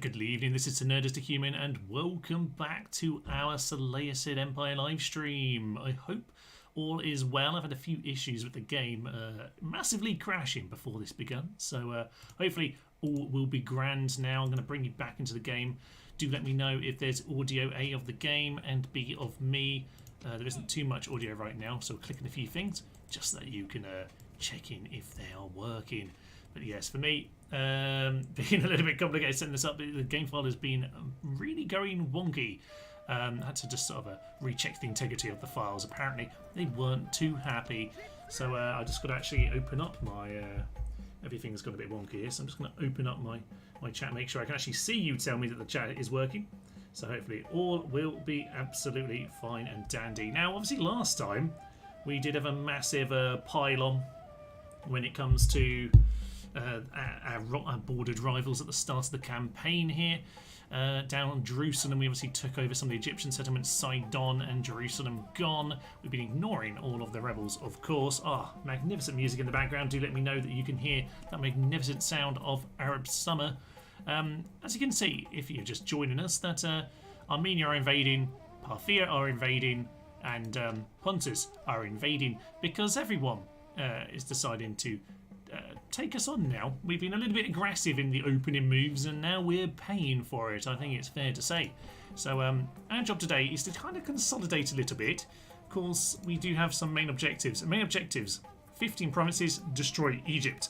Good evening, this is Nerdist a Human, and welcome back to our Seleucid Empire live stream. I hope all is well. I've had a few issues with the game massively crashing before this begun, so hopefully all will be grand now. I'm going to bring you back into the game. Do let me know if there's audio A of the game and B of me. There isn't too much audio right now, so clicking a few things just so that you can check in if they are working. But yes, for me, being a little bit complicated setting this up, the game file has been really going wonky. I had to just sort of recheck the integrity of the files. Apparently, they weren't too happy. So I just got to actually open up my... everything's got a bit wonky here, so I'm just going to open up my chat, make sure I can actually see you tell me that the chat is working. So hopefully all will be absolutely fine and dandy. Now, obviously last time, we did have a massive pile-on when it comes to... our bordered rivals at the start of the campaign here. Down on Jerusalem, we obviously took over some of the Egyptian settlements, Sidon and Jerusalem gone. We've been ignoring all of the rebels, of course. Magnificent music in the background. Do let me know that you can hear that magnificent sound of Arab summer. As you can see, if you're just joining us, that Armenia are invading, Parthia are invading, and Pontus are invading, because everyone is deciding to take us on now. We've been a little bit aggressive in the opening moves, and now we're paying for it. I think it's fair to say. So our job today is to kind of consolidate a little bit. Of course, we do have some main objectives. Main objectives: 15 provinces, destroy Egypt.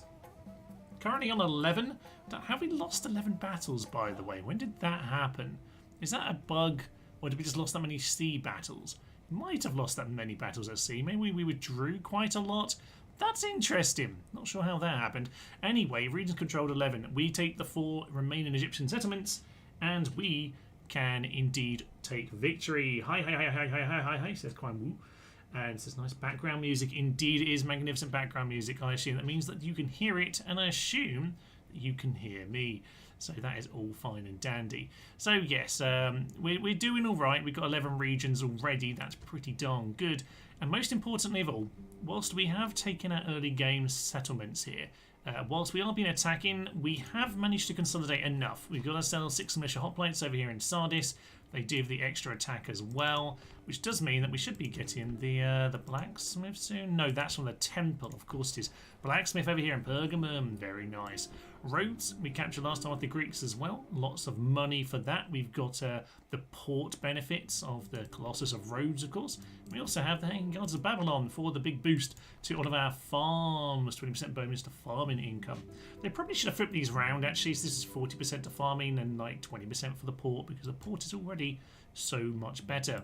Currently on 11. Have we lost 11 battles, by the way? When did that happen? Is that a bug, or did we just lost that many sea battles? We might have lost that many battles at sea. Maybe we withdrew quite a lot. That's interesting. Not sure how that happened. Anyway, regions controlled 11. We take the 4 remaining Egyptian settlements, and we can indeed take victory. Hi, says Quine Woo. And it says nice background music. Indeed, it is magnificent background music. I assume that means that you can hear it, and I assume that you can hear me. So that is all fine and dandy. So yes, we're doing all right. We've got 11 regions already. That's pretty darn good. And most importantly of all, whilst we have taken our early game settlements here, whilst we are being attacking, we have managed to consolidate enough. We've got ourselves 6 militia hoplites over here in Sardis. They do have the extra attack as well, which does mean that we should be getting the blacksmith soon. No, that's from the temple, of course it is. Blacksmith over here in Pergamum, very nice. Roads, we captured last time with the Greeks as well. Lots of money for that. We've got the port benefits of the Colossus of Rhodes, of course. We also have the Hanging Gods of Babylon for the big boost to all of our farms. 20% bonus to farming income. They probably should have flipped these round, actually. So this is 40% to farming and like 20% for the port, because the port is already so much better.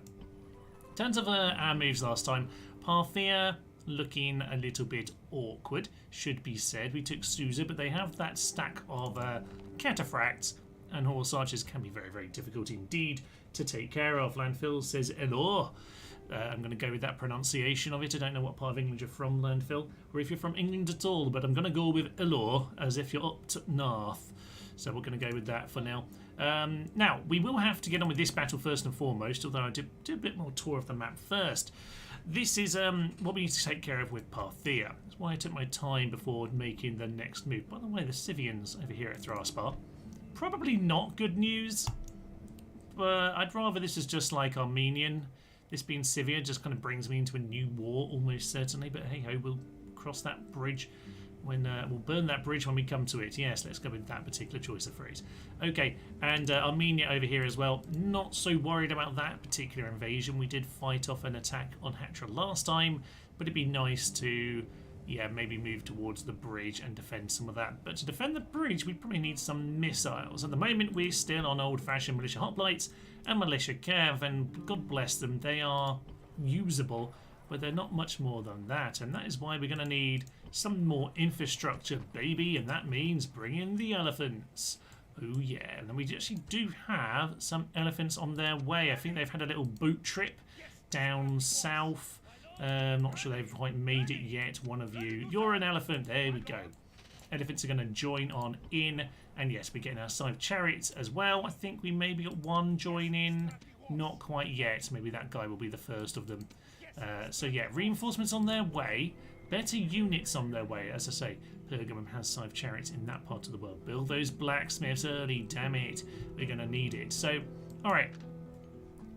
In terms of our moves last time, Parthia looking a little bit awkward, should be said. We took Susa, but they have that stack of cataphracts, and horse archers can be very, very difficult indeed to take care of. Landfill says Elor. I'm going to go with that pronunciation of it. I don't know what part of England you're from, Landfill, or if you're from England at all, but I'm going to go with Elor as if you're up to north. So we're going to go with that for now. Now, we will have to get on with this battle first and foremost, although I do a bit more tour of the map first. This is what we need to take care of with Parthia. That's why I took my time before making the next move. By the way, the Scythians over here at Thraspar, probably not good news, but I'd rather this is just like Armenian. This being Scythia just kind of brings me into a new war, almost certainly, but hey-ho, we'll cross that bridge when we'll burn that bridge when we come to it. Yes, let's go with that particular choice of phrase. Okay, and Armenia over here as well. Not so worried about that particular invasion. We did fight off an attack on Hatra last time, but it'd be nice to, yeah, maybe move towards the bridge and defend some of that. But to defend the bridge, we probably need some missiles. At the moment, we're still on old-fashioned militia hoplites and militia cav, and God bless them, they are usable, but they're not much more than that, and that is why we're going to need some more infrastructure, baby, and that means bring in the elephants. Oh yeah, and we actually do have some elephants on their way. I think they've had a little boat trip down south. I'm not sure they've quite made it yet. One of you, you're an elephant. There we go. Elephants are going to join on in, and yes, we're getting our side chariots as well. I think we maybe got one join in. Not quite yet. Maybe that guy will be the first of them. So yeah, reinforcements on their way. Better units on their way, as I say. Pergamum has 5 chariots in that part of the world. Build those blacksmiths early, damn it. We're going to need it. So, alright.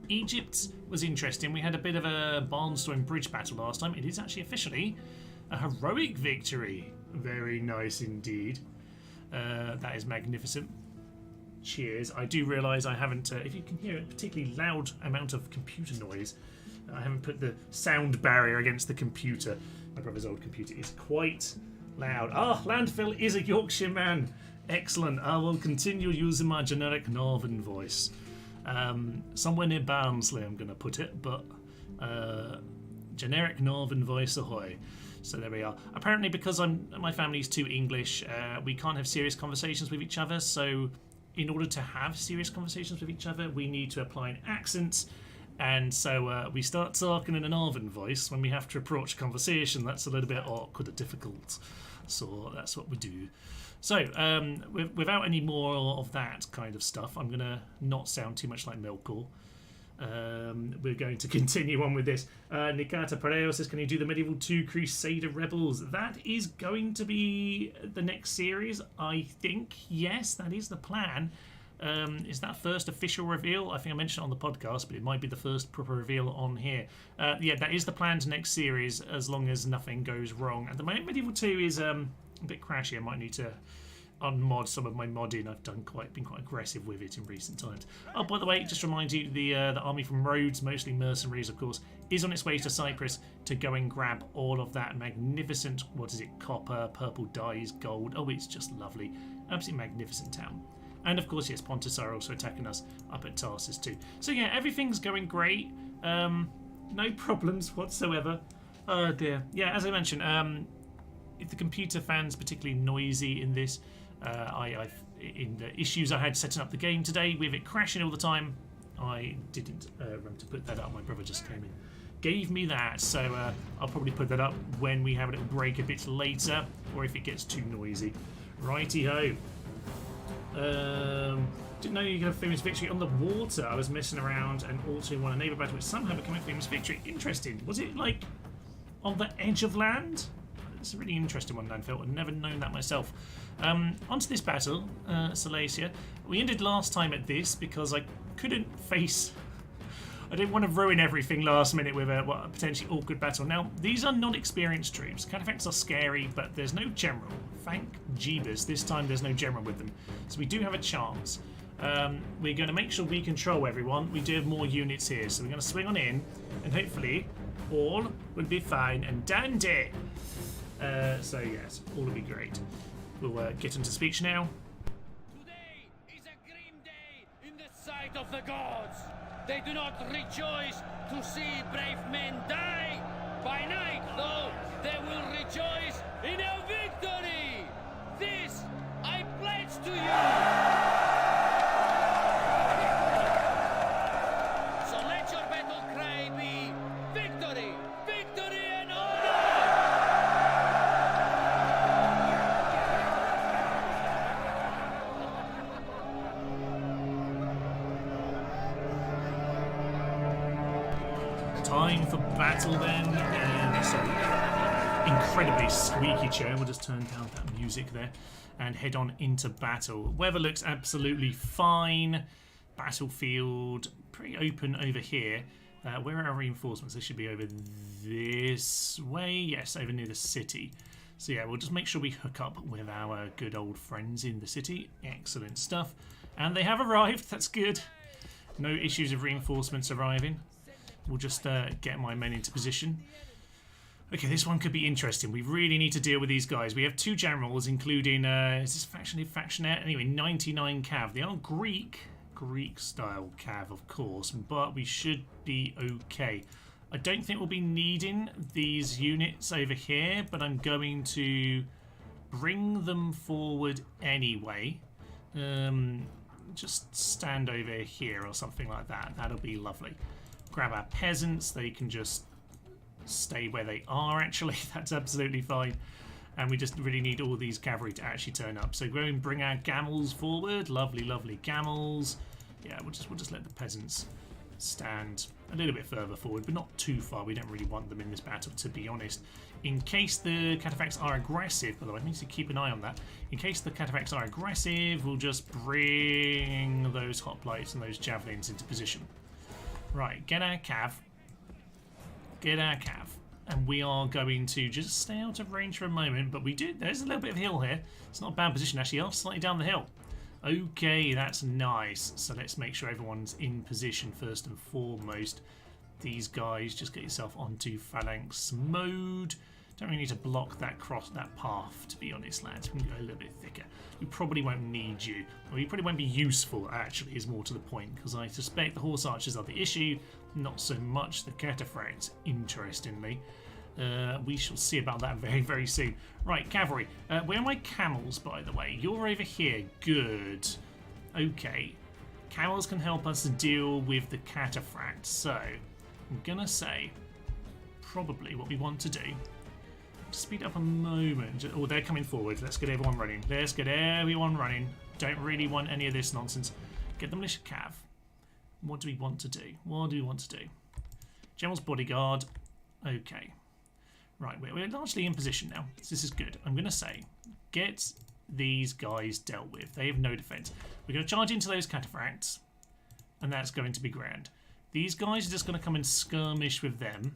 Egypt was interesting. We had a bit of a barnstorm bridge battle last time. It is actually officially a heroic victory. Very nice indeed. That is magnificent. Cheers. I do realise I haven't, if you can hear a particularly loud amount of computer noise, I haven't put the sound barrier against the computer. My brother's old computer is quite loud. Ah, Landfill is a Yorkshire man. Excellent. I will continue using my generic northern voice. Somewhere near Barnsley I'm going to put it, but generic northern voice ahoy. So there we are. Apparently because my family's too English, we can't have serious conversations with each other, so in order to have serious conversations with each other, we need to apply an accent. And so we start talking in a northern voice when we have to approach a conversation. That's a little bit awkward or difficult. So that's what we do. So without any more of that kind of stuff, I'm going to not sound too much like Melkor. We're going to continue on with this. Nikata Pareo says, can you do the Medieval 2 Crusader Rebels? That is going to be the next series, I think. Yes, that is the plan. Is that first official reveal? I think I mentioned it on the podcast, but it might be the first proper reveal on here. Yeah, that is the planned next series, as long as nothing goes wrong. At the moment, Medieval 2 is a bit crashy. I might need to unmod some of my modding. I've been quite aggressive with it in recent times. Oh, by the way, just to remind you, the army from Rhodes, mostly mercenaries, of course, is on its way to Cyprus to go and grab all of that magnificent, what is it, copper, purple dyes, gold. Oh, it's just lovely. Absolutely magnificent town. And of course, yes, Pontus are also attacking us up at Tarsus too. So yeah, everything's going great. No problems whatsoever. Oh dear. Yeah, as I mentioned, if the computer fan's particularly noisy in this, in the issues I had setting up the game today, with it crashing all the time, I didn't remember to put that up. My brother just came in, gave me that, so I'll probably put that up when we have a little break a bit later, or if it gets too noisy. Righty ho. Didn't know you could have famous victory on the water. I was messing around and also won a neighbour battle which somehow became a famous victory. Interesting. Was it like on the edge of land? It's a really interesting one, Landfill. I've never known that myself. Onto this battle, Seleucia. We ended last time at this because I couldn't face... I didn't want to ruin everything last minute with a potentially awkward battle. Now, these are non-experienced troops. Cataphracts are scary, but there's no general. Thank Jeebus, this time there's no general with them. So we do have a chance. We're going to make sure we control everyone. We do have more units here, so we're going to swing on in, and hopefully all will be fine and dandy. So yes, all will be great. We'll get into speech now. Today is a grim day in the sight of the gods. They do not rejoice to see brave men die. By night, though, they will rejoice in our victory. This I pledge to you. So let your battle cry be victory, victory and honor. Time for battle then. Sorry, incredibly squeaky chair. We'll just turn down that music there and head on into battle. Weather looks absolutely fine. Battlefield pretty open over here. Where are our reinforcements? They should be over this way. Yes, over near the city. So yeah, we'll just make sure we hook up with our good old friends in the city. Excellent stuff. And they have arrived. That's good. No issues of reinforcements arriving. We'll just get my men into position. Okay, this one could be interesting. We really need to deal with these guys. We have 2 generals, including, is this factionaire? Anyway, 99 cav. They are Greek-style cav, of course, but we should be okay. I don't think we'll be needing these units over here, but I'm going to bring them forward anyway. Just stand over here or something like that. That'll be lovely. Grab our peasants. They can just stay where they are, actually. That's absolutely fine. And we just really need all these cavalry to actually turn up. So go and bring our camels forward. Lovely, lovely camels. Yeah, we'll just let the peasants stand a little bit further forward, but not too far. We don't really want them in this battle, to be honest. In case the cataphracts are aggressive, by the way, I need to keep an eye on that. In case the cataphracts are aggressive, we'll just bring those hoplites and those javelins into position. Right, get our cav. Get our cav. And we are going to just stay out of range for a moment, but there's a little bit of hill here. It's not a bad position, actually. I'm slightly down the hill. Okay, that's nice. So let's make sure everyone's in position first and foremost. These guys, just get yourself onto phalanx mode. Don't really need to block that path, to be honest, lads. We can go a little bit thicker. We probably won't need you. Or you probably won't be useful, actually, is more to the point, because I suspect the horse archers are the issue, not so much the cataphracts, interestingly. We shall see about that very, very soon. Right, cavalry. Where are my camels, by the way? You're over here. Good. Okay. Camels can help us to deal with the cataphracts. So, I'm going to say probably what we want to do. Speed up a moment. Oh, they're coming forward. Let's get everyone running. Let's get everyone running. Don't really want any of this nonsense. Get the militia cav. What do we want to do? What do we want to do? General's bodyguard. Okay. Right, we're largely in position now. This is good. I'm going to say, get these guys dealt with. They have no defense. We're going to charge into those cataphracts, and that's going to be grand. These guys are just going to come and skirmish with them.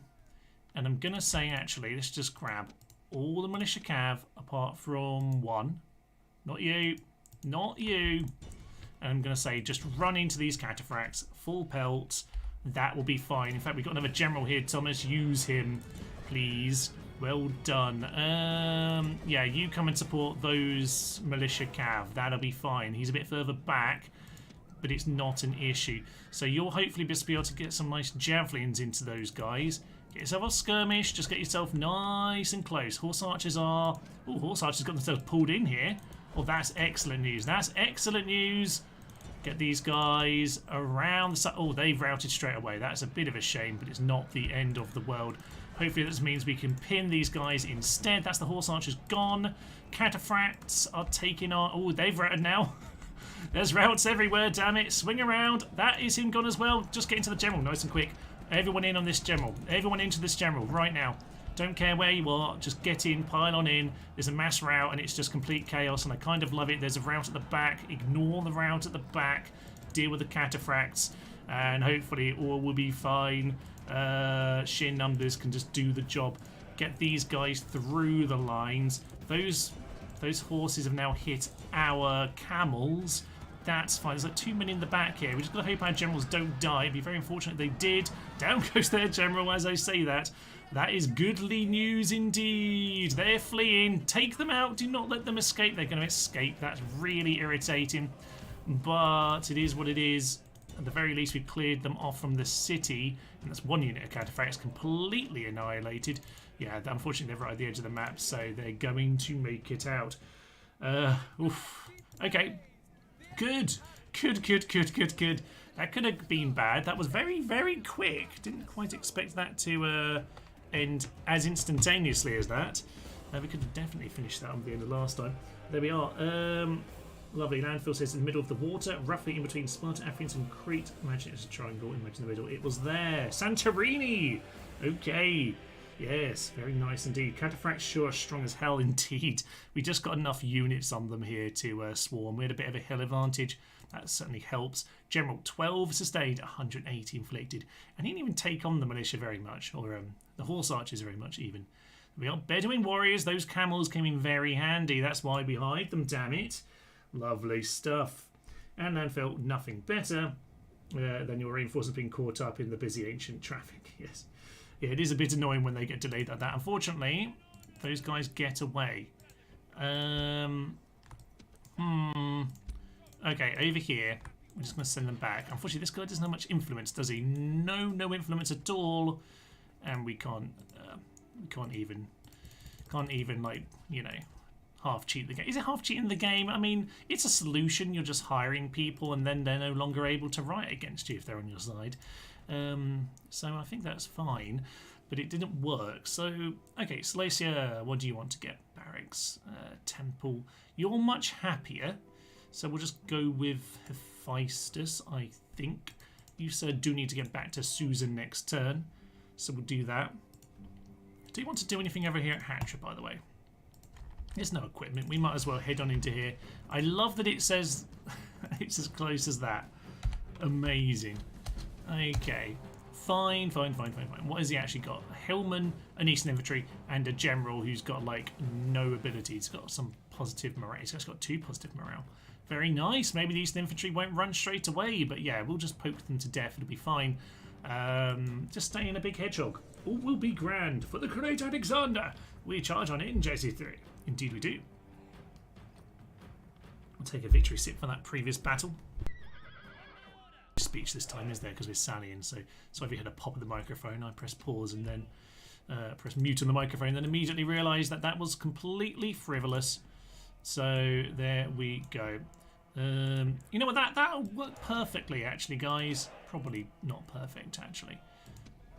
And I'm going to say, actually, let's just grab all the militia cav apart from one. Not you. Not you. And I'm going to say, just run into these cataphracts. Full pelt. That will be fine. In fact, we've got another general here, Thomas. Use him, please. Well done. Yeah, you come and support those militia cav. That'll be fine. He's a bit further back, but it's not an issue. So you'll hopefully just be able to get some nice javelins into those guys. Get yourself a skirmish. Just get yourself nice and close. Horse archers are... Oh, horse archers got themselves pulled in here. Oh, that's excellent news. That's excellent news. Get these guys around the side. Oh, they've routed straight away. That's a bit of a shame, but it's not the end of the world. Hopefully this means we can pin these guys instead. That's the horse archers gone. Cataphracts are taking our... Oh, they've routed now. There's routes everywhere, damn it. Swing around. That is him gone as well. Just get into the general nice and quick. Everyone in on this general. Everyone into this general right now. Don't care where you are. Just get in, pile on in. There's a mass rout and it's just complete chaos and I kind of love it. There's a rout at the back. Ignore the rout at the back. Deal with the cataphracts and hopefully all will be fine. Sheer numbers can just do the job. Get these guys through the lines. Those horses have now hit our camels. That's fine. There's like 2 men in the back here. We just got to hope our generals don't die. It'd be very unfortunate if they did. Down goes their general as I say that. That is goodly news indeed. They're fleeing. Take them out. Do not let them escape. They're going to escape. That's really irritating. But it is what it is. At the very least, we've cleared them off from the city. And that's one unit of cataphracts completely annihilated. Yeah, unfortunately, they're right at the edge of the map, so they're going to make it out. Oof. Okay. Good. Good. That could have been bad. That was very, very quick. Didn't quite expect that to end as instantaneously as that. We could have definitely finished that on the end of last time. There we are. Lovely. Landfill says in the middle of the water, roughly in between Sparta, Athens and Crete. Imagine it's a triangle. Imagine the middle. It was there. Santorini. Okay. Yes, very nice indeed. Cataphracts sure are strong as hell indeed. We just got enough units on them here to swarm. We had a bit of a hill advantage. That certainly helps. General 12 sustained, 180 inflicted. And he didn't even take on the militia very much, or the horse archers very much even. We are Bedouin warriors. Those camels came in very handy. That's why we hide them, damn it. Lovely stuff. And landfill, nothing better than your reinforcements being caught up in the busy ancient traffic. Yes. Yeah, it is a bit annoying when they get delayed like that. Unfortunately, those guys get away. Okay, over here. We're just going to send them back. Unfortunately, this guy doesn't have much influence, does he? No influence at all. And we can't even like, you know, half cheat the game. Is it half cheating the game? I mean, it's a solution. You're just hiring people and then they're no longer able to riot against you if they're on your side. So I think that's fine, but it didn't work. So, okay, Seleucia, what do you want to get? Barracks, temple. You're much happier, so we'll just go with Hephaestus, I think. You, sir, do need to get back to Susan next turn. So we'll do that. Do you want to do anything over here at Hatcher, by the way? There's no equipment. We might as well head on into here. I love that it says it's as close as that. Amazing. Okay. Fine. What has he actually got? A Hillman, an Eastern Infantry, and a General who's got, like, no ability. He's got some positive morale. He's got 2 positive morale. Very nice. Maybe the Eastern Infantry won't run straight away, but yeah, we'll just poke them to death. It'll be fine. Just stay in a big hedgehog. All will be grand. For the great Alexander, we charge on in, Jesse 3. Indeed we do. We'll take a victory sip for that previous battle. Speech this time is there because we're sallying, so if you had a pop of the microphone, I press pause and then press mute on the microphone, then immediately realise that that was completely frivolous. So there we go. You know what, that'll work perfectly actually, guys. Probably not perfect actually,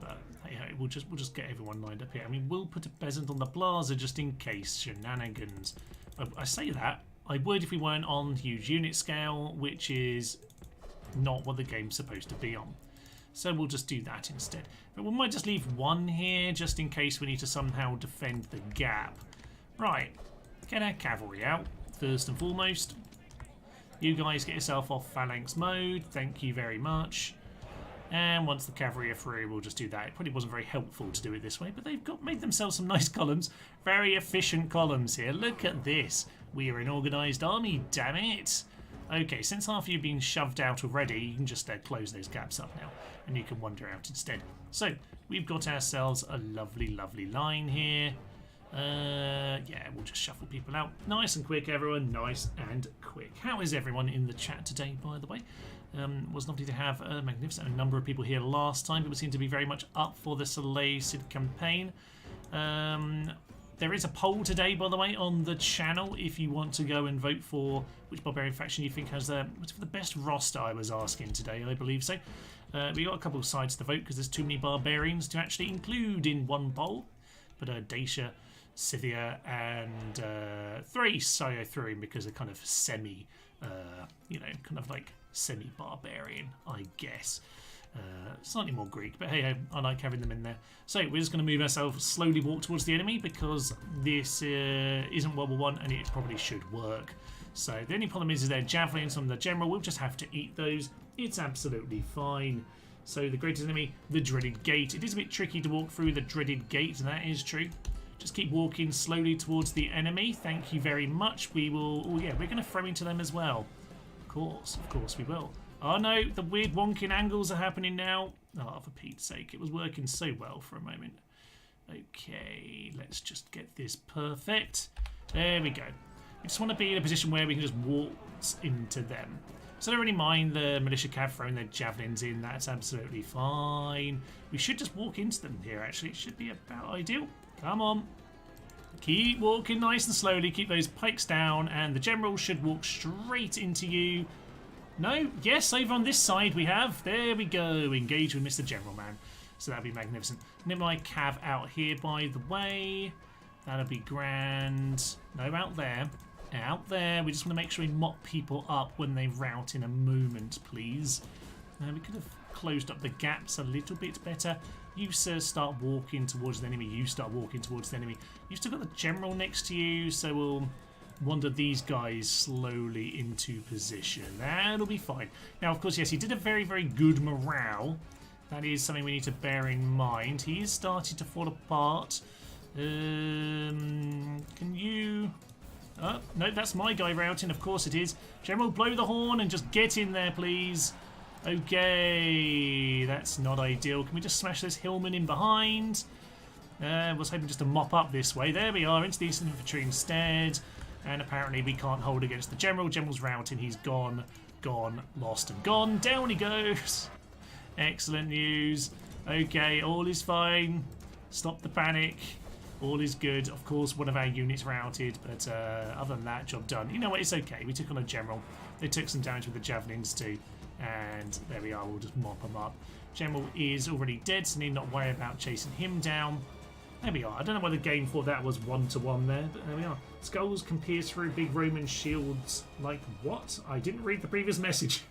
but hey ho, we'll just get everyone lined up here. I mean, we'll put a peasant on the plaza just in case shenanigans. I say that I would if we weren't on huge unit scale, which is not what the game's supposed to be on. So we'll just do that instead. But we might just leave one here just in case we need to somehow defend the gap. Right, get our cavalry out first and foremost. You guys get yourself off phalanx mode. Thank you very much. And once the cavalry are through, we'll just do that. It probably wasn't very helpful to do it this way, but they've made themselves some nice columns. Very efficient columns here. Look at this. We are an organised army, damn it. Okay, since half of you have been shoved out already, you can just close those gaps up now, and you can wander out instead. So, we've got ourselves a lovely, lovely line here. Yeah, we'll just shuffle people out. Nice and quick, everyone. Nice and quick. How is everyone in the chat today, by the way? Was lovely to have a magnificent number of people here last time. People seem to be very much up for the Seleucid campaign. There is a poll today, by the way, on the channel if you want to go and vote for which barbarian faction you think has the best roster. I was asking today, I believe so. We got a couple of sides to vote because there's too many barbarians to actually include in one poll. But Dacia, Scythia, and Thrace I threw in because they're kind of semi, kind of like semi-barbarian, I guess. Slightly more Greek, but hey, I like having them in there. So we're just going to move ourselves, slowly walk towards the enemy because this isn't World War One, and it probably should work. So the only problem is their javelins from the general. We'll just have to eat those. It's absolutely fine. So the greatest enemy, the dreaded gate. It is a bit tricky to walk through the dreaded gate, and that is true. Just keep walking slowly towards the enemy. Thank you very much. We will. Oh yeah, we're going to throw into them as well. Of course we will. Oh no, the weird wonking angles are happening now. Oh, for Pete's sake, it was working so well for a moment. Okay, let's just get this perfect. There we go. We just want to be in a position where we can just waltz into them. So I don't really mind the militia cav throwing their javelins in. That's absolutely fine. We should just walk into them here, actually. It should be about ideal. Come on. Keep walking nice and slowly. Keep those pikes down, and the general should walk straight into you. No? Yes, over on this side we have. There we go. Engage with Mr. General Man. So that'd be magnificent. Nip my cav out here, by the way. That'll be grand. No, out there. Out there. We just want to make sure we mop people up when they rout in a moment, please. We could have closed up the gaps a little bit better. You, sir, start walking towards the enemy. You start walking towards the enemy. You've still got the general next to you, so we'll wander these guys slowly into position. That'll be fine. Now, of course, yes, he did a very, very good morale. That is something we need to bear in mind. He is starting to fall apart. Can you... Oh, no, that's my guy routing. Of course it is. General, blow the horn and just get in there, please. Okay, that's not ideal. Can we just smash this Hillman in behind? Was hoping just to mop up this way. There we are, into the Eastern Infantry instead. And apparently we can't hold against the General. General's routing. He's gone, lost and gone. Down he goes. Excellent news. Okay, all is fine. Stop the panic. All is good. Of course, one of our units routed, but other than that, job done. You know what? It's okay. We took on a General. They took some damage with the javelins too. And there we are. We'll just mop them up. General is already dead, so need not worry about chasing him down. There we are. I don't know why the game thought that was 1-to-1 there, but there we are. Skulls can pierce through big Roman shields. Like what? I didn't read the previous message.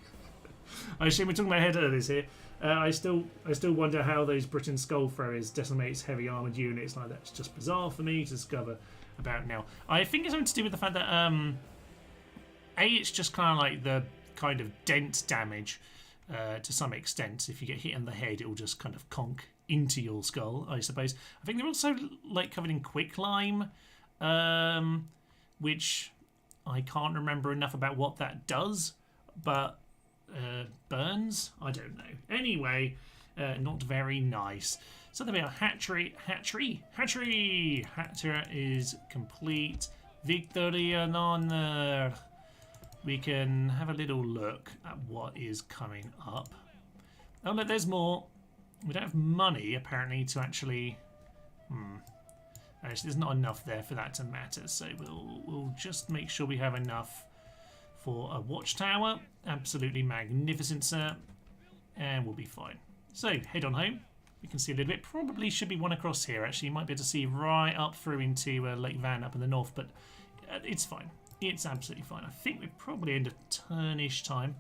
I assume we're talking about head earners here. I still wonder how those Britain skull throwers decimates heavy armoured units like that. It's just bizarre for me to discover about now. I think it's something to do with the fact that it's just kind of like the kind of dent damage to some extent. If you get hit in the head, it will just kind of conk into your skull, I suppose. I think they're also like covered in quicklime, which I can't remember enough about what that does, but burns? I don't know. Anyway, not very nice. So there we are. Hatchery. Hatchery is complete. Victory and honor. We can have a little look at what is coming up. Oh look, there's more. We don't have money apparently to actually. Actually, there's not enough there for that to matter. So we'll just make sure we have enough for a watchtower. Absolutely magnificent, sir. And we'll be fine. So, head on home. We can see a little bit. Probably should be one across here, actually. You might be able to see right up through into Lake Van up in the north, but it's fine. It's absolutely fine. I think we're probably in the turnish time.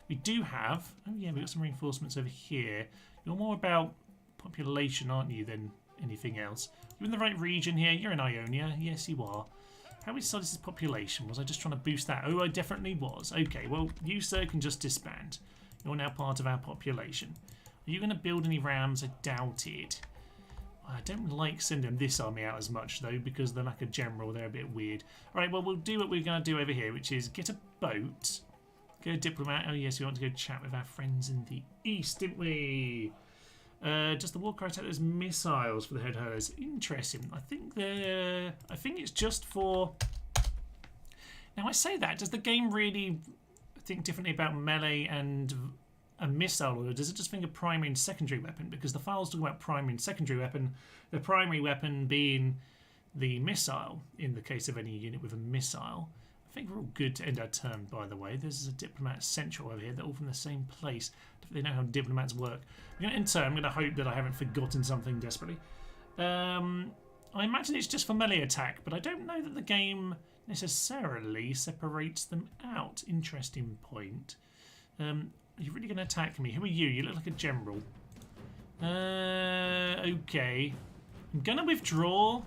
We do have... Oh, yeah, we've got some reinforcements over here. You're more about population, aren't you, than anything else? You're in the right region here. You're in Ionia. Yes, you are. How we decided this population? Was I just trying to boost that? Oh, I definitely was. Okay, well, you, sir, can just disband. You're now part of our population. Are you going to build any rams? I doubt it. I don't like sending this army out as much, though, because they're like a general. They're a bit weird. All right, well, we'll do what we're going to do over here, which is get a boat, go a diplomat. Oh, yes, we want to go chat with our friends in the east, didn't we? Does the war cry take those missiles for the head hurlers? Interesting. I think it's just for... Now, I say that. Does the game really think differently about melee and a missile, or does it just think of primary and secondary weapon? Because the files talk about primary and secondary weapon, the primary weapon being the missile in the case of any unit with a missile. I think we're all good to end our turn, by the way. There's a diplomat central over here. They're all from the same place. They know how diplomats work. I'm going to hope that I haven't forgotten something desperately. I imagine it's just for melee attack, but I don't know that the game necessarily separates them out. Interesting point. Are you really going to attack me? Who are you? You look like a general. Okay. I'm going to withdraw.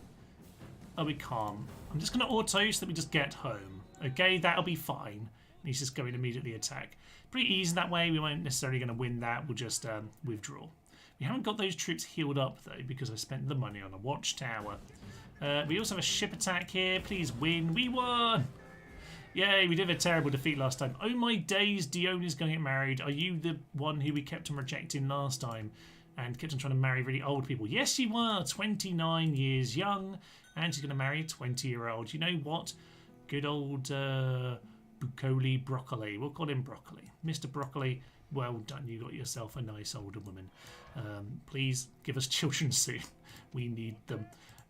Oh, we can't. I'm just going to auto so that we just get home. Okay, that'll be fine. And he's just going to immediately attack. Pretty easy that way. We won't necessarily going to win that. We'll just withdraw. We haven't got those troops healed up, though, because I spent the money on a watchtower. We also have a ship attack here. Please win. We won! Yay, we did a terrible defeat last time. Oh my days, Diona's going to get married. Are you the one who we kept on rejecting last time and kept on trying to marry really old people? Yes, you are. 29 years young, and she's going to marry a 20-year-old. You know what? Good old Bucoli Broccoli. We'll call him Broccoli. Mr. Broccoli, well done. You got yourself a nice older woman. Please give us children soon. We need them.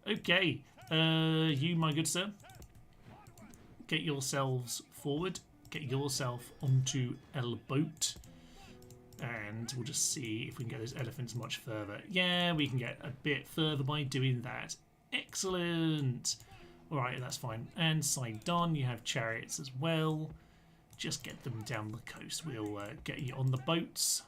Okay, you, my good sir, get yourselves forward. Get yourself onto a boat. And we'll just see if we can get those elephants much further. Yeah, we can get a bit further by doing that. Excellent. Alright, that's fine. And Sidon, you have chariots as well. Just get them down the coast. We'll get you on the boats.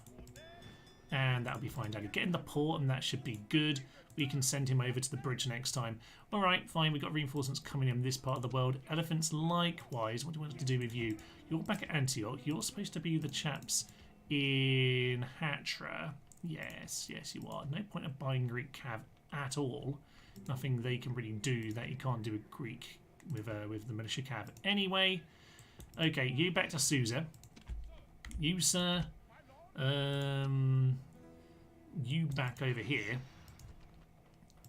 And that'll be fine, Daddy. Get in the port and that should be good. We can send him over to the bridge next time. Alright, fine. We've got reinforcements coming in this part of the world. Elephants likewise. What do we want to do with you? You're back at Antioch. You're supposed to be the chaps in Hatra. Yes, yes you are. No point of buying Greek cav at all. Nothing they can really do that you can't do with Greek with the militia cav. Anyway, okay, you back to Susa. You, sir, you back over here.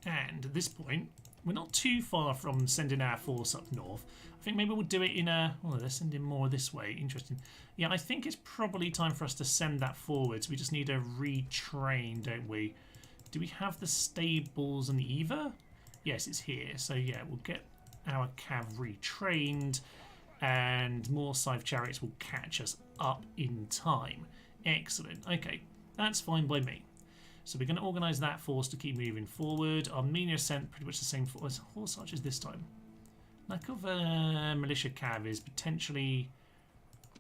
And at this point, we're not too far from sending our force up north. I think maybe we'll do it in a... Oh, they're sending more this way. Interesting. Yeah, I think it's probably time for us to send that forwards. We just need to retrain, don't we? Do we have the stables and the Eva? Yes, it's here. So, yeah, we'll get our cavalry trained and more Scythe chariots will catch us up in time. Excellent. Okay, that's fine by me. So we're going to organise that force to keep moving forward. Armenia sent pretty much the same force. Horse archers this time. Lack of militia cav is potentially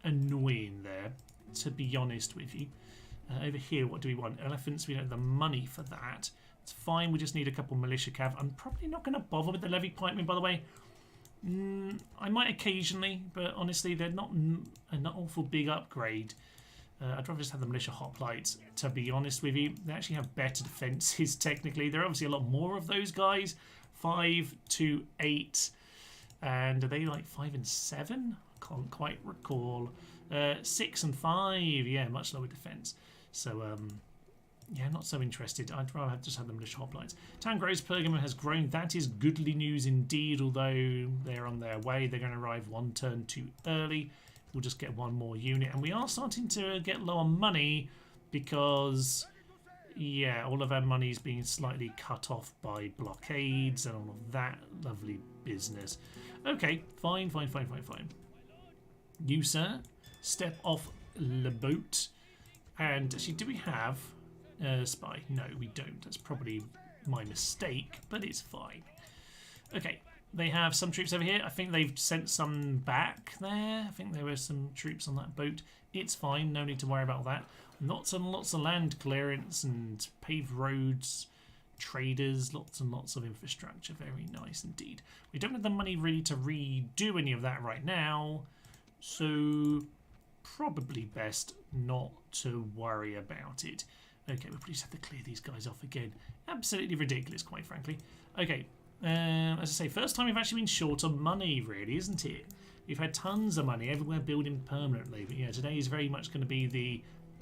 annoying there. to be honest with you. Over here, what do we want? Elephants, we don't have the money for that. It's fine, we just need a couple militia cav. I'm probably not going to bother with the levy pikemen, by the way. I might occasionally, but honestly, they're not an awful big upgrade. I'd rather just have the militia hoplites, to be honest with you. They actually have better defences, technically. There are obviously a lot more of those guys. 5 to 8. And are they like 5 and 7? I can't quite recall. 6 and 5, yeah, much lower defence. So, yeah, not so interested. I'd rather just have the militia hoplites. Town grows, Pergamon has grown. That is goodly news indeed, although they're on their way. They're going to arrive one turn too early. We'll just get one more unit. And we are starting to get low on money because, yeah, all of our money is being slightly cut off by blockades and all of that lovely business. Okay, fine. You, sir, step off the boat. And actually, do we have a spy? No, we don't. That's probably my mistake, but it's fine. Okay, they have some troops over here. I think they've sent some back there. I think there were some troops on that boat. It's fine. No need to worry about that. Lots and lots of land clearance and paved roads, traders, lots and lots of infrastructure. Very nice indeed. We don't have the money really to redo any of that right now, so probably best not to worry about it. Okay, we'll just have to clear these guys off again. Absolutely ridiculous, quite frankly. Okay, as I say, first time we've actually been short on money, really, isn't it? We've had tons of money everywhere building permanently, but yeah, today is very much going to be the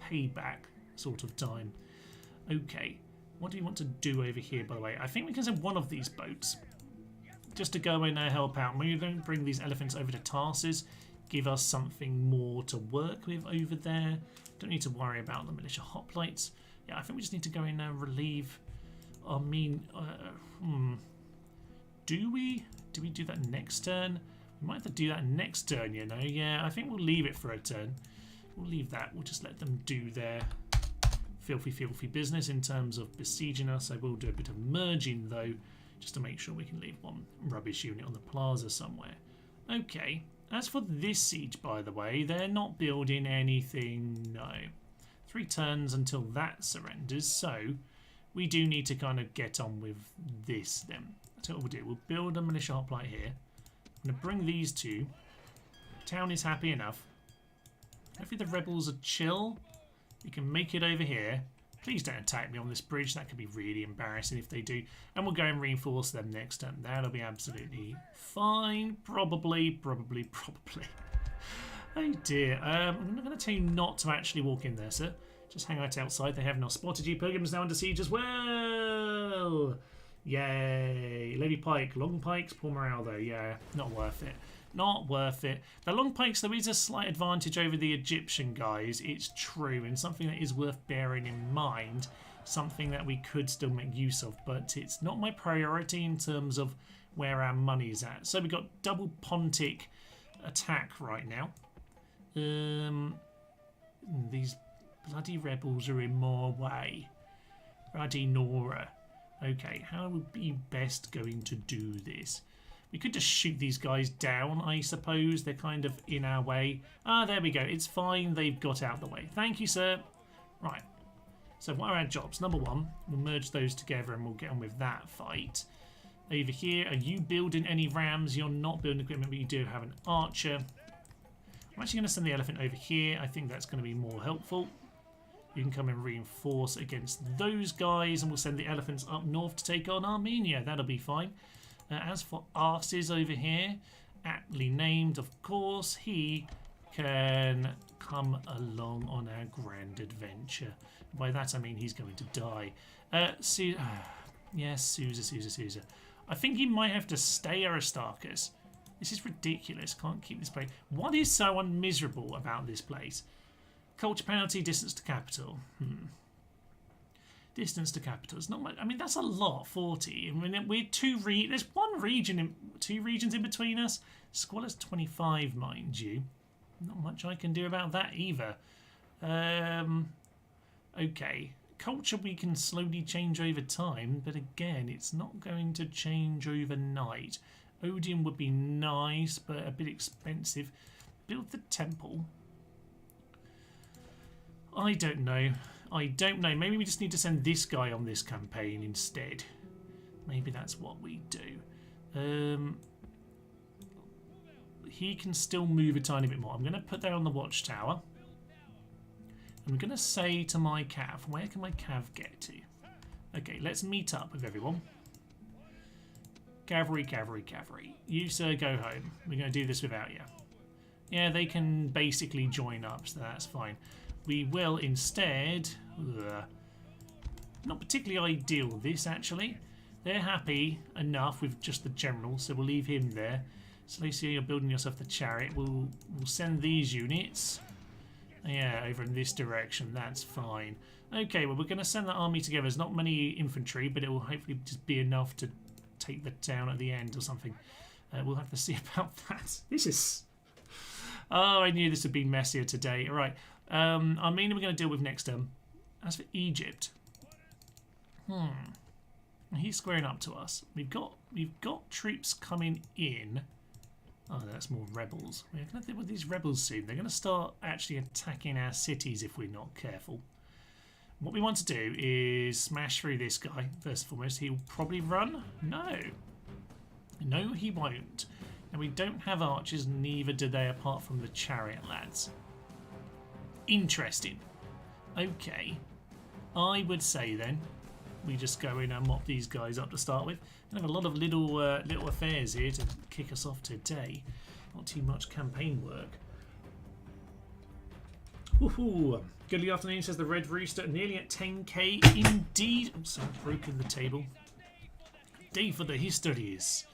payback sort of time. Okay, what do we want to do over here, by the way? I think we can send one of these boats just to go in and help out. Maybe don't bring these elephants over to Tarsus. Give us something more to work with over there. Don't need to worry about the militia hoplites. Yeah, I think we just need to go in and relieve. Do we do that next turn? We might have to do that next turn, you know. Yeah, I think we'll leave it for a turn. We'll leave that. We'll just let them do their filthy business in terms of besieging us. I will do a bit of merging, though, just to make sure we can leave one rubbish unit on the plaza somewhere. Okay. As for this siege, by the way, they're not building anything, no. 3 turns until that surrenders, so we do need to kind of get on with this then. That's what we'll do. We'll build a militia hoplite here. I'm going to bring these two. Town is happy enough. Hopefully the rebels are chill. We can make it over here. Please don't attack me on this bridge. That could be really embarrassing if they do. And we'll go and reinforce them next turn. That'll be absolutely fine. Probably. Oh dear. I'm not going to tell you not to actually walk in there, sir. Just hang out outside. They have not spotted you. Pilgrim's now under siege as well. Yay. Lady Pike. Long pikes. Poor morale though. Yeah, not worth it. Not worth it. The long pikes, there is a slight advantage over the Egyptian guys. It's true, and something that is worth bearing in mind. Something that we could still make use of, but it's not my priority in terms of where our money's at. So we've got double Pontic attack right now. These bloody rebels are in my way. Bloody Nora. Okay, how are we best going to do this? We could just shoot these guys down, I suppose. They're kind of in our way. Ah, there we go. It's fine. They've got out of the way. Thank you, sir. Right. So what are our jobs? Number 1, we'll merge those together and we'll get on with that fight. Over here, are you building any rams? You're not building equipment, but you do have an archer. I'm actually going to send the elephant over here. I think that's going to be more helpful. You can come and reinforce against those guys, and we'll send the elephants up north to take on Armenia. That'll be fine. As for Arses over here, aptly named, of course, he can come along on our grand adventure. By that I mean he's going to die. Yes, Susa. I think he might have to stay Aristarchus. This is ridiculous. Can't keep this place. What is so unmiserable about this place? Culture penalty, distance to capital. Distance to capital. It's not much. I mean, that's a lot. 40. I mean, we're there's one region, 2 regions in between us. Squalor's 25, mind you. Not much I can do about that either. Okay. Culture we can slowly change over time, but again, it's not going to change overnight. Odium would be nice, but a bit expensive. Build the temple. I don't know. I don't know. Maybe we just need to send this guy on this campaign instead. Maybe that's what we do. He can still move a tiny bit more. I'm going to put that on the watchtower. I'm going to say to my cav, where can my cav get to? Okay, let's meet up with everyone. Cavalry, cavalry, cavalry. You, sir, go home. We're going to do this without you. Yeah, they can basically join up, so that's fine. We will instead... not particularly ideal, this, actually. They're happy enough with just the general, so we'll leave him there. So you see you're building yourself the chariot. We'll send these units. Yeah, over in this direction. That's fine. Okay, well, we're going to send that army together. There's not many infantry, but it will hopefully just be enough to take the town at the end or something. We'll have to see about that. This is... Oh, I knew this would be messier today. All right. Armenia we're going to deal with next term. As for Egypt... He's squaring up to us. We've got troops coming in. Oh, that's more rebels. We're going to deal with these rebels soon. They're going to start actually attacking our cities if we're not careful. What we want to do is smash through this guy, first and foremost. He'll probably run. No. No, he won't. And we don't have archers, neither do they, apart from the chariot lads. Interesting. Okay. I would say then, we just go in and mop these guys up to start with. We have a lot of little affairs here to kick us off today. Not too much campaign work. Woohoo! Good afternoon, says the Red Rooster. Nearly at 10k indeed. I'm sorry, I've broken the table. Day for the histories.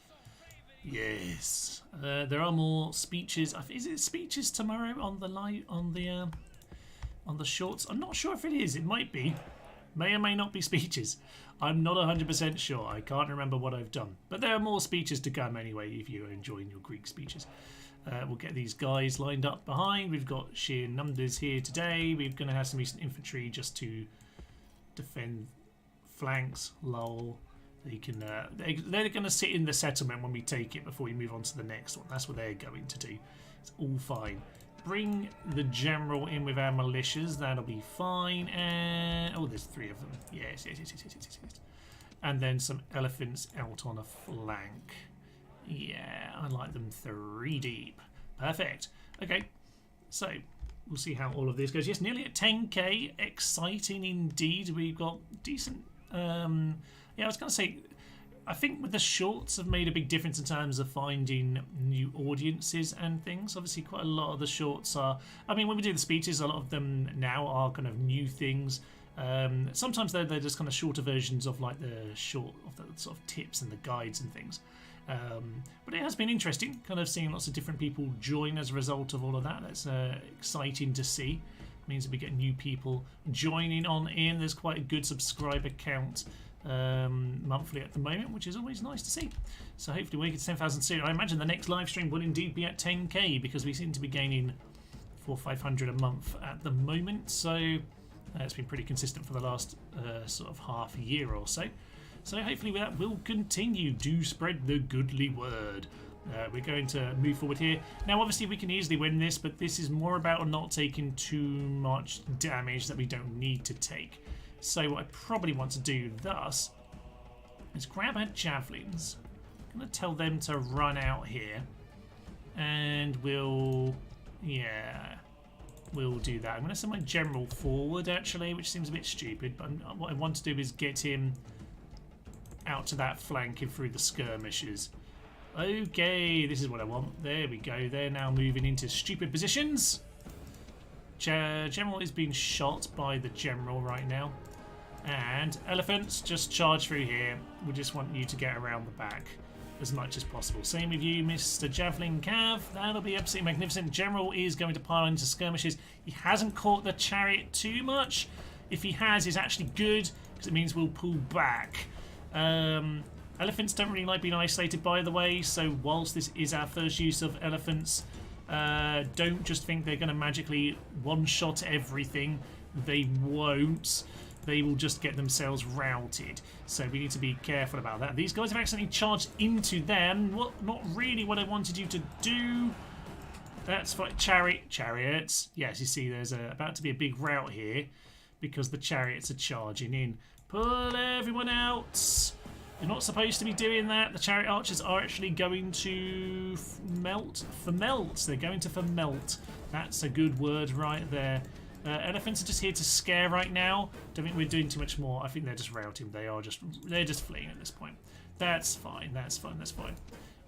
Yes. There are more speeches. Is it speeches tomorrow on the on the shorts? I'm not sure if it is. It might be. May or may not be speeches. I'm not 100% sure. I can't remember what I've done. But there are more speeches to come anyway if you're enjoying your Greek speeches. We'll get these guys lined up behind. We've got sheer numbers here today. We're going to have some recent infantry just to defend flanks. Lol. They can. They're going to sit in the settlement when we take it before we move on to the next one. That's what they're going to do. It's all fine. Bring the general in with our militias. That'll be fine. And oh, there's 3 of them. Yes. And then some elephants out on a flank. Yeah, I like them 3 deep. Perfect. Okay, so we'll see how all of this goes. Yes, nearly at 10k. Exciting indeed. We've got decent... yeah, I was going to say... I think with the shorts have made a big difference in terms of finding new audiences and things. Obviously, quite a lot of the shorts are... I mean, when we do the speeches, a lot of them now are kind of new things. Sometimes they're just kind of shorter versions of like the sort of tips and the guides and things. But it has been interesting, kind of seeing lots of different people join as a result of all of that. That's exciting to see. It means that we get new people joining on in. There's quite a good subscriber count monthly at the moment, which is always nice to see. So hopefully we'll get to 10,000 soon. I imagine the next live stream will indeed be at 10k because we seem to be gaining 400 or 500 a month at the moment. So it's been pretty consistent for the last sort of half a year or so. So hopefully that will continue. Do spread the goodly word. We're going to move forward here. Now obviously we can easily win this, but this is more about not taking too much damage that we don't need to take. So what I probably want to do thus is grab our javelins. I'm going to tell them to run out here. And we'll do that. I'm going to send my general forward actually, which seems a bit stupid. But what I want to do is get him out to that flank and through the skirmishes. Okay, this is what I want. There we go. They're now moving into stupid positions. General is being shot by the general right now. And elephants, just charge through here. We just want you to get around the back as much as possible. Same with you, Mr. Javelin Cav. That'll be absolutely magnificent. General is going to pile into skirmishes. He hasn't caught the chariot too much. If he has, it's actually good because it means we'll pull back. Elephants don't really like being isolated, by the way, so whilst this is our first use of elephants, don't just think they're going to magically one-shot everything. They won't. They will just get themselves routed. So we need to be careful about that. These guys have accidentally charged into them. Not really what I wanted you to do. That's fine. Chariots. Yes, you see there's about to be a big rout here because the chariots are charging in. Pull everyone out. You're not supposed to be doing that. The chariot archers are actually going to melt. They're going to fermelt. That's a good word right there. Elephants are just here to scare right now. Don't think we're doing too much more. I think they're just routing. They're just fleeing at this point. That's fine. That's fine. That's fine.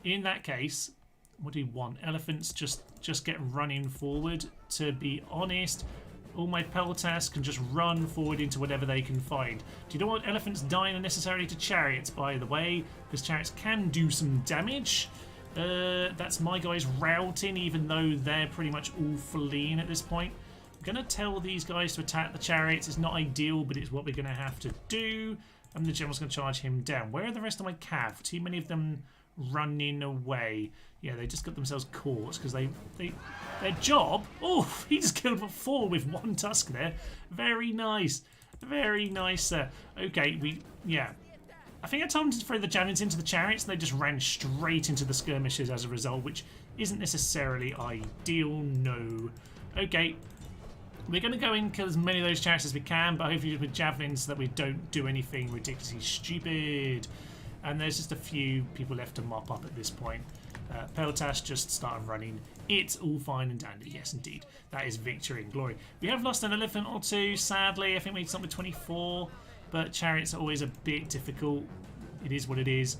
In that case, what do you want? Elephants just get running forward. To be honest, all my peltas can just run forward into whatever they can find. Do you know what? Elephants dying unnecessarily to chariots, by the way, because chariots can do some damage. That's my guys routing, even though they're pretty much all fleeing at this point. I'm going to tell these guys to attack the chariots. It's not ideal, but it's what we're going to have to do. And the general's going to charge him down. Where are the rest of my cav? Too many of them running away. Yeah, they just got themselves caught because their job. Oh, he just killed 4 with 1 tusk there. Very nice. Very nice, sir. Okay, I think I told them to throw the javelins into the chariots and they just ran straight into the skirmishers as a result, which isn't necessarily ideal, no. Okay, we're going to go in and kill as many of those chariots as we can, but hopefully with javelins so that we don't do anything ridiculously stupid. And there's just a few people left to mop up at this point. Peltas just started running. It's all fine and dandy. Yes, indeed. That is victory and glory. We have lost an elephant or two, sadly. I think we stopped with 24. But chariots are always a bit difficult. It is what it is.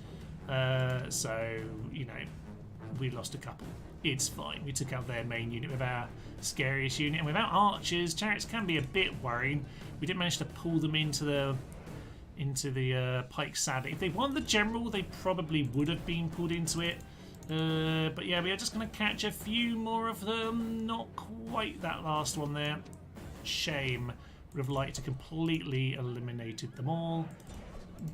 So, you know, we lost a couple. It's fine. We took out their main unit with our scariest unit. And without archers, chariots can be a bit worrying. We didn't manage to pull them into the pike, sadly. If they won the general, they probably would have been pulled into it. But yeah, we are just going to catch a few more of them. Not quite that last one there. Shame. Would have liked to completely eliminated them all.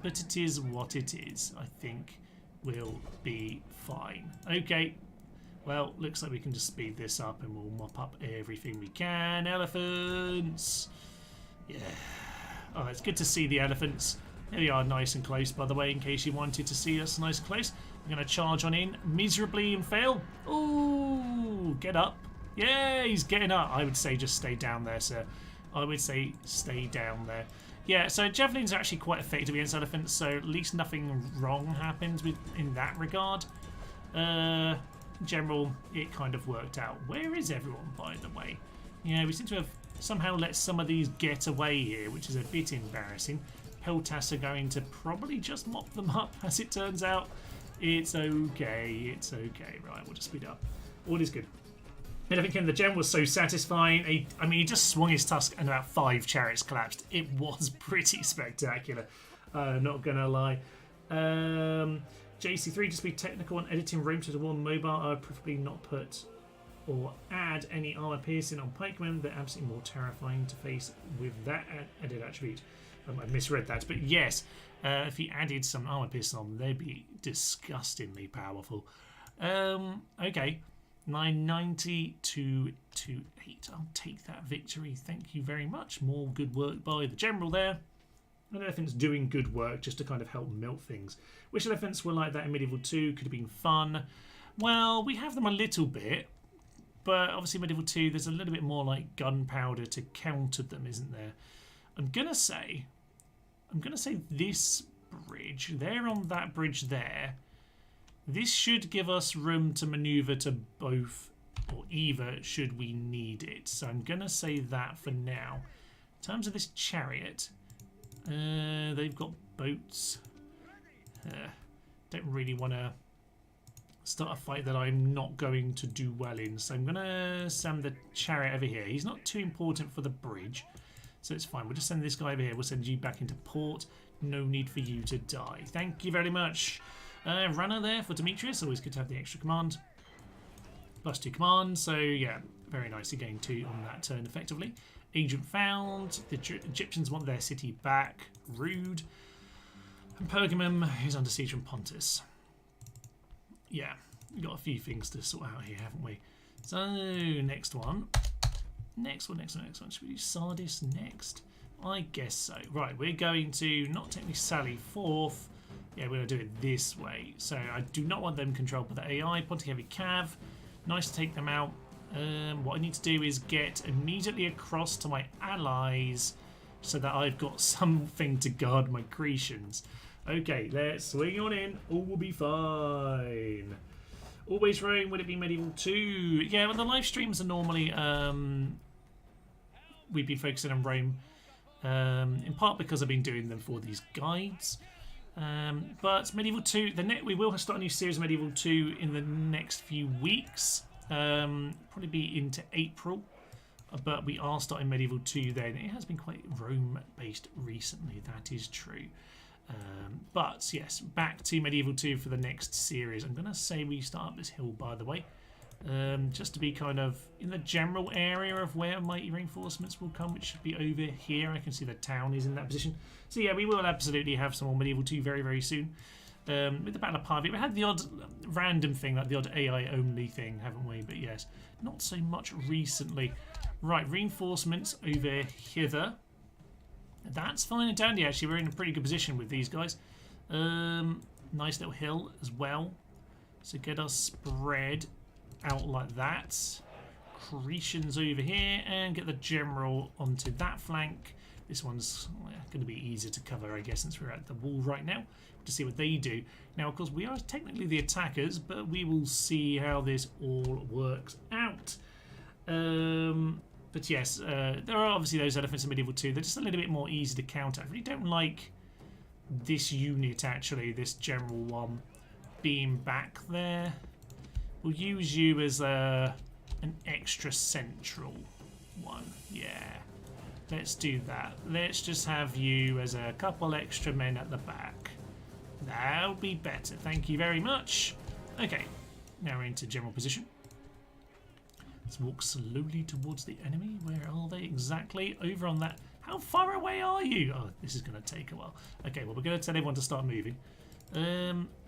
But it is what it is. I think we'll be fine. Okay. Well, looks like we can just speed this up and we'll mop up everything we can. Elephants! Yeah. Oh, it's good to see the elephants. There we are, nice and close, by the way, in case you wanted to see us nice and close. I'm going to charge on in miserably and fail. Ooh, get up. Yeah, he's getting up. I would say just stay down there, sir. I would say stay down there. Yeah, so javelins are actually quite effective against elephants, so at least nothing wrong happens in that regard. General, it kind of worked out. Where is everyone, by the way? Yeah, we seem to have somehow let some of these get away here, which is a bit embarrassing. Peltas are going to probably just mop them up, as it turns out. It's okay, it's okay. Right, we'll just speed up. All is good. And I think the general was so satisfying. He just swung his tusk and about 5 chariots collapsed. It was pretty spectacular, not gonna lie. JC3, just be technical on editing room to the one mobile. I would preferably not put or add any armor piercing on pikemen. They're absolutely more terrifying to face with that added attribute. I misread that, but yes, if you added some armor piercing on them, they'd be disgustingly powerful. Okay, 990 to 8. I'll take that victory. Thank you very much. More good work by the general there. And elephants doing good work just to kind of help melt things. Wish elephants were like that in Medieval 2. Could have been fun. Well, we have them a little bit, but obviously Medieval 2, there's a little bit more like gunpowder to counter them, isn't there? I'm gonna say this bridge. They're on that bridge there. This should give us room to maneuver to both or either should we need it. So I'm gonna say that for now. In terms of this chariot, they've got boats. Don't really want to start a fight that I'm not going to do well in. So I'm gonna send the chariot over here. He's not too important for the bridge, so it's fine. We'll just send this guy over here. We'll send you back into port. No need for you to die. Thank you very much. Runner there for Demetrius. Always good to have the extra command. +2 command. So yeah, very nice. He gained 2 on that turn effectively. Agent found. The Egyptians want their city back. Rude. And Pergamum is under siege from Pontus. Yeah, we've got a few things to sort out here, haven't we? So next one. Next one. Should we do Sardis next? I guess so. Right, we're going to not technically sally forth. Yeah, we're going to do it this way. So I do not want them controlled by the AI. Pontic Heavy Cav. Nice to take them out. What I need to do is get immediately across to my allies so that I've got something to guard my Grecians. Okay, let's swing on in. All will be fine. Always Rome, would it be Medieval 2? Yeah, well, the live streams are normally... we've been focusing on Rome, in part because I've been doing them for these guides. But Medieval 2, we will start a new series of Medieval 2 in the next few weeks. Probably be into April. But we are starting Medieval 2 then. It has been quite Rome-based recently, that is true. But yes, back to Medieval 2 for the next series. I'm going to say we start up this hill, by the way. Just to be kind of in the general area of where mighty reinforcements will come, which should be over here. I can see the town is in that position. So yeah, we will absolutely have some more Medieval 2 very, very soon. With the Battle of Pavia, we had the odd random thing, like the odd AI only thing, haven't we? But yes, not so much recently. Right, reinforcements over hither. That's fine and dandy, actually. We're in a pretty good position with these guys. Nice little hill as well. So get us spread out like that. Cretians over here, and get the general onto that flank. This one's going to be easier to cover, I guess, since we're at the wall right now, to see what they do. Now, of course, we are technically the attackers, but we will see how this all works out. But yes, there are obviously those elephants in Medieval 2. They're just a little bit more easy to counter. I really don't like this unit, actually, this general one, being back there. We'll use you as an extra central one. Yeah, let's do that. Let's just have you as a couple extra men at the back. That'll be better. Thank you very much. Okay, now we're into general position. Let's walk slowly towards the enemy. Where are they exactly? Over on that. How far away are you? Oh, this is going to take a while. Okay, well, we're going to tell everyone to start moving.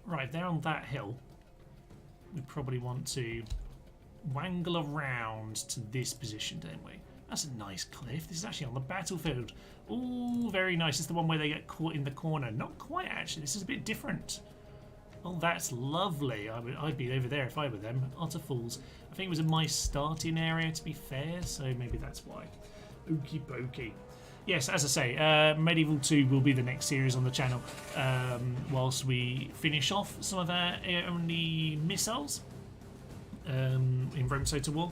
Right, they're on that hill. We probably want to wangle around to this position, don't we? That's a nice cliff. This is actually on the battlefield. Oh, very nice. It's the one where they get caught in the corner. Not quite, actually. This is a bit different. Oh, that's lovely. I'd be over there if I were them. Utter fools. I think it was in my starting area, to be fair, so maybe that's why. Okie dokie. Yes, as I say, Medieval 2 will be the next series on the channel, whilst we finish off some of our air-only missiles in Rome Total War.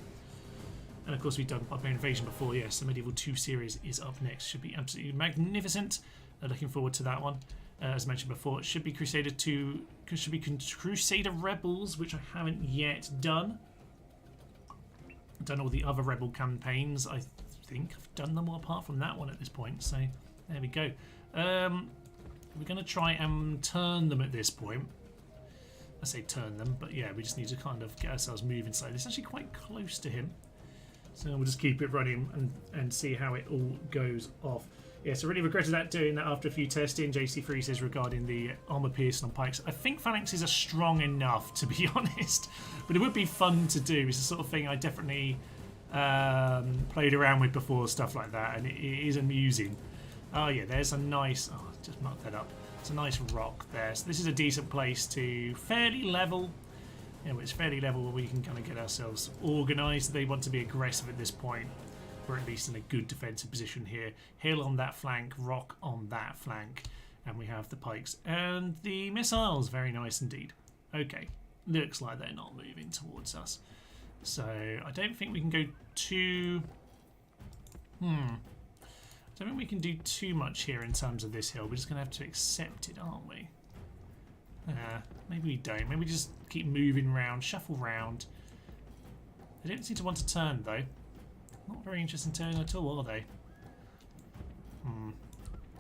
And of course, we've done Barbarian Invasion before. Yes, the Medieval 2 series is up next. Should be absolutely magnificent. Looking forward to that one. As mentioned before, it should be Crusader Rebels, which I haven't yet done. I've done all the other Rebel campaigns. I think I've done them all apart from that one at this point. So there we go. We're going to try and turn them at this point. I say turn them, but yeah, we just need to kind of get ourselves moving. So it's actually quite close to him. So we'll just keep it running and see how it all goes off. Yeah, so really regretted doing that after a few testing. JC3 says regarding the armor piercing on pikes. I think phalanxes are strong enough, to be honest, but it would be fun to do. It's the sort of thing I definitely played around with before, stuff like that, and it is amusing. Oh yeah, there's a nice. Oh, just mark that up. It's a nice rock there. So this is a decent place to fairly level. Yeah, it's fairly level where we can kind of get ourselves organised. They want to be aggressive at this point. We're at least in a good defensive position here. Hill on that flank, rock on that flank. And we have the pikes and the missiles. Very nice indeed. Okay, looks like they're not moving towards us. So I don't think we can go too... I don't think we can do too much here in terms of this hill. We're just going to have to accept it, aren't we? Maybe we don't. Maybe we just keep moving around, shuffle round. They don't seem to want to turn, though. Not very interested in turning at all, are they?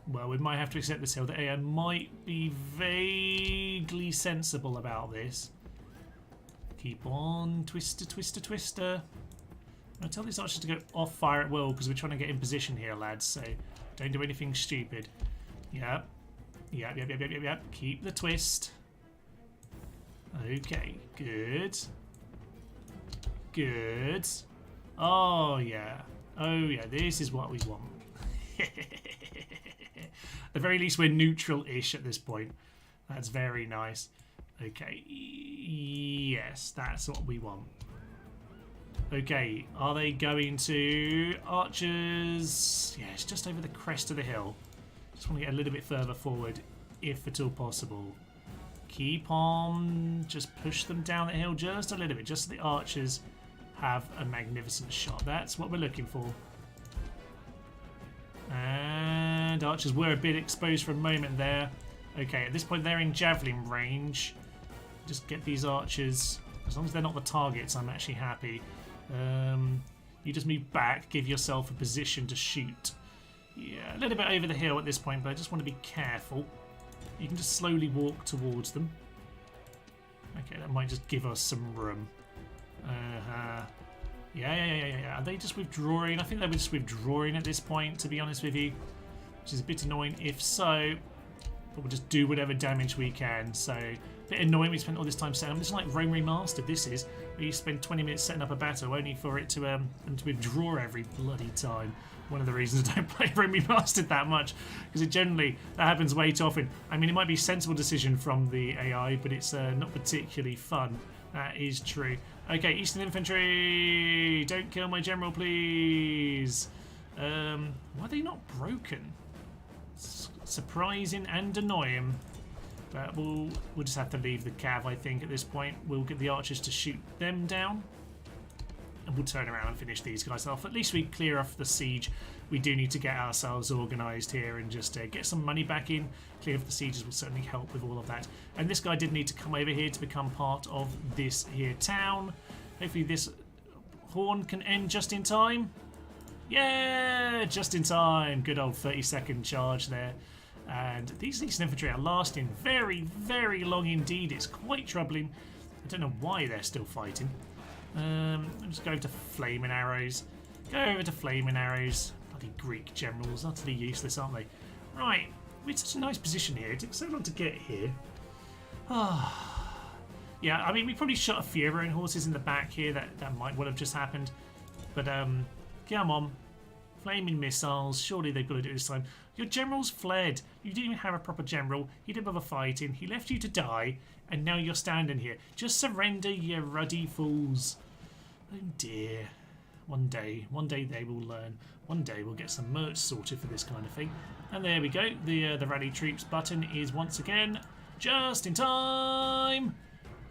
Well, we might have to accept this hill. The AI might be vaguely sensible about this. Keep on. Twister, twister, twister. I'm going to tell these archers to go off fire at will because we're trying to get in position here, lads. So don't do anything stupid. Yep. Yep. Keep the twist. Okay, good. Good. Oh yeah, this is what we want. At the very least, we're neutral-ish at this point. That's very nice. Okay, yes, that's what we want. Okay, are they going to archers? Yeah, it's just over the crest of the hill. Just want to get a little bit further forward, if at all possible. Keep on, just push them down the hill just a little bit, just so the archers have a magnificent shot. That's what we're looking for. And archers were a bit exposed for a moment there. Okay, at this point they're in javelin range. Just get these archers, as long as they're not the targets, I'm actually happy. You just move back, give yourself a position to shoot. Yeah, a little bit over the hill at this point, but I just want to be careful. You can just slowly walk towards them. Okay, that might just give us some room. Yeah. Are they just withdrawing? I think they were just withdrawing at this point, to be honest with you. Which is a bit annoying if so. But we'll just do whatever damage we can. So, a bit annoying we spent all this time setting up. It's like Rome Remastered, this is. Where you spend 20 minutes setting up a battle only for it to them to withdraw every bloody time. One of the reasons I don't play Rome Remastered that much, because that happens way too often. I mean, it might be a sensible decision from the AI, but it's not particularly fun. That is true. Okay, Eastern Infantry, don't kill my general, please. Why are they not broken? Surprising and annoying. But we'll just have to leave the cav, I think, at this point. We'll get the archers to shoot them down. And we'll turn around and finish these guys off. At least we clear off the siege. We do need to get ourselves organised here and just get some money back in. Clear off the sieges will certainly help with all of that. And this guy did need to come over here to become part of this here town. Hopefully this horn can end just in time. Yeah, just in time. Good old 30-second charge there. And these Eastern Infantry are lasting very, very long indeed. It's quite troubling. I don't know why they're still fighting. I'm just going to flaming arrows. Go over to flaming arrows. Bloody Greek generals, utterly useless, aren't they? Right, we're in such a nice position here. It took so long to get here. Yeah, I mean, we probably shot a few of our own horses in the back here. That might well have just happened. But come on, flaming missiles. Surely they've got to do it this time. Your general's fled. You didn't even have a proper general. He didn't bother fighting. He left you to die. And now you're standing here. Just surrender, you ruddy fools. Oh dear. One day they will learn. One day we'll get some merch sorted for this kind of thing. And there we go. The rally troops button is once again just in time.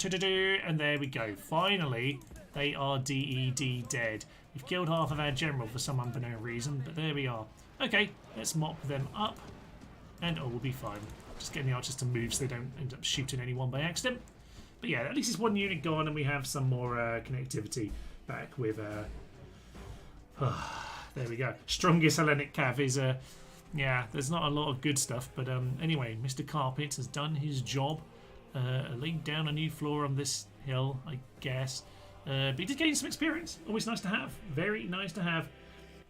And there we go. Finally, they are DED dead. We've killed half of our general for some unbeknown reason, but there we are. Okay, let's mop them up, and all will be fine. Just getting the archers to move so they don't end up shooting anyone by accident. But yeah, at least it's one unit gone and we have some more connectivity back with... there we go. Strongest Hellenic cav is... yeah, there's not a lot of good stuff. But anyway, Mr. Carpet has done his job. Laid down a new floor on this hill, I guess. But he did gain some experience. Always nice to have. Very nice to have.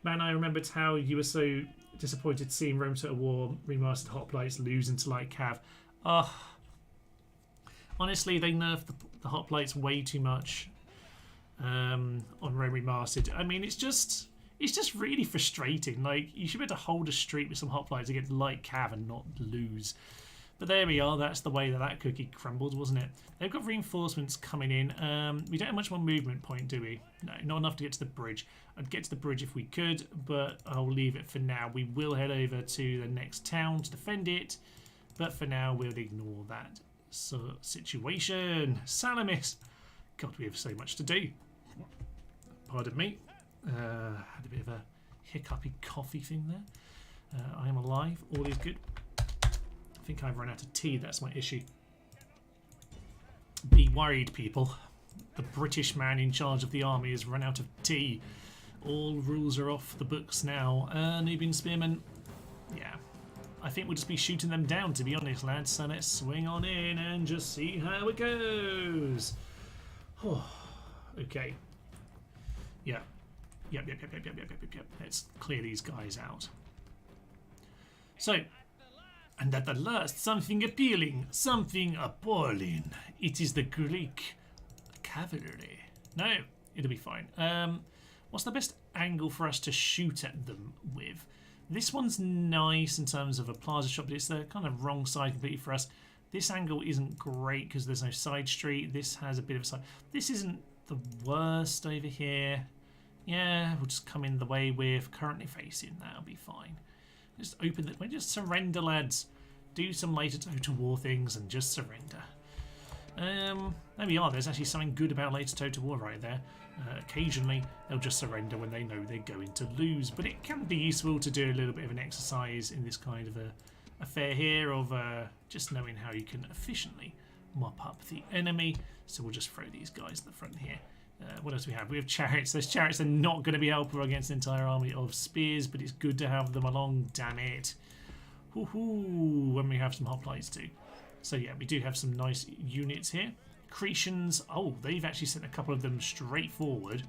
Man, I remembered how you were so disappointed seeing Rome Total War Remastered Hoplites lose into like cav. Honestly, they nerfed the Hoplites way too much on Rome Remastered. I mean, it's just really frustrating. Like, you should be able to hold a streak with some Hoplites against light cav and not lose. But there we are. That's the way that cookie crumbled, wasn't it? They've got reinforcements coming in. We don't have much more movement point, do we? No, not enough to get to the bridge. I'd get to the bridge if we could, but I'll leave it for now. We will head over to the next town to defend it, but for now we'll ignore that situation. Salamis. God, we have so much to do. Pardon me. Had a bit of a hiccupy coffee thing there. I am alive. All is good. I think I've run out of tea. That's my issue. Be worried, people. The British man in charge of the army has run out of tea. All rules are off the books now. Nubian Spearmen. Yeah. I think we'll just be shooting them down, to be honest, lads. So let's swing on in and just see how it goes. Oh, okay. Yeah. Yep. Let's clear these guys out. So... and at the last, something appealing, something appalling. It is the Greek cavalry. No, it'll be fine. What's the best angle for us to shoot at them with? This one's nice in terms of a plaza shot, but it's the kind of wrong side completely for us. This angle isn't great because there's no side street. This has a bit of a side. This isn't the worst over here. Yeah, we'll just come in the way we're currently facing. That'll be fine. Just open the... Just surrender, lads. Do some later Total War things and just surrender. There we are. There's actually something good about later Total War right there. Occasionally, they'll just surrender when they know they're going to lose. But it can be useful to do a little bit of an exercise in this kind of a affair here of just knowing how you can efficiently mop up the enemy. So we'll just throw these guys at the front here. What else do we have? We have chariots. Those chariots are not going to be helpful against an entire army of spears, but it's good to have them along, damn it. Woohoo! When we have some hoplites too. So yeah, we do have some nice units here. Cretians, oh, they've actually sent a couple of them straight forward.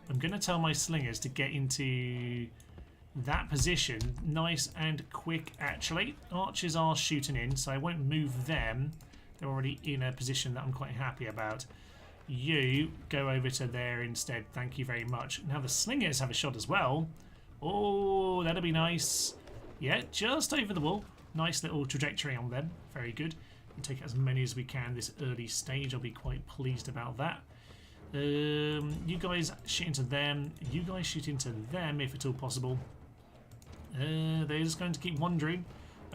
I'm going to tell my slingers to get into that position nice and quick, actually. Archers are shooting in, so I won't move them. They're already in a position that I'm quite happy about. You go over to there instead, thank you very much. Now the slingers have a shot as well. Oh, that'll be nice. Yeah, just over the wall. Nice little trajectory on them, very good. We'll take as many as we can this early stage. I'll be quite pleased about that. You guys shoot into them. You guys shoot into them if at all possible. They're just going to keep wandering.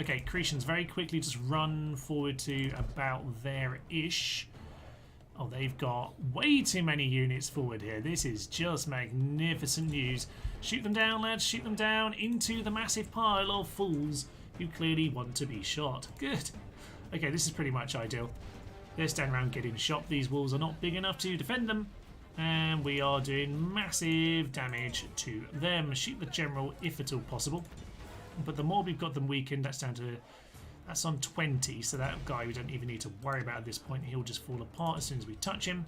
Okay, Cretians very quickly just run forward to about there-ish. Oh, they've got way too many units forward here. This is just magnificent news. Shoot them down, lads. Shoot them down into the massive pile of fools who clearly want to be shot. Good. Okay, this is pretty much ideal. They're standing around getting shot. These walls are not big enough to defend them. And we are doing massive damage to them. Shoot the general if at all possible. But the more we've got them weakened, that's down to... That's on 20, so that guy we don't even need to worry about at this point. He'll just fall apart as soon as we touch him.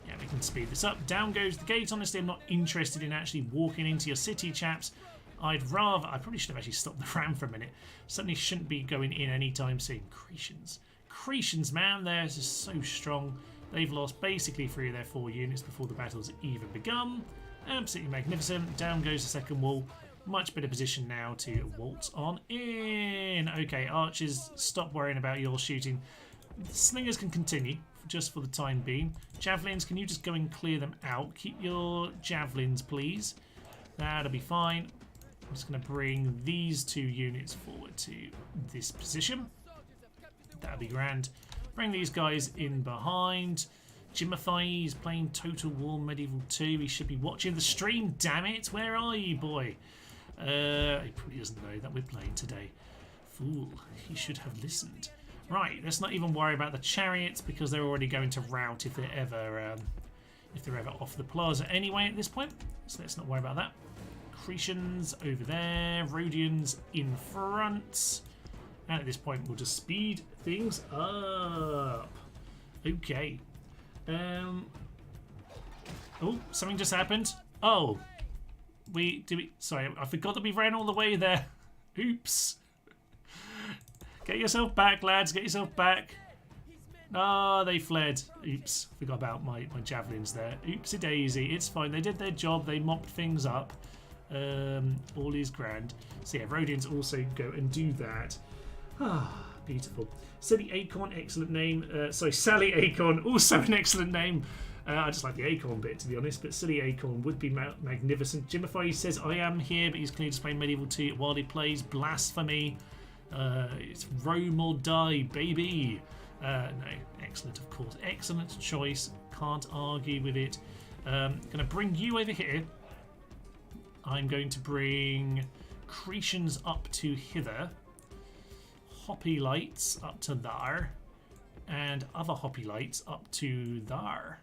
Yeah, we can speed this up. Down goes the gate. Honestly, I'm not interested in actually walking into your city, chaps. I'd rather... I probably should have actually stopped the ram for a minute. Certainly shouldn't be going in anytime soon. Cretians. Cretians, man, they're just so strong. They've lost basically 3 of their 4 units before the battle's even begun. Absolutely magnificent. Down goes the second wall. Much better position now to waltz on in. Okay, archers, stop worrying about your shooting. Slingers can continue just for the time being. Javelins, can you just go and clear them out? Keep your javelins, please. That'll be fine. I'm just going to bring these 2 units forward to this position. That'll be grand. Bring these guys in behind. Jimify is playing Total War Medieval 2. He should be watching the stream. Damn it, where are you, boy? He probably doesn't know that we're playing today. Fool, he should have listened. Right, let's not even worry about the chariots because they're already going to rout if they're ever off the plaza anyway at this point. So let's not worry about that. Cretians over there, Rhodians in front. And at this point, we'll just speed things up. Okay. Oh, something just happened. Oh. Sorry, I forgot that we ran all the way there. Oops. Get yourself back, lads. Get yourself back. Ah, they fled. Oops. Forgot about my javelins there. Oopsie daisy. It's fine. They did their job. They mopped things up. All is grand. So yeah, Rhodians also go and do that. Ah, beautiful. Silly Acorn, excellent name. Sorry, Sally Acorn, also an excellent name. I just like the Acorn bit, to be honest, but Silly Acorn would be magnificent. Jimify says, I am here, but he's clearly just playing Medieval 2 while he plays. Blasphemy. It's Rome or die, baby. No, excellent, of course. Excellent choice. Can't argue with it. Going to bring you over here. I'm going to bring Cretians up to hither. Hoplites up to there. And other hoplites up to there.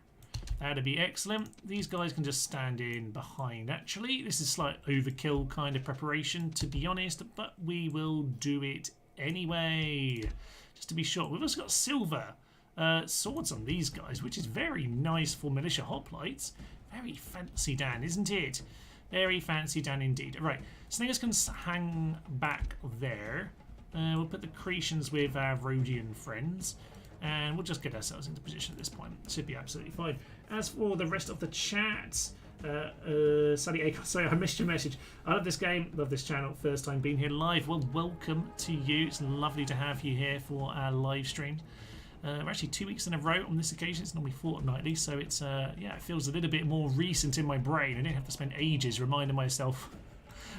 That'd be excellent. These guys can just stand in behind, actually. This is slight overkill kind of preparation, to be honest, but we will do it anyway. Just to be sure. We've also got silver swords on these guys, which is very nice for militia hoplites. Very fancy, Dan, isn't it? Very fancy, Dan, indeed. Right, slingers can hang back there. We'll put the Cretians with our Rhodian friends. And we'll just get ourselves into position at this point. Should be absolutely fine. As for the rest of the chat, Sally Acorn, sorry, I missed your message. I love this game, love this channel. First time being here live. Well, welcome to you. It's lovely to have you here for our live stream. We're actually 2 weeks in a row on this occasion. It's normally fortnightly, so it's yeah, it feels a little bit more recent in my brain. I didn't have to spend ages reminding myself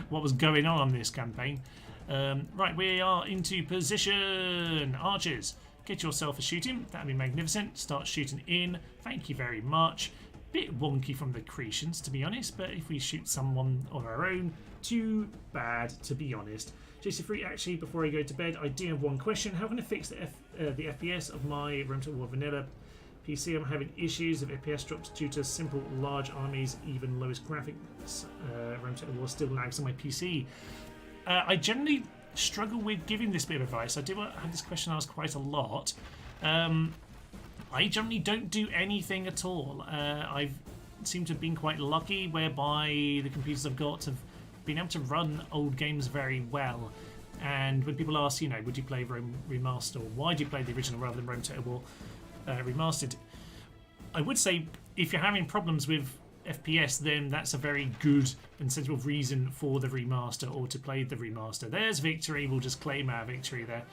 what was going on this campaign. Right, we are into position. Archers, get yourself a shooting. That'd be magnificent. Start shooting in. Thank you very much. Bit wonky from the Cretians, to be honest, but if we shoot someone of our own, too bad, to be honest. JC3, actually, before I go to bed, I do have one question. How can I fix the FPS of my Rome Total War Vanilla PC? I'm having issues of FPS drops due to simple large armies, even lowest graphics. Rome Total War still lags on my PC. I generally struggle with giving this bit of advice. I do have this question asked quite a lot. I generally don't do anything at all. I've seemed to have been quite lucky, whereby the computers I've got have been able to run old games very well. And when people ask, you know, would you play Rome Remastered, or why do you play the original rather than Rome Total War Remastered, I would say if you're having problems with FPS, then that's a very good and sensible reason for the remaster, or to play the remaster. There's victory. We'll just claim our victory there.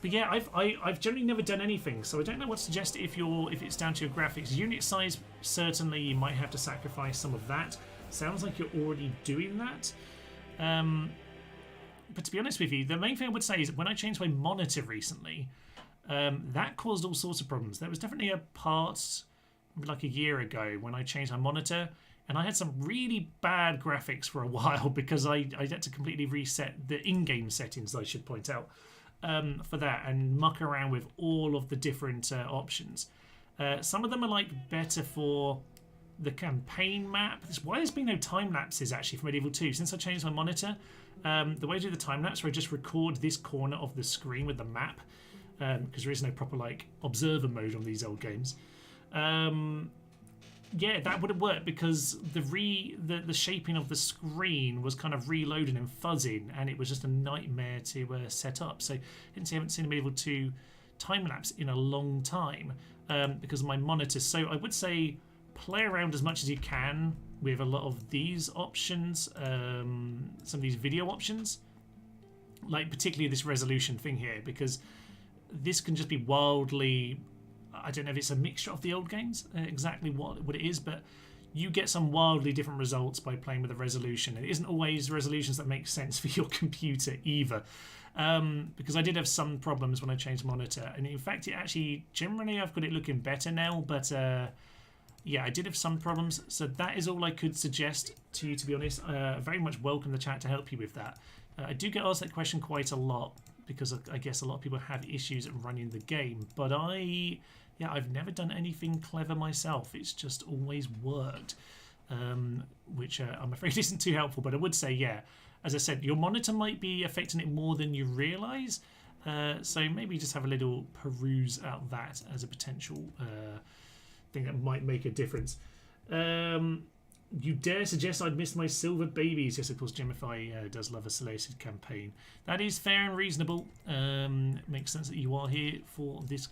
But yeah, I've generally never done anything, so I don't know what to suggest if it's down to your graphics. Unit size, certainly you might have to sacrifice some of that. Sounds like you're already doing that. But to be honest with you, the main thing I would say is when I changed my monitor recently, that caused all sorts of problems. There was definitely a part like a year ago when I changed my monitor, and I had some really bad graphics for a while because I had to completely reset the in-game settings, I should point out, for that, and muck around with all of the different options. Some of them are like better for the campaign map. Why there's been no time lapses actually for Medieval 2 since I changed my monitor. The way I do the time lapse, where I just record this corner of the screen with the map, because there is no proper like observer mode on these old games. Yeah, that would have worked because the shaping of the screen was kind of reloading and fuzzing, and it was just a nightmare to set up. So I haven't seen a Medieval 2 time lapse in a long time because of my monitor. So I would say play around as much as you can with a lot of these options, some of these video options, like particularly this resolution thing here, because this can just be wildly, I don't know if it's a mixture of the old games, exactly what it is, but you get some wildly different results by playing with the resolution. It isn't always resolutions that make sense for your computer either, because I did have some problems when I changed monitor, and in fact it actually, generally I've got it looking better now, but yeah, I did have some problems, so that is all I could suggest to you, to be honest. Very much welcome the chat to help you with that. I do get asked that question quite a lot, because I guess a lot of people have issues running the game, but I've never done anything clever myself. It's just always worked, which I'm afraid isn't too helpful. But I would say, yeah, as I said, your monitor might be affecting it more than you realise. So maybe just have a little peruse out that as a potential thing that might make a difference. You dare suggest I'd missed my silver babies? Yes, of course, Gemify does love a Seleucid campaign. That is fair and reasonable. Makes sense that you are here for this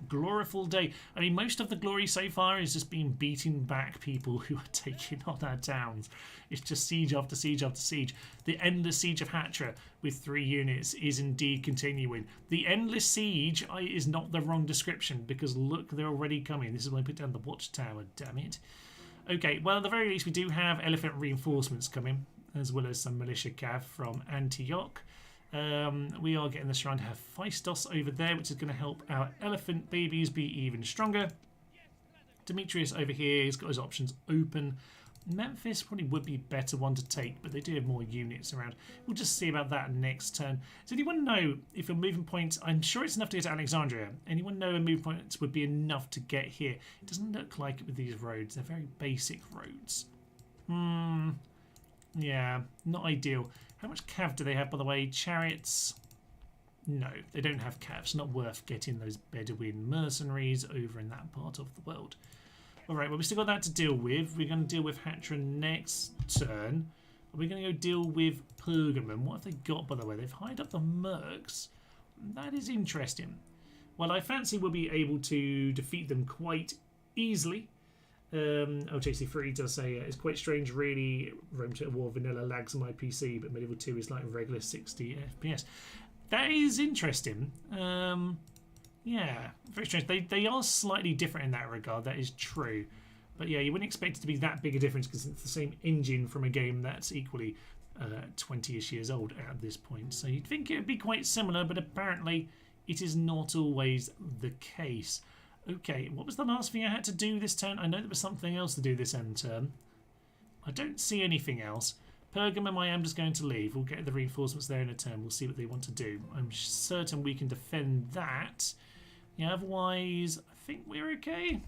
gloriful day. I mean, most of the glory so far is just being beating back people who are taking on our towns. It's just siege after siege after siege. The endless siege of Hatra with 3 units is indeed continuing. The endless siege is not the wrong description, because look, they're already coming. This is when I put down the watchtower, damn it. Okay, well, at the very least, we do have elephant reinforcements coming, as well as some militia cav from Antioch. We are getting the shrine to have Phaistos over there, which is going to help our elephant babies be even stronger. Demetrius over here, he's got his options open. Memphis probably would be a better one to take, but they do have more units around. We'll just see about that next turn. Does anyone know if a moving point, I'm sure it's enough to get to Alexandria. Anyone know a moving point would be enough to get here? It doesn't look like it with these roads. They're very basic roads. Yeah, not ideal. How much cav do they have, by the way? Chariots? No, they don't have cavs. Not worth getting those Bedouin mercenaries over in that part of the world. Alright, well, we still got that to deal with. We're going to deal with Hatra next turn. Are we going to go deal with Pergamon? What have they got, by the way? They've hired up the mercs. That is interesting. Well, I fancy we'll be able to defeat them quite easily. JC3 does say it's quite strange, really. Rome Total War Vanilla lags on my PC, but Medieval 2 is like regular 60 FPS. that is interesting. Yeah, very strange. They are slightly different in that regard. That is true. But yeah, you wouldn't expect it to be that big a difference because it's the same engine from a game that's equally 20-ish years old at this point. So you'd think it would be quite similar, but apparently it is not always the case. Okay, what was the last thing I had to do this turn? I know there was something else to do this end turn. I don't see anything else. Pergamum, I am just going to leave. We'll get the reinforcements there in a turn. We'll see what they want to do. I'm certain we can defend that. Yeah, otherwise, I think we're okay.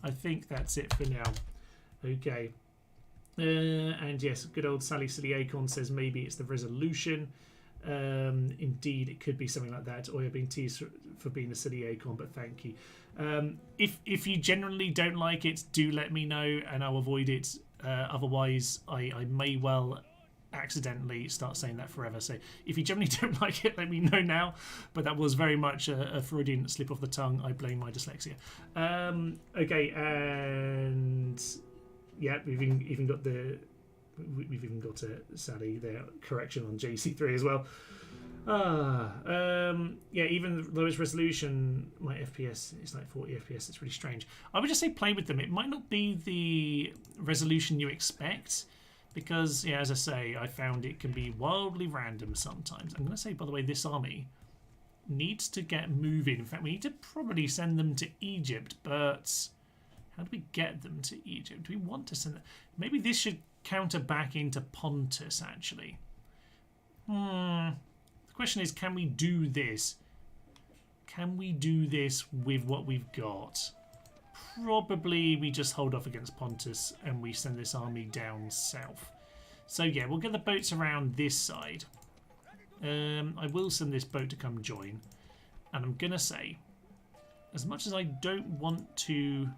I think that's it for now. Okay. And yes, good old Sally Silly Acon says maybe it's the resolution. Indeed, it could be something like that. Or you're being teased for being a silly acorn, but thank you. If you generally don't like it, do let me know and I'll avoid it. Otherwise, I may well accidentally start saying that forever. So if you generally don't like it, let me know now. But that was very much a Freudian slip off the tongue. I blame my dyslexia. Okay, and yeah, we've even got the. We've even got Sally there correction on JC3 as well. Yeah, even the lowest resolution, my FPS is like 40 FPS. It's really strange. I would just say play with them. It might not be the resolution you expect because, yeah, as I say, I found it can be wildly random sometimes. I'm going to say, by the way, this army needs to get moving. In fact, we need to probably send them to Egypt, but how do we get them to Egypt? Do we want to send them? Maybe this should counter back into Pontus, actually. The question is, can we do this? Can we do this with what we've got? Probably we just hold off against Pontus and we send this army down south. So yeah, we'll get the boats around this side. I will send this boat to come join. And I'm going to say, as much as I don't want to...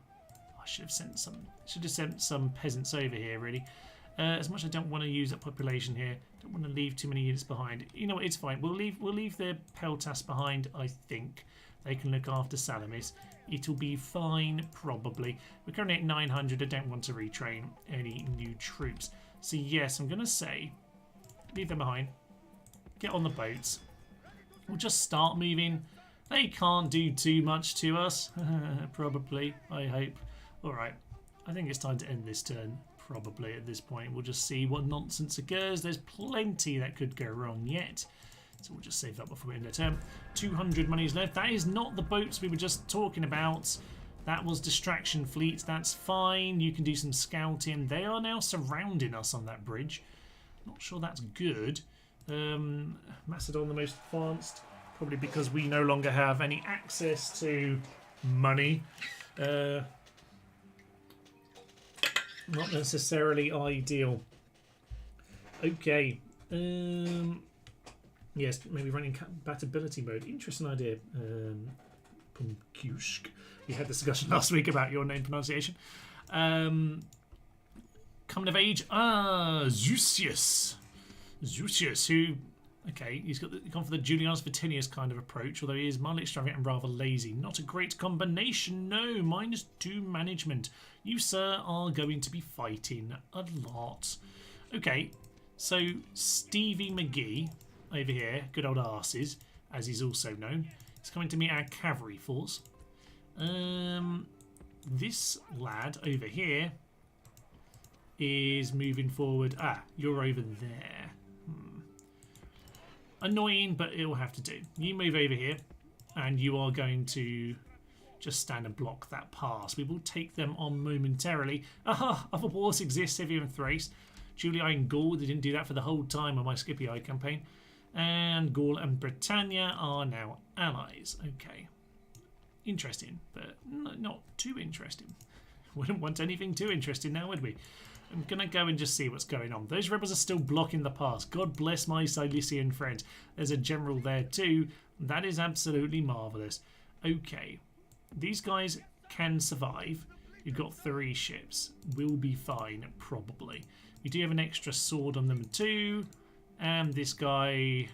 I should have sent some peasants over here, really. As much as I don't want to use that population here, don't want to leave too many units behind. You know what? It's fine. We'll leave the Peltas behind. I think they can look after Salamis. It'll be fine, probably. We're currently at 900. I don't want to retrain any new troops. So yes, I'm going to say, leave them behind. Get on the boats. We'll just start moving. They can't do too much to us, probably. I hope. All right. I think it's time to end this turn. Probably at this point. We'll just see what nonsense occurs. There's plenty that could go wrong yet. So we'll just save that before we end the turn. 200 monies left. That is not the boats we were just talking about. That was distraction fleets. That's fine. You can do some scouting. They are now surrounding us on that bridge. Not sure that's good. Macedon the most advanced. Probably because we no longer have any access to money. Not necessarily ideal. Okay. Yes, maybe running compatibility mode. Interesting idea. Pumkushk. We had this discussion last week about your name pronunciation. Coming of age. Zeusius. Zeusius, who... Okay, he's gone for the Julianus Vatinius kind of approach, although he is mildly extravagant and rather lazy. Not a great combination, no. -2 management. You, sir, are going to be fighting a lot. Okay, so Stevie McGee over here, good old arses, as he's also known, is coming to meet our cavalry force. This lad over here is moving forward. Ah, you're over there. Annoying, but it'll have to do. You move over here, and you are going to just stand and block that pass. We will take them on momentarily. Aha! Other wars exist, Scythia and Thrace. Julii and Gaul, they didn't do that for the whole time of my Scipii campaign. And Gaul and Britannia are now allies. Okay. Interesting, but not too interesting. Wouldn't want anything too interesting now, would we? I'm going to go and just see what's going on. Those rebels are still blocking the pass. God bless my Cilician friends. There's a general there too. That is absolutely marvellous. Okay. These guys can survive. You've got 3 ships. We'll be fine, probably. We do have an extra sword on them too. And this guy,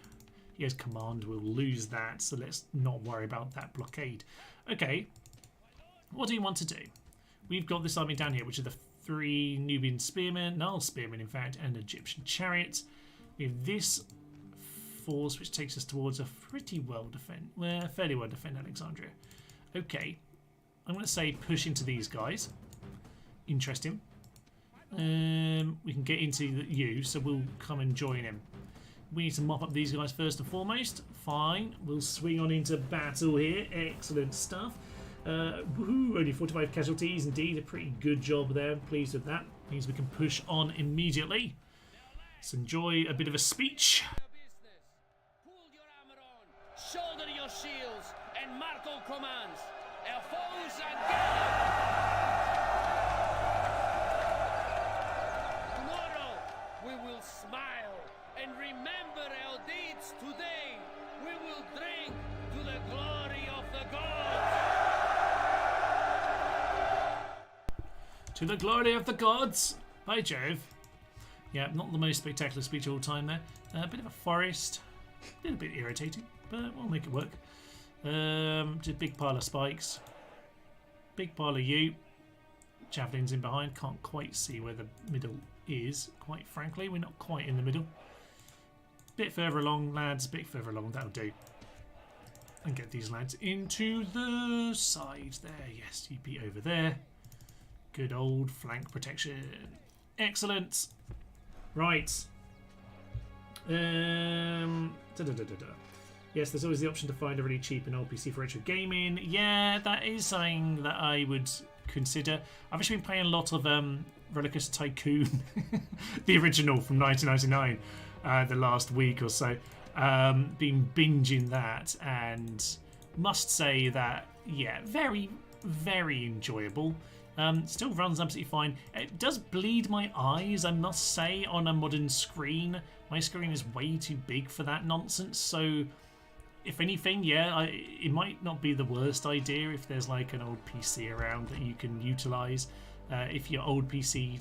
he has command. We'll lose that. So let's not worry about that blockade. Okay. What do you want to do? We've got this army down here, which are the 3 Nubian spearmen, Nile spearmen in fact, and Egyptian chariots. We have this force, which takes us towards a fairly well defended Alexandria. Okay, I'm going to say push into these guys. Interesting. We can get into you, so we'll come and join him. We need to mop up these guys first and foremost. Fine, we'll swing on into battle here. Excellent stuff. Woohoo, only 45 casualties, indeed. A pretty good job there. Pleased with that. Means we can push on immediately. Let's enjoy a bit of a speech. Pull your armor on, shoulder your shields, and mark all commands. Our foes are gathered. Tomorrow we will smile and remember our deeds today. We will drink to the glory of the gods. To the glory of the gods. By Jove. Yeah, not the most spectacular speech of all time there. A bit of a forest. A little bit irritating, but we'll make it work. Just a big pile of spikes. Big pile of you. Javelins in behind. Can't quite see where the middle is, quite frankly. We're not quite in the middle. Bit further along, lads. Bit further along. That'll do. And get these lads into the side there. Yes, you be over there. Good old flank protection. Excellent. Right. Yes, there's always the option to find a really cheap and old PC for retro gaming. Yeah, that is something that I would consider. I've actually been playing a lot of Rollercoaster Tycoon, the original from 1999, the last week or so. Been binging that, and must say that, yeah, very, very enjoyable. Still runs absolutely fine. It does bleed my eyes, I must say, on a modern screen. My screen is way too big for that nonsense, so if anything, yeah, it might not be the worst idea if there's like an old PC around that you can utilise. If your old PC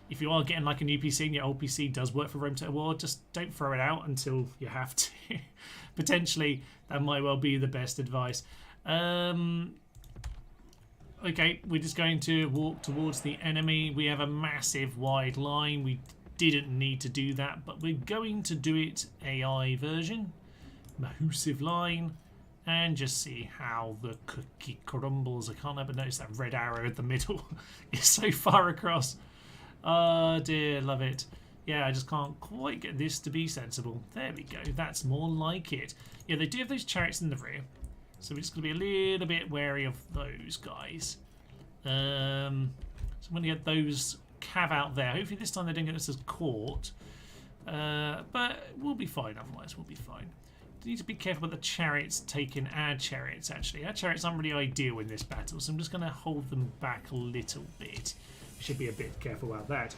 if you are getting like a new PC and your old PC does work for Rome Total War, just don't throw it out until you have to. Potentially, that might well be the best advice. Okay, we're just going to walk towards the enemy. We have a massive wide line. We didn't need to do that, but we're going to do it AI version. Massive line. And just see how the cookie crumbles. I can't ever notice that red arrow at the middle. It's so far across. Oh dear, love it. Yeah, I just can't quite get this to be sensible. There we go. That's more like it. Yeah, they do have those chariots in the rear. So we're just going to be a little bit wary of those guys. So I'm going to get those cav out there. Hopefully this time they don't get us as caught. But we'll be fine otherwise. We'll be fine. We need to be careful with the chariots taking our chariots, actually. Our chariots aren't really ideal in this battle, so I'm just going to hold them back a little bit. We should be a bit careful about that.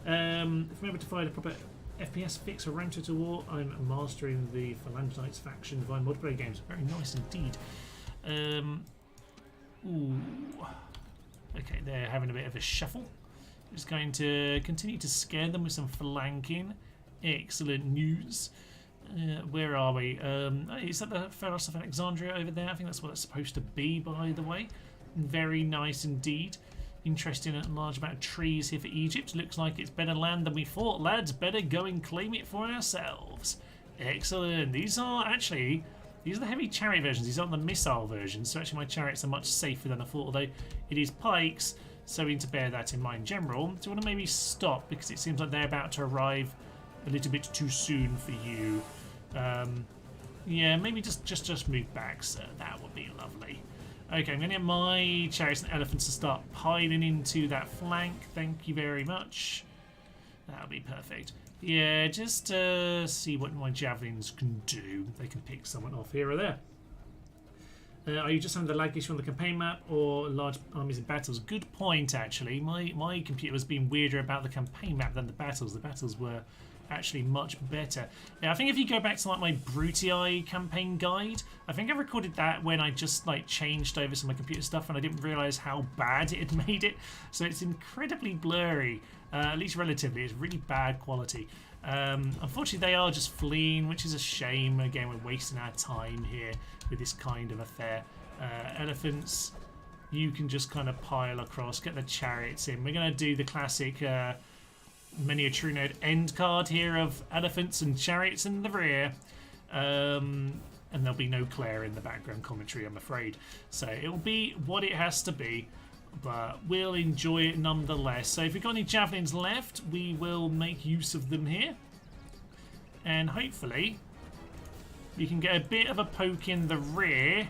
If I'm able to find a proper FPS fix for Rome Total War, I'm mastering the Phalangites faction via multiplayer games. Very nice indeed. Ooh. Okay, they're having a bit of a shuffle. Just going to continue to scare them with some flanking. Excellent news. Where are we? Is that the Pharos of Alexandria over there? I think that's what it's supposed to be, by the way. Very nice indeed. Interesting and large amount of trees here for Egypt. Looks like it's better land than we thought, lads. Better go and claim it for ourselves. Excellent. These are the heavy chariot versions. These aren't the missile versions. So actually my chariots are much safer than I thought, although it is pikes, so we need to bear that in mind in general. Do you want to maybe stop, because it seems like they're about to arrive a little bit too soon for you. Yeah, maybe just move back, sir. That would be lovely. Okay, I'm going to get my chariots and elephants to start piling into that flank. Thank you very much. That'll be perfect. Yeah, just see what my javelins can do. They can pick someone off here or there. Are you just having the lag issue on the campaign map or large armies in battles? Good point, actually. My computer was being weirder about the campaign map than the battles. The battles were actually much better. Now, I think if you go back to like my Brutii campaign guide, I think I recorded that when I just like changed over some of my computer stuff and I didn't realise how bad it had made it. So it's incredibly blurry, at least relatively. It's really bad quality. Unfortunately, they are just fleeing, which is a shame. Again, we're wasting our time here with this kind of affair. Elephants, you can just kind of pile across, get the chariots in. We're going to do the classic many a true nerd end card here of elephants and chariots in the rear. And there'll be no Claire in the background commentary, I'm afraid. So it'll be what it has to be, but we'll enjoy it nonetheless. So if we've got any javelins left, we will make use of them here. And hopefully you can get a bit of a poke in the rear.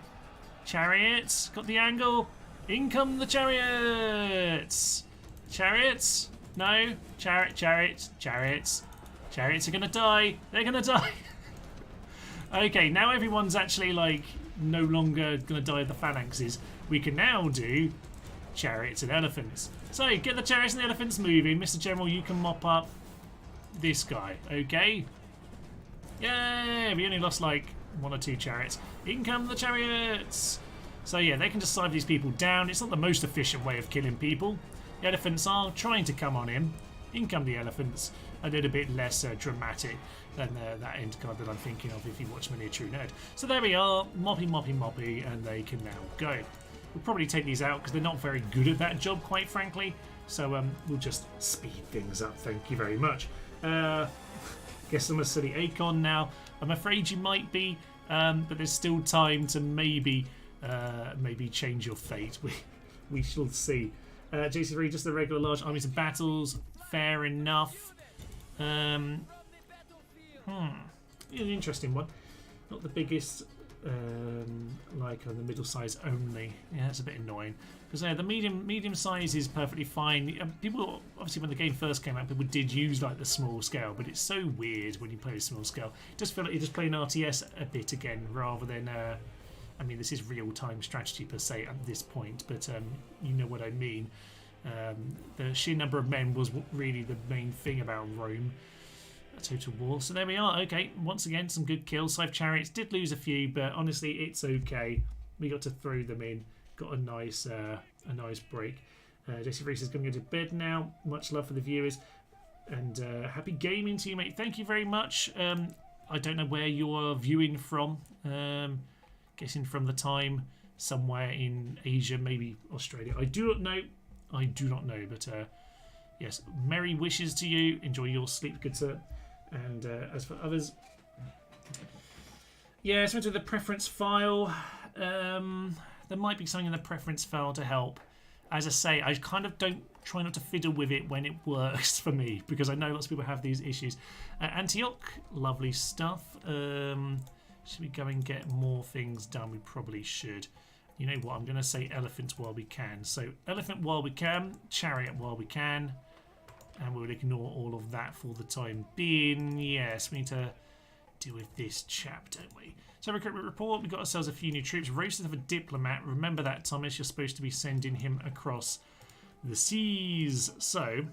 Chariots, got the angle. In come the chariots. Chariots, no. Chariots. Chariots are gonna die. They're gonna die. Okay, now everyone's actually like no longer gonna die of the phalanxes. We can now do chariots and elephants. So get the chariots and the elephants moving. Mr. General, you can mop up this guy, okay? Yay! We only lost like 1 or 2 chariots. In come the chariots! So yeah, they can just drive these people down. It's not the most efficient way of killing people. The elephants are trying to come on in. In come the elephants. A little bit less dramatic than that end card that I'm thinking of if you watch Many a True Nerd. So there we are, moppy, and they can now go. We'll probably take these out because they're not very good at that job, quite frankly. So we'll just speed things up, thank you very much. Guess I'm a silly Acon now. I'm afraid you might be, but there's still time to maybe change your fate. We shall see. JC3, just the regular large armies of battles. Fair enough. An interesting one. Not the biggest, like on the middle size only. Yeah, that's a bit annoying. Because the medium size is perfectly fine. People, obviously when the game first came out, people did use like the small scale, but it's so weird when you play a small scale. It just feel like you're just playing RTS a bit again, rather than, I mean, this is real-time strategy per se at this point, but you know what I mean. The sheer number of men was really the main thing about Rome. A total war. So there we are. Okay, once again, some good kills. Scythe chariots did lose a few, but honestly, it's okay. We got to throw them in. Got a nice break. Jesse Reese is going to go to bed now. Much love for the viewers, and happy gaming to you, mate. Thank you very much. I don't know where you're viewing from. Guessing from the time somewhere in Asia, maybe Australia. I do not know, but yes, merry wishes to you. Enjoy your sleep, good sir. And as for others, yeah, so into the preference file. There might be something in the preference file to help. As I say, I kind of try not to fiddle with it when it works for me, because I know lots of people have these issues. Antioch, lovely stuff. Should we go and get more things done? We probably should. You know what, I'm going to say elephant while we can. So elephant while we can, chariot while we can, and we'll ignore all of that for the time being. Yes, we need to deal with this chap, don't we? So recruitment report, we've got ourselves a few new troops. Roasters have a diplomat. Remember that, Thomas, you're supposed to be sending him across the seas. So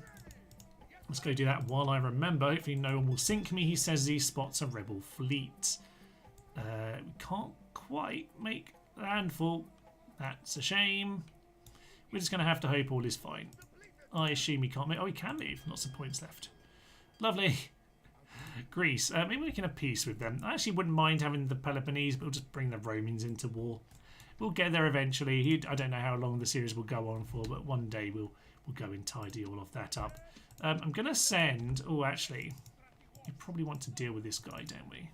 let's go do that while I remember. Hopefully no one will sink me. He says he spots a rebel fleet. We can't quite make landfall. That's a shame. We're just going to have to hope all is fine. I assume we can't make... Oh, we can leave. Lots of points left. Lovely. Greece. Maybe we can appease with them. I actually wouldn't mind having the Peloponnese, but we'll just bring the Romans into war. We'll get there eventually. I don't know how long the series will go on for, but one day we'll go and tidy all of that up. I'm going to send... Oh, actually, we probably want to deal with this guy, don't we?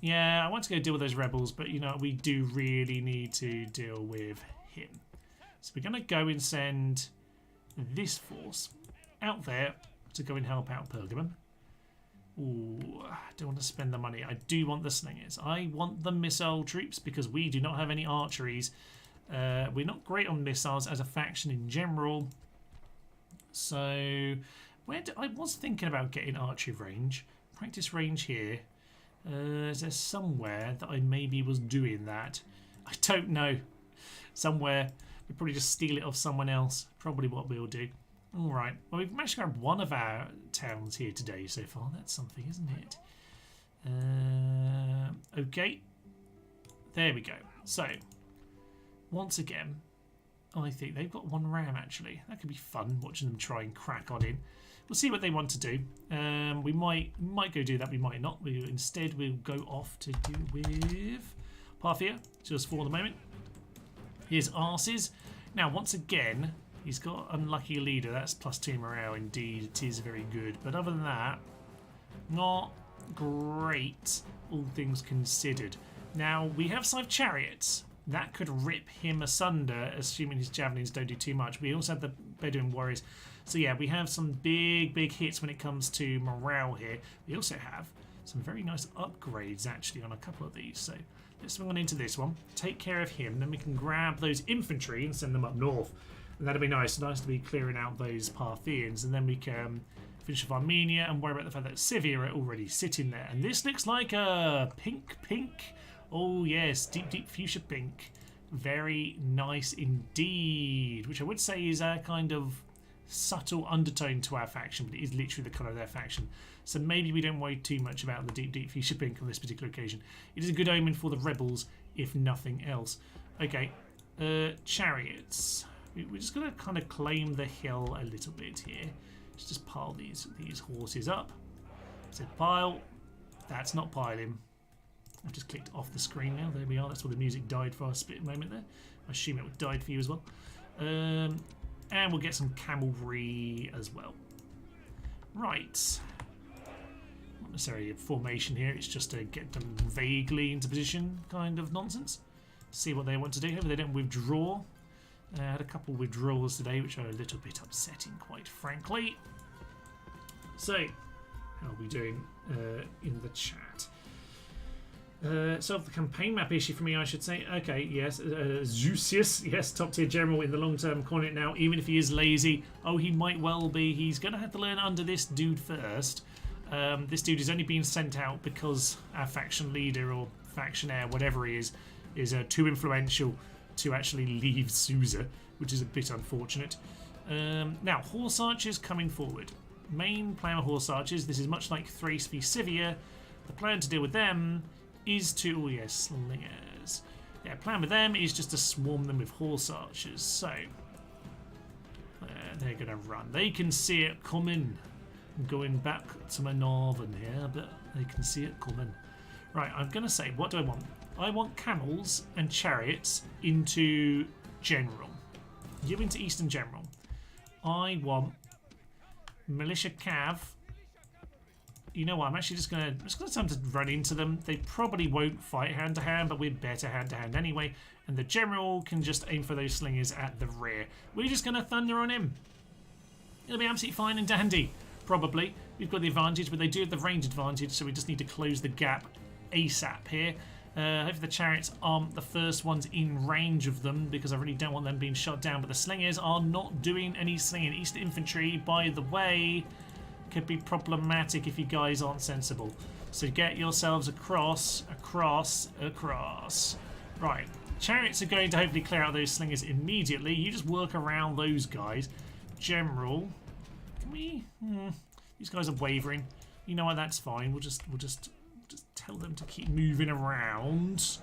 Yeah, I want to go deal with those rebels, but, you know, we do really need to deal with him. So we're going to go and send this force out there to go and help out Pergamum. Ooh, I don't want to spend the money. I do want the slingers. I want the missile troops because we do not have any archeries. We're not great on missiles as a faction in general. So I was thinking about getting archery range. Practice range here. Is there somewhere that I maybe was doing that? I don't know. Somewhere. We'll probably just steal it off someone else. Probably what we'll do. Alright. Well, we've managed to grab one of our towns here today so far. That's something, isn't it? Okay. There we go. So, once again, I think they've got one ram, actually. That could be fun, watching them try and crack on in. We'll see what they want to do. We might go do that, we might not. Instead, we'll go off to do with Parthia, just for the moment. Here's Arses. Now, once again, He's got unlucky leader. That's +2 morale. Indeed, it is very good. But other than that, not great, all things considered. Now, we have 5 chariots. That could rip him asunder, assuming his javelins don't do too much. We also have the Bedouin warriors. So yeah, we have some big hits when it comes to morale here. We also have some very nice upgrades, actually, on a couple of these. So let's swing on into this one. Take care of him. Then we can grab those infantry and send them up north. And that'll be nice. Nice to be clearing out those Parthians. And then we can finish off Armenia and worry about the fact that Scythia are already sitting there. And this looks like a pink. Oh yes, deep fuchsia pink. Very nice indeed. Which I would say is a kind of subtle undertone to our faction, but it is literally the colour of their faction. So maybe we don't worry too much about the deep fuchsia pink on this particular occasion. It is a good omen for the rebels, if nothing else. Okay, chariots. We're just going to kind of claim the hill a little bit here. Let's just pile these horses up. So pile. That's not piling. I've just clicked off the screen now. There we are. That's where the music died for a split moment there. I assume it would died for you as well. And we'll get some cavalry as well. Right. Not necessarily a formation here. It's just to get them vaguely into position kind of nonsense. See what they want to do. Hopefully they don't withdraw. I had a couple of withdrawals today, which are a little bit upsetting, quite frankly. So, how are we doing in the chat? Solve the campaign map issue for me, I should say. Okay, yes. Zeusius, yes, top tier general in the long term. I'm calling it now, even if he is lazy. Oh, he might well be. He's going to have to learn under this dude first. This dude is only being sent out because our faction leader or factionaire, whatever he is too influential to actually leave Susa, which is a bit unfortunate. Now, horse archers coming forward. Main plan of horse archers. This is much like Thrace v Scythia. The plan to deal with them is to... Oh, yes, slingers. Yeah, plan with them is just to swarm them with horse archers. So, they're going to run. They can see it coming. I'm going back to my northern here, but they can see it coming. Right, I'm going to say, what do I want? I want camels and chariots into general. You into eastern general. I want militia cav. You know what? I'm actually just gonna attempt to run into them. They probably won't fight hand to hand, but we're better hand to hand anyway. And the general can just aim for those slingers at the rear. We're just gonna thunder on him. It'll be absolutely fine and dandy. Probably. We've got the advantage, but they do have the range advantage, so we just need to close the gap ASAP here. Hopefully the chariots aren't the first ones in range of them, because I really don't want them being shot down. But the slingers are not doing any slinging. East infantry, by the way, could be problematic if you guys aren't sensible. So get yourselves across. Right. Chariots are going to hopefully clear out those slingers immediately. You just work around those guys. General. Can we... These guys are wavering. You know what? That's fine. We'll just tell them to keep moving around.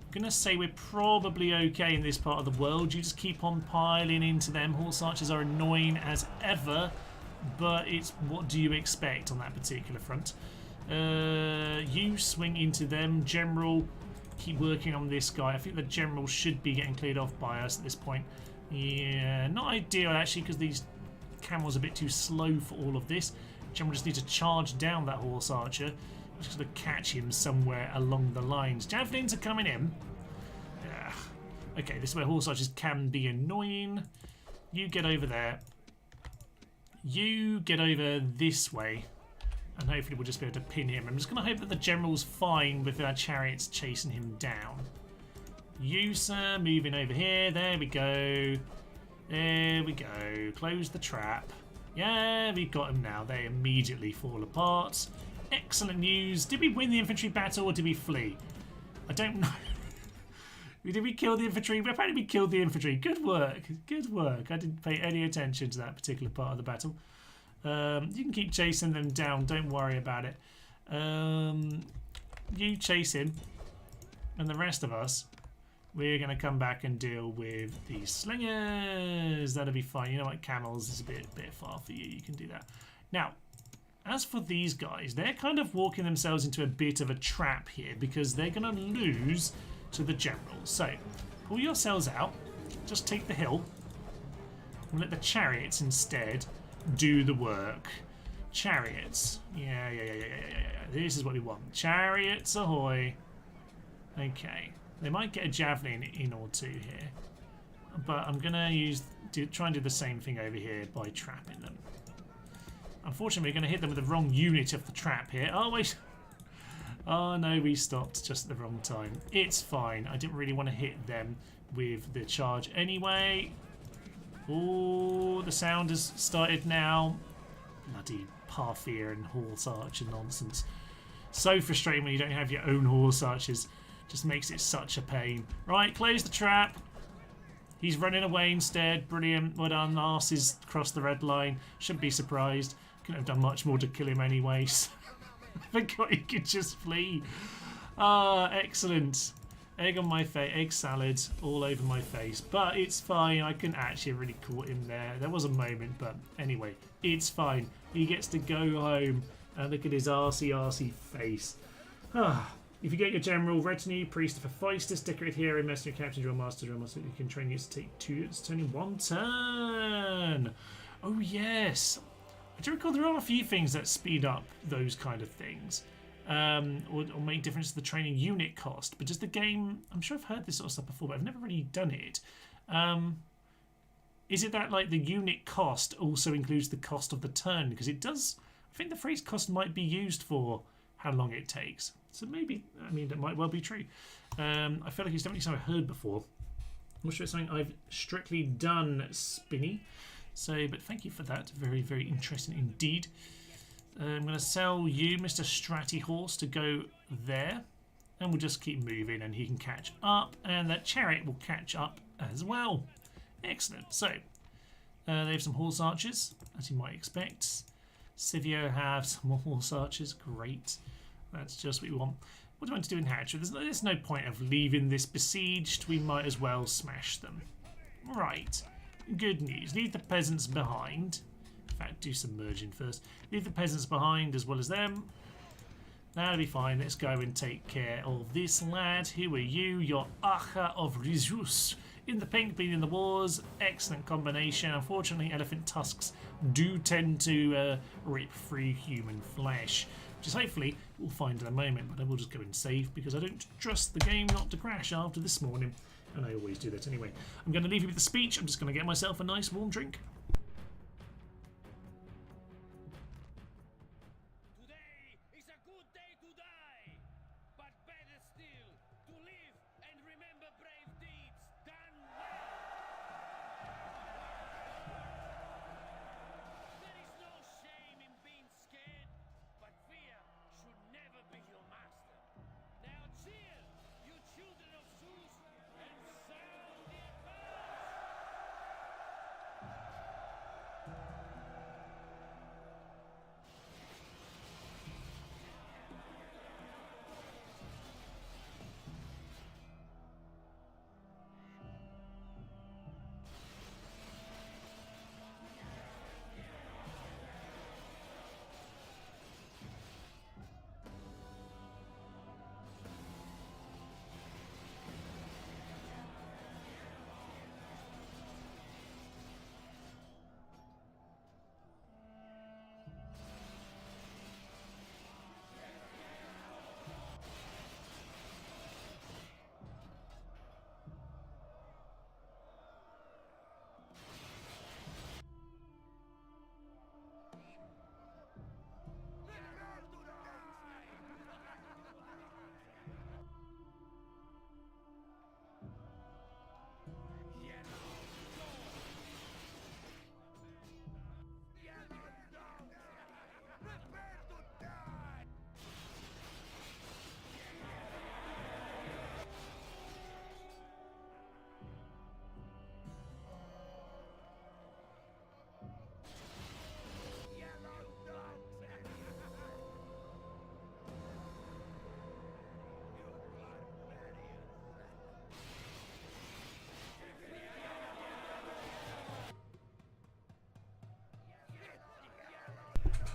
I'm going to say we're probably okay in this part of the world. You just keep on piling into them. Horse archers are annoying as ever, but it's what do you expect on that particular front. You swing into them. General, keep working on this guy. I think the general should be getting cleared off by us at this point. Yeah, not ideal actually, because these camels are a bit too slow for all of this. General just needs to charge down that horse archer. Just going to catch him somewhere along the lines. Javelins are coming in. Okay, this is where horse archers can be annoying. You get over there. You get over this way. And hopefully we'll just be able to pin him. I'm just going to hope that the general's fine with our chariots chasing him down. You, sir, moving over here. There we go. There we go. Close the trap. Yeah, we've got him now. They immediately fall apart. Excellent news. Did we win the infantry battle or did we flee? I don't know. Did we kill the infantry? Apparently we killed the infantry. Good work. Good work. I didn't pay any attention to that particular part of the battle. You can keep chasing them down. Don't worry about it. You chase him. And the rest of us, we're going to come back and deal with these slingers. That'll be fine. You know what? Camels is a bit far for you. You can do that. Now, as for these guys, they're kind of walking themselves into a bit of a trap here because they're going to lose to the general. So, pull yourselves out. Just take the hill. We'll let the chariots instead do the work. Chariots. Yeah. This is what we want. Chariots ahoy. Okay. They might get a javelin in or two here. But I'm going to try and do the same thing over here by trapping them. Unfortunately, we're going to hit them with the wrong unit of the trap here. Oh, wait. Oh, no, we stopped just at the wrong time. It's fine. I didn't really want to hit them with the charge anyway. Oh, the sound has started now. Bloody Parthia and horse archer nonsense. So frustrating when you don't have your own horse archers. Just makes it such a pain. Right, close the trap. He's running away instead. Brilliant. Well done. Arse's crossed the red line. Shouldn't be surprised. Couldn't have done much more to kill him anyway. So I forgot he could just flee. Ah, excellent. Egg on my face. Egg salad all over my face. But it's fine. I couldn't actually have really caught him there. There was a moment, but anyway, it's fine. He gets to go home and look at his arsey face. Ah. If you get your general, retinue, priest of Hephaestus, decorated hero, mercenary, captain, drill master, you can train you to take 2 units, turn in 1 turn. Oh yes, I do recall there are a few things that speed up those kind of things, or make difference to the training unit cost. But does the game? I'm sure I've heard this sort of stuff before, but I've never really done it. Is it that like the unit cost also includes the cost of the turn? Because it does. I think the phrase cost might be used for how long it takes. So maybe, I mean, that might well be true. I feel like it's definitely something I've heard before. I'm not sure it's something I've strictly done, Spinny. So, but thank you for that. Very, very interesting indeed. I'm going to sell you, Mr. Stratty Horse, to go there. And we'll just keep moving and he can catch up. And that chariot will catch up as well. Excellent. So, they have some horse archers, as you might expect. Scipio have some more horse archers. Great. That's just what we want. What do we want to do in Hatcher? There's no point of leaving this besieged. We might as well smash them. Right. Good news. Leave the peasants behind. In fact, do some merging first. Leave the peasants behind as well as them. That'll be fine. Let's go and take care of this lad. Who are you? You're Acha of Rizus. In the pink, been in the wars. Excellent combination. Unfortunately, elephant tusks do tend to rip through human flesh. Which is hopefully we'll find in a moment, but I will just go and save because I don't trust the game not to crash after this morning, and I always do that anyway. I'm going to leave you with the speech. I'm just going to get myself a nice warm drink. Today is a good day to die, but better still to live and remember brave deeds done well. There is no shame in being scared, but fear should never be your master. Now cheer, you children of Zeus, and sound the advance!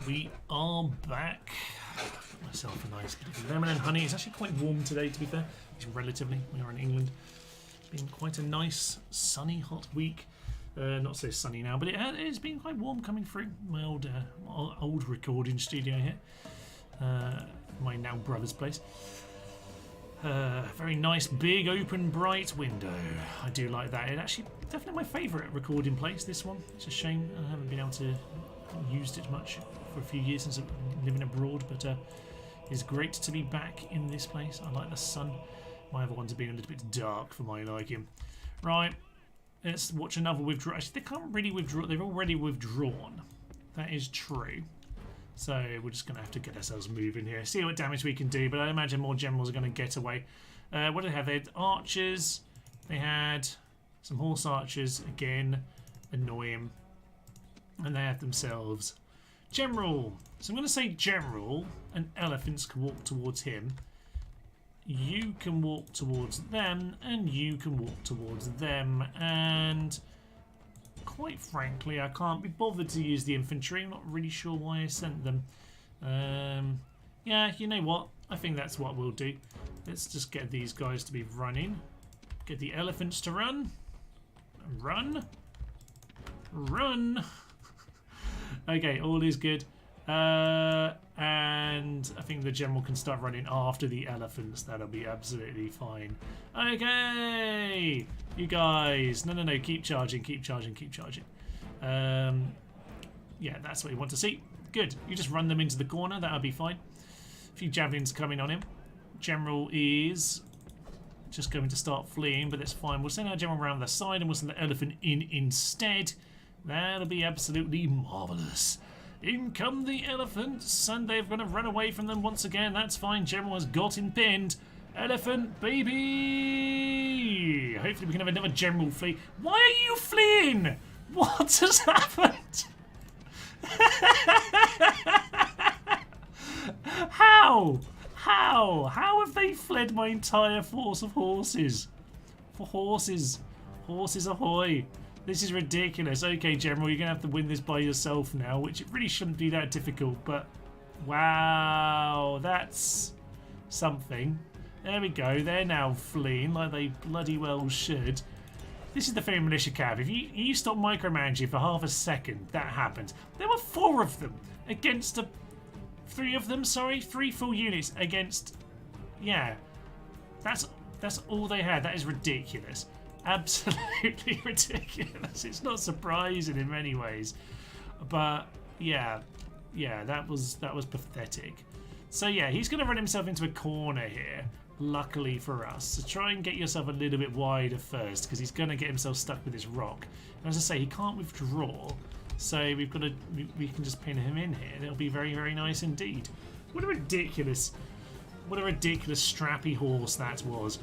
We are back. Got myself a nice bit of lemon and honey. It's actually quite warm today, to be fair. It's relatively. We are in England. It's been quite a nice, sunny, hot week. Not so sunny now, but it's been quite warm coming through my old recording studio here. My now brother's place. Very nice, big, open, bright window. I do like that. It's actually definitely my favourite recording place, this one. It's a shame I haven't been able to use it much for a few years since I'm living abroad, but it's great to be back in this place. I like the sun. My other ones have been a little bit dark for my liking. Right, let's watch another withdrawal. Actually, they can't really withdraw. They've already withdrawn. That is true. So we're just going to have to get ourselves moving here. See what damage we can do, but I imagine more generals are going to get away. What did they have? They had archers. They had some horse archers. Again, annoying. And they have themselves general. So I'm going to say general, and elephants can walk towards him. You can walk towards them, and you can walk towards them. And quite frankly, I can't be bothered to use the infantry. I'm not really sure why I sent them. Yeah, you know what? I think that's what we'll do. Let's just get these guys to be running. Get the elephants to run. Run. Run. Okay, all is good. And I think the general can start running after the elephants. That'll be absolutely fine. Okay, you guys. No. Keep charging. Keep charging. Keep charging. Yeah, that's what you want to see. Good. You just run them into the corner. That'll be fine. A few javelins coming on him. General is just going to start fleeing, but that's fine. We'll send our general around the side, and we'll send the elephant in instead. That'll be absolutely marvellous. In come the elephants, and they're going to run away from them once again. That's fine. General has got him pinned. Elephant baby! Hopefully we can have another general flee. Why are you fleeing? What has happened? How? How have they fled my entire force of horses? For horses. Horses ahoy. This is ridiculous. Okay, General, you're going to have to win this by yourself now, which it really shouldn't be that difficult, but wow, that's something. There we go. They're now fleeing like they bloody well should. This is the thing, Militia Cav. If you stop micromanaging for half a second, that happened. There were 4 of them against 3 of them, sorry, 3 full units against, yeah, that's all they had. That is ridiculous. Absolutely ridiculous. It's not surprising in many ways, but yeah, that was pathetic. So yeah, he's going to run himself into a corner here. Luckily for us, so try and get yourself a little bit wider first, because he's going to get himself stuck with this rock. And as I say, he can't withdraw, so we can just pin him in here. It'll be very, very nice indeed. What a ridiculous strappy horse that was.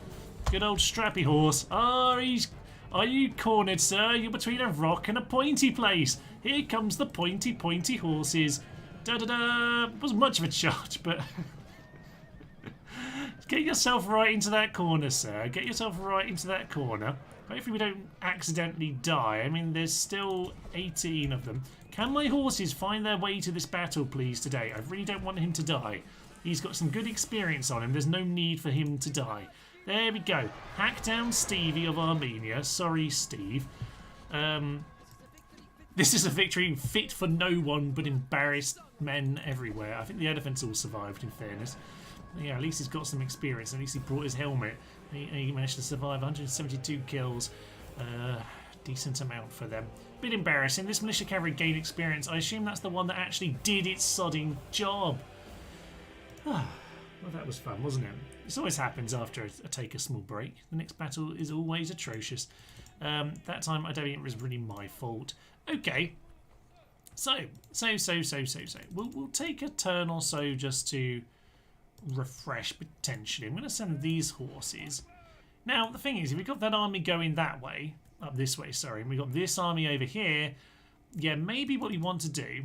Good old strappy horse. Are you cornered, sir? You're between a rock and a pointy place. Here comes the pointy horses. Da-da-da. It wasn't much of a charge, but get yourself right into that corner, sir. Get yourself right into that corner. Hopefully we don't accidentally die. I mean, there's still 18 of them. Can my horses find their way to this battle, please, today? I really don't want him to die. He's got some good experience on him. There's no need for him to die. There we go. Hack down Stevie of Armenia. Sorry, Steve. This is a victory fit for no one but embarrassed men everywhere. I think the elephants all survived, in fairness. Yeah, at least he's got some experience. At least he brought his helmet. He managed to survive 172 kills. Decent amount for them. Bit embarrassing. This militia cavalry gained experience. I assume that's the one that actually did its sodding job. Well, that was fun, wasn't it? This always happens after I take a small break. The next battle is always atrocious. That time I don't think it was really my fault. Okay. So. We'll take a turn or so just to refresh potentially. I'm going to send these horses. Now, the thing is, if we've got that army going that way, up this way, sorry, and we've got this army over here, yeah, maybe what we want to do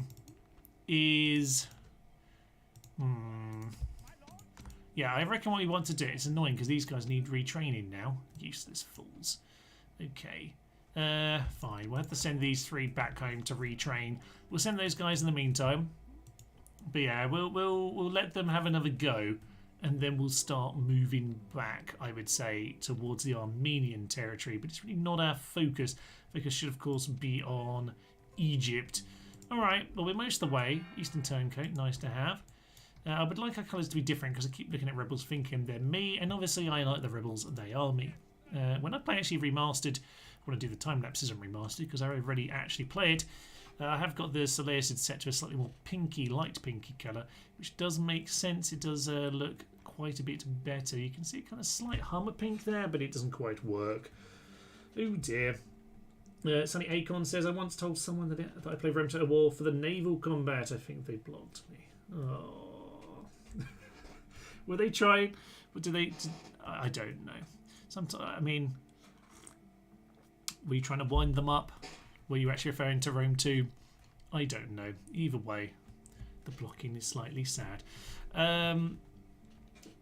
is... Yeah, I reckon what we want to do, it's annoying because these guys need retraining now. Useless fools. Okay. Fine. We'll have to send these 3 back home to retrain. We'll send those guys in the meantime. But yeah, we'll let them have another go, and then we'll start moving back, I would say, towards the Armenian territory. But it's really not our focus. Focus should, of course, be on Egypt. Alright, well, we're most of the way. Eastern Turncoat, nice to have. I would like our colours to be different because I keep looking at Rebels thinking they're me, and obviously I like the Rebels, they are me. When I play actually remastered, I want to do the time-lapses and remastered because I already actually play it. I have got the Seleucid set to a slightly more pinky, light pinky colour, which does make sense. It does look quite a bit better. You can see a kind of slight hummer pink there, but it doesn't quite work. Oh dear. Sunny Acorn says, I once told someone that I played Rome Total War for the naval combat. I think they blocked me. Oh. Were they trying? I don't know. Sometimes, I mean, were you trying to wind them up? Were you actually referring to Rome 2? I don't know. Either way, the blocking is slightly sad. And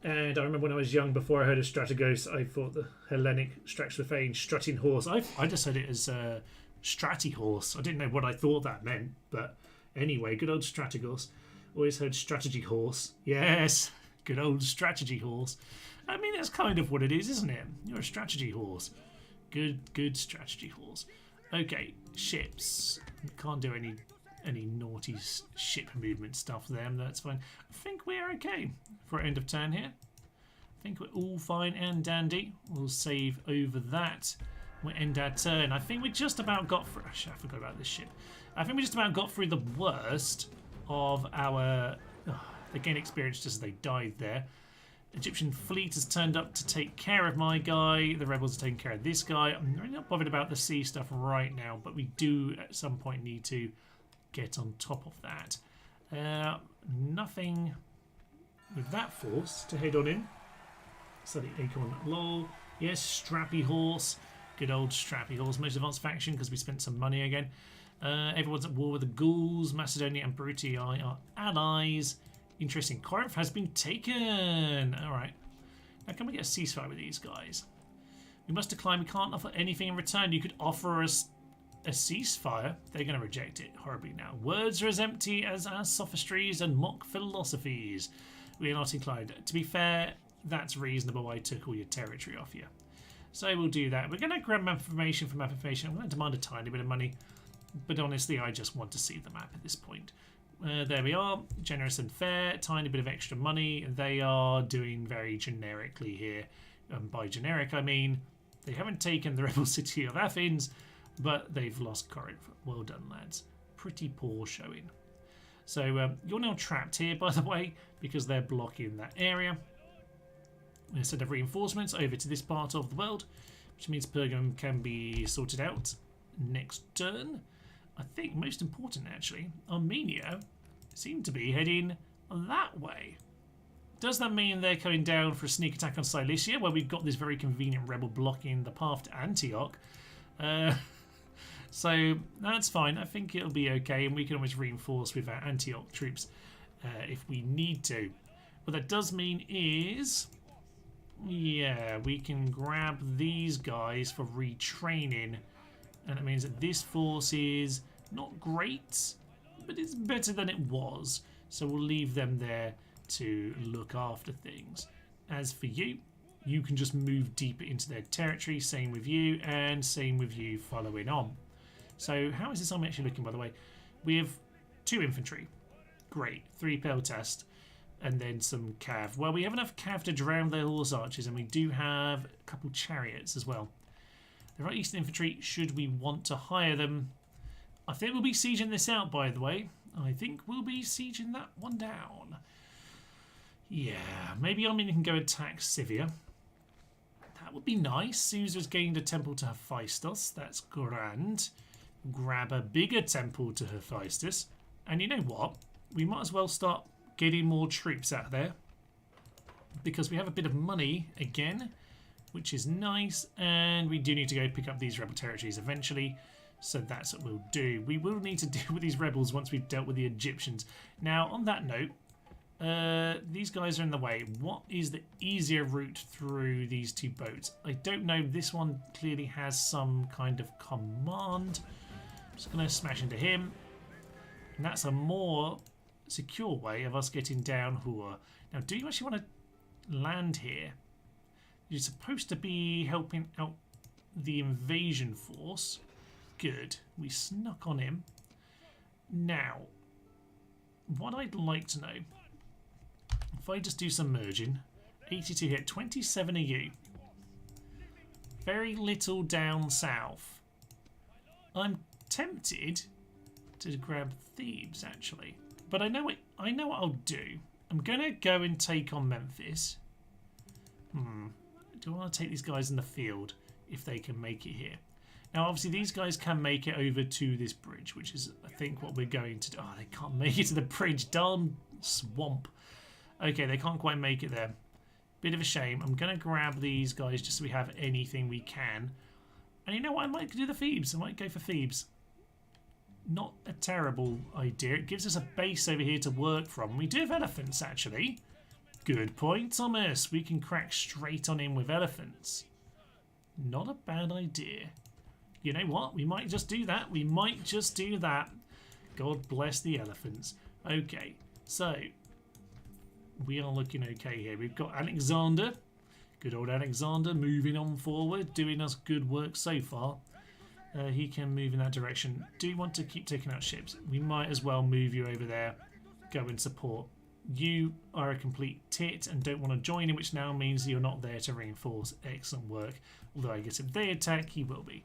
I remember when I was young, before I heard of Strategos, I thought the Hellenic Straxophane strutting horse. I just heard it as Stratty horse. I didn't know what I thought that meant, but anyway, good old Strategos. Always heard strategy horse. Yes, good old strategy horse. I mean, that's kind of what it is, isn't it? You're a strategy horse. Good strategy horse. Okay, ships. Can't do any naughty ship movement stuff there. That's fine. I think we're okay for end of turn here. I think we're all fine and dandy. We'll save over that. We'll end our turn. I think we just about got through. I forgot about this ship. I think we just about got through the worst of our. They gained experience just as they died there. Egyptian fleet has turned up to take care of my guy. The rebels are taking care of this guy. I'm really not bothered about the sea stuff right now, but we do at some point need to get on top of that. Nothing with that force to head on in. So the Acorn lol. Yes, Strappy Horse. Good old Strappy Horse. Most advanced faction because we spent some money again. Everyone's at war with the Gauls. Macedonia and Brutii are allies. Interesting. Corinth has been taken. Alright. Now can we get a ceasefire with these guys? We must decline. We can't offer anything in return. You could offer us a ceasefire. They're going to reject it horribly now. Words are as empty as our sophistries and mock philosophies. We are not inclined. To be fair, that's reasonable. I took all your territory off you. So we'll do that. We're going to grab map information from map information. I'm going to demand a tiny bit of money. But honestly, I just want to see the map at this point. There we are. Generous and fair. Tiny bit of extra money. They are doing very generically here. By generic, I mean they haven't taken the rebel city of Athens, but they've lost Corinth. Well done, lads. Pretty poor showing. So you're now trapped here, by the way, because they're blocking that area. We're going to send reinforcements over to this part of the world, which means Pergamum can be sorted out next turn. I think most important actually, Armenia seem to be heading that way. Does that mean they're coming down for a sneak attack on Cilicia, where we've got this very convenient rebel blocking the path to Antioch? So that's fine. I think it'll be okay, and we can always reinforce with our Antioch troops if we need to. What that does mean is, yeah, we can grab these guys for retraining. And it means that this force is not great, but it's better than it was. So we'll leave them there to look after things. As for you, you can just move deeper into their territory. Same with you, and same with you following on. So how is this army actually looking, by the way? We have 2 infantry. Great. 3 peltast. And then some cav. Well, we have enough cav to drown their horse archers, and we do have a couple chariots as well. The right Eastern Infantry, should we want to hire them? I think we'll be sieging this out, by the way. I think we'll be sieging that one down. Yeah, maybe Armenia can go attack Scythia. That would be nice. Susa's gained a temple to Hephaestus. That's grand. Grab a bigger temple to Hephaestus. And you know what? We might as well start getting more troops out there. Because we have a bit of money again, which is nice, and we do need to go pick up these rebel territories eventually, so that's what we'll do. We will need to deal with these rebels once we've dealt with the Egyptians. Now, on that note, these guys are in the way. What is the easier route through these 2 boats? I don't know. This one clearly has some kind of command. I'm just going to smash into him, and that's a more secure way of us getting down Hua. Now, do you actually want to land here? You're supposed to be helping out the invasion force. good. We snuck on him. Now, what I'd like to know, if I just do some merging, 82 hit, 27 of you. Very little down south. I'm tempted to grab Thebes, actually. But I know what I'll do. I'm going to go and take on Memphis. Do I want to take these guys in the field if they can make it here? Now, obviously, these guys can make it over to this bridge, which is, I think, what we're going to do. Oh, they can't make it to the bridge. Darn swamp. Okay, they can't quite make it there. Bit of a shame. I'm going to grab these guys just so we have anything we can. And you know what? I might do the Thebes. I might go for Thebes. Not a terrible idea. It gives us a base over here to work from. We do have elephants, actually. Good point, Thomas. We can crack straight on in with elephants. Not a bad idea. You know what? We might just do that. We might just do that. God bless the elephants. Okay, so we are looking okay here. We've got Alexander. Good old Alexander moving on forward, doing us good work so far. He can move in that direction. Do you want to keep taking out ships? We might as well move you over there. Go and support. You are a complete tit and don't want to join him, which now means you're not there to reinforce. Excellent work. Although I guess if they attack, he will be.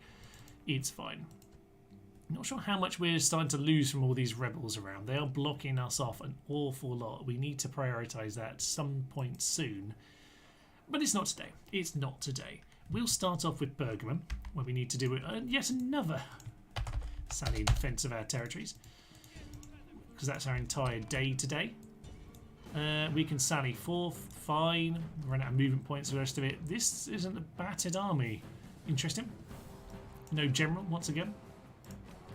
It's fine. Not sure how much we're starting to lose from all these rebels around. They are blocking us off an awful lot. We need to prioritise that at some point soon. But it's not today. It's not today. We'll start off with Pergamum, where we need to do yet another sally in defence of our territories. Because that's our entire day today. We can sally forth, fine. Run out of movement points, the rest of it. This isn't a battered army. Interesting. No general, once again.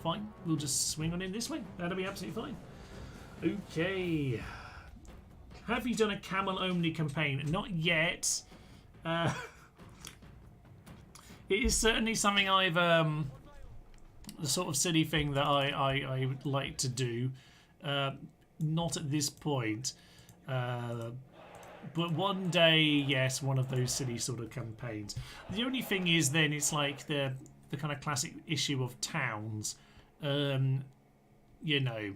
Fine, we'll just swing on in this way. That'll be absolutely fine. Okay. Have you done a camel-only campaign? Not yet. It is certainly something I've... the sort of silly thing that I would like to do. Not at this point. But one day, yes, one of those silly sort of campaigns. The only thing is then it's like the kind of classic issue of towns. You know,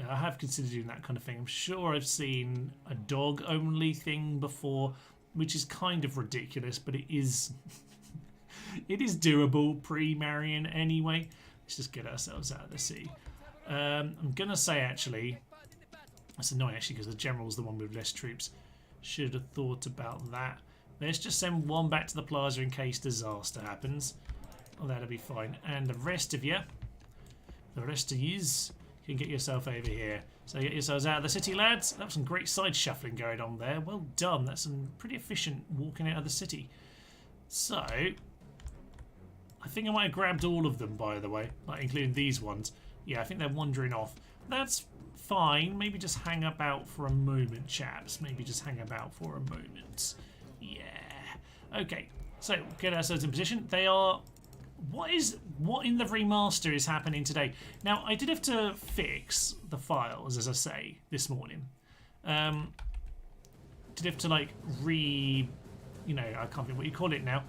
I have considered doing that kind of thing. I'm sure I've seen a dog-only thing before, which is kind of ridiculous, but it is it is doable pre-Marion anyway. Let's just get ourselves out of the sea. I'm gonna say actually, that's annoying actually because the general's the one with less troops. Should have thought about that. Let's just send one back to the plaza in case disaster happens. Oh, that'll be fine. And the rest of you, can get yourself over here. So get yourselves out of the city, lads. That was some great side shuffling going on there. Well done. That's some pretty efficient walking out of the city. So, I think I might have grabbed all of them, by the way, like including these ones. Yeah, I think they're wandering off. That's fine. Maybe just hang about for a moment, chaps. Maybe just hang about for a moment. Yeah. Okay. So get ourselves in position. They are. What in the remaster is happening today? Now I did have to fix the files, as I say, this morning. Did have to like you know, I can't think what you call it now.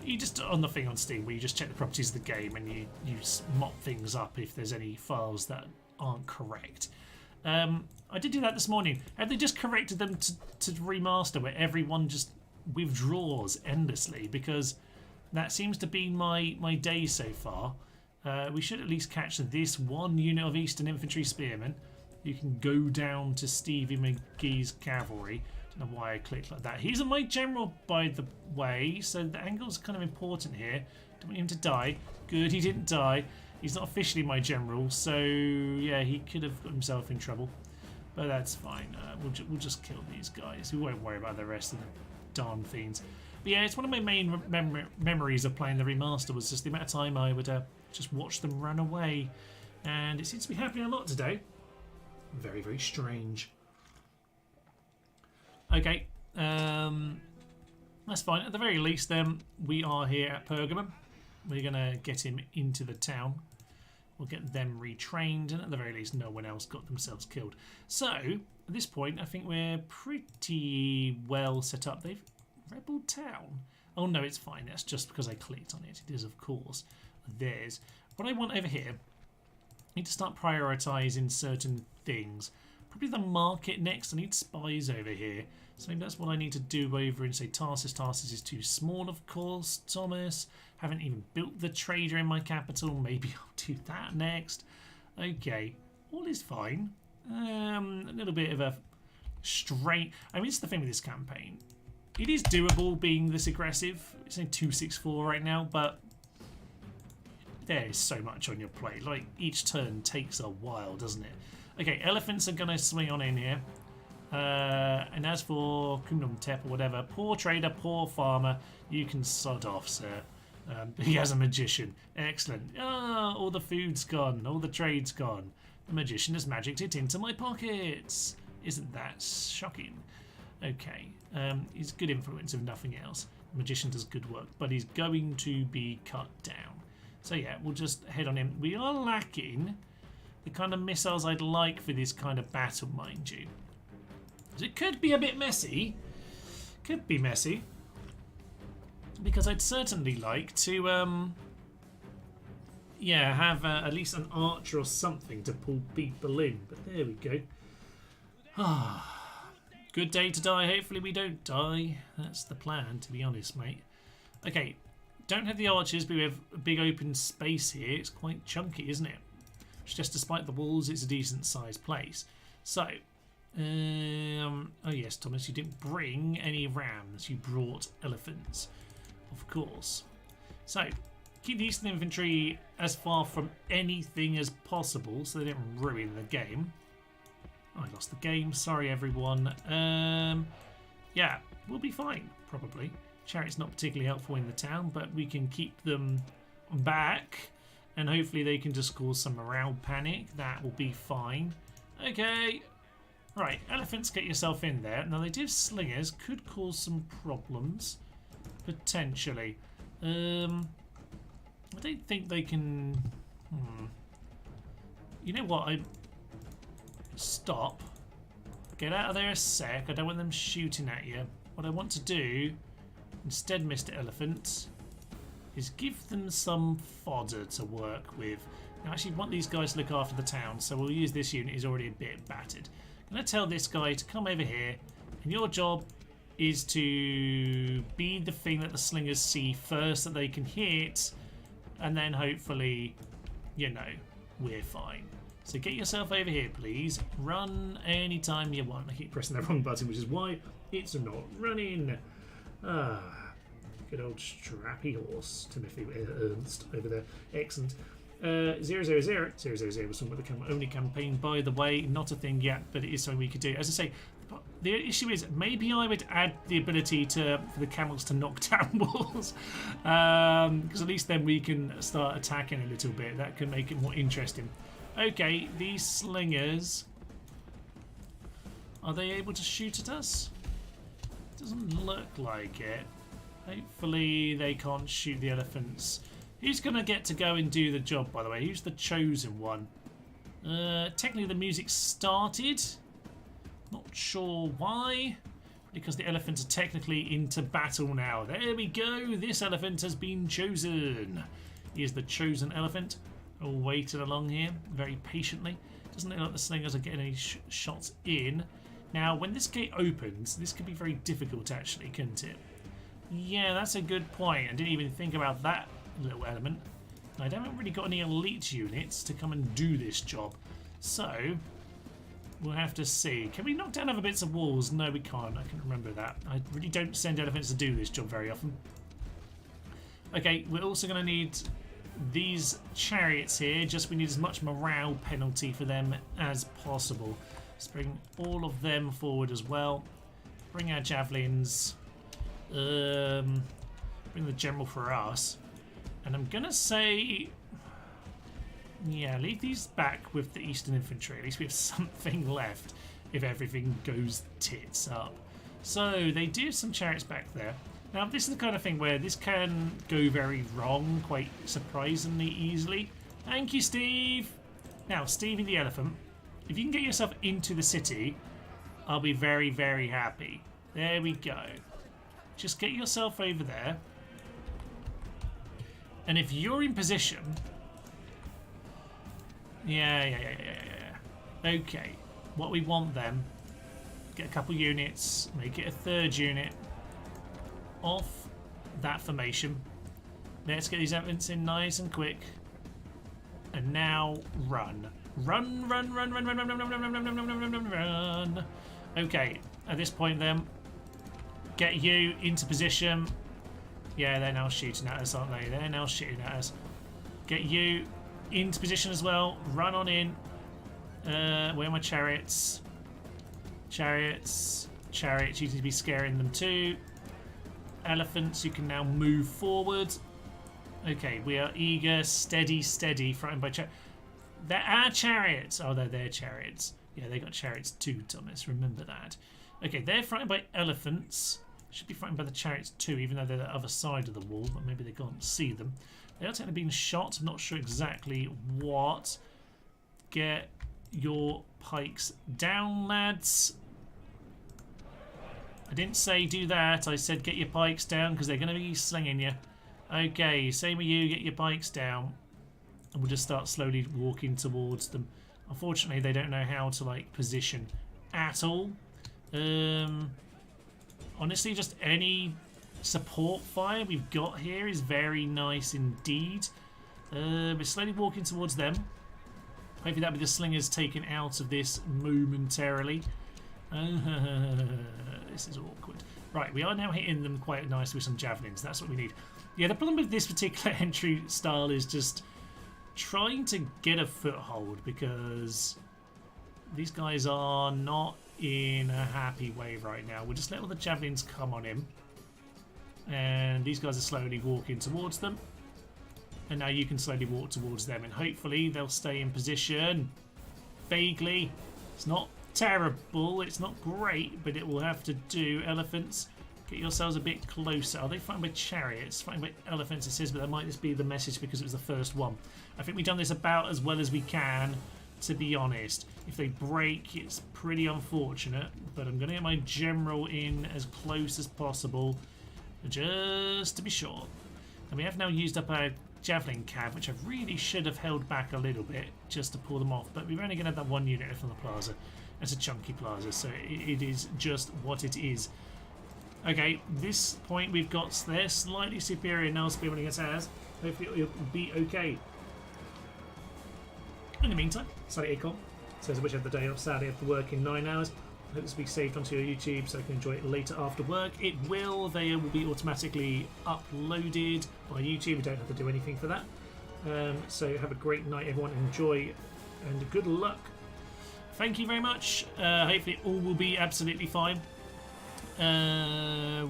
You just on the thing on Steam where you just check the properties of the game and you mop things up if there's any files that aren't correct. I did do that this morning. Have they just corrected them to remaster where everyone just withdraws endlessly? Because that seems to be my day so far. We should at least catch this one unit of Eastern Infantry Spearmen. You can go down to Stevie McGee's cavalry. Don't know why I clicked like that. He's my general, by the way, so the angle's kind of important here. Don't want him to die. Good, he didn't die. He's not officially my general, so yeah, he could have got himself in trouble. But that's fine. We'll just kill these guys. We won't worry about the rest of the darn fiends. But yeah, it's one of my main memories of playing the remaster was just the amount of time I would just watch them run away. And it seems to be happening a lot today. Very, very strange. Okay, that's fine. At the very least, then, we are here at Pergamum. We're going to get him into the town. We'll get them retrained, and at the very least, no one else got themselves killed. So, at this point, I think we're pretty well set up. They've Rebel Town. Oh no, it's fine. That's just because I clicked on it. It is, of course, theirs. what I want over here, I need to start prioritising certain things. Probably the market next. I need spies over here. So maybe that's what I need to do over in, say, Tarsus. Tarsus is too small, of course, Thomas. Haven't even built the trader in my capital. Maybe I'll do that next. Okay, all is fine. A little bit of a straight... I mean, it's the thing with this campaign. It is doable being this aggressive. It's only 264 right now, but there is so much on your plate. Like, each turn takes a while, doesn't it? Okay, elephants are going to swing on in here. And as for Kumnum Tep or whatever, poor trader, poor farmer, you can sod off, sir. He has a magician. Excellent. Ah, all the food's gone, all the trade's gone. The magician has magicked it into my pockets. Isn't that shocking? Okay, he's good influence if nothing else. The magician does good work, but he's going to be cut down. So yeah, we'll just head on him. We are lacking the kind of missiles I'd like for this kind of battle, mind you. It could be a bit messy. Could be messy. Because I'd certainly like to, yeah, have at least an archer or something to pull people in. But there we go. Good day to die. Hopefully we don't die. That's the plan, to be honest, mate. Okay, don't have the archers, but we have a big open space here. It's quite chunky, isn't it? Which, just despite the walls, it's a decent sized place. So... oh yes, Thomas, you didn't bring any rams. You brought elephants, of course. So keep the Eastern infantry as far from anything as possible so they don't ruin the game. I lost the game. Sorry, everyone. Yeah, we'll be fine, probably. Chariot's not particularly helpful in the town, but we can keep them back and hopefully they can just cause some morale panic. That will be fine. Okay. Right, elephants, get yourself in there. Now, they do have slingers. Could cause some problems. Potentially. I don't think they can... You know what? Stop. Get out of there a sec. I don't want them shooting at you. What I want to do, instead, Mr. Elephant, is give them some fodder to work with. I actually want these guys to look after the town, so we'll use this unit. He's already a bit battered. I'm going to tell this guy to come over here, and your job is to be the thing that the slingers see first that they can hit, and then hopefully, you know, we're fine. So get yourself over here, please. Run anytime you want. I keep pressing the wrong button, which is why it's not running. Ah, good old strappy horse, Timothy Ernst over there. Excellent. 000 was something with the only campaign, by the way, not a thing yet, but it is something we could do. As I say, the issue is maybe I would add the ability for the camels to knock down walls, because at least then we can start attacking a little bit. That can make it more interesting. Okay, these slingers, are they able to shoot at us? Doesn't look like it. Hopefully they can't shoot the elephants. Who's going to get to go and do the job, by the way? Who's the chosen one? Technically the music started. Not sure why. Because the elephants are technically into battle now. There we go. This elephant has been chosen. He is the chosen elephant. All waiting along here very patiently. Doesn't look like the slingers are getting any shots in. Now, when this gate opens, this could be very difficult actually, couldn't it? Yeah, that's a good point. I didn't even think about that little element. I haven't really got any elite units to come and do this job, so we'll have to see. Can we knock down other bits of walls? No, we can't. I can remember that. I really don't send elephants to do this job very often. Okay, we're also going to need these chariots here. Just we need as much morale penalty for them as possible. Let's bring all of them forward as well. Bring our javelins. Bring the general for us. And I'm going to say, yeah, leave these back with the Eastern Infantry. At least we have something left if everything goes tits up. So they do have some chariots back there. Now, this is the kind of thing where this can go very wrong quite surprisingly easily. Thank you, Steve. Now, Stevie the Elephant, if you can get yourself into the city, I'll be very, very happy. There we go. Just get yourself over there. And if you're in position, Yeah. Okay. What we want then, get a couple units, make it a third unit off that formation. Let's get these elephants in nice and quick. And now run. Run. Okay, at this point then, get you into position. Yeah, they're now shooting at us, aren't they? They're now shooting at us. Get you into position as well. Run on in. Where are my chariots? Chariots. You need to be scaring them too. Elephants, you can now move forward. Okay, we are eager, steady, frightened by chariots. They're our chariots. Oh, they're their chariots. Yeah, they got chariots too, Thomas. Remember that. Okay, they're frightened by elephants. Should be frightened by the chariots too, even though they're the other side of the wall, but maybe they can't see them. They are technically being shot. I'm not sure exactly what. Get your pikes down, lads. I didn't say do that. I said get your pikes down because they're going to be slinging you. Okay, same with you. Get your pikes down. And we'll just start slowly walking towards them. Unfortunately, they don't know how to like position at all. Honestly, just any support fire we've got here is very nice indeed. We're slowly walking towards them. Hopefully that'll be the slingers taken out of this momentarily. This is awkward. Right, we are now hitting them quite nicely with some javelins. That's what we need. Yeah, the problem with this particular entry style is just trying to get a foothold because these guys are not in a happy way right now. We'll just let all the javelins come on him. And these guys are slowly walking towards them. And now you can slowly walk towards them and hopefully they'll stay in position. Vaguely. It's not terrible, it's not great, but it will have to do. Elephants, get yourselves a bit closer. Are they fighting by chariots? Fighting by elephants it says, but that might just be the message because it was the first one. I think we've done this about as well as we can, to be honest. If they break, it's pretty unfortunate, but I'm going to get my general in as close as possible, just to be sure. And we have now used up our javelin cab, which I really should have held back a little bit just to pull them off, but we're only going to have that one unit left on the plaza. It's a chunky plaza, so it is just what it is. Okay, this point we've got their slightly superior nail spearman against ours. Hopefully it'll be okay. In the meantime, Sally Acon says I wish I had the day off. Sadly, I have to work in 9 hours. I hope this will be saved onto your YouTube so I can enjoy it later after work. It will. They will be automatically uploaded by YouTube. We don't have to do anything for that. So have a great night, everyone. Enjoy and good luck. Thank you very much. Hopefully all will be absolutely fine.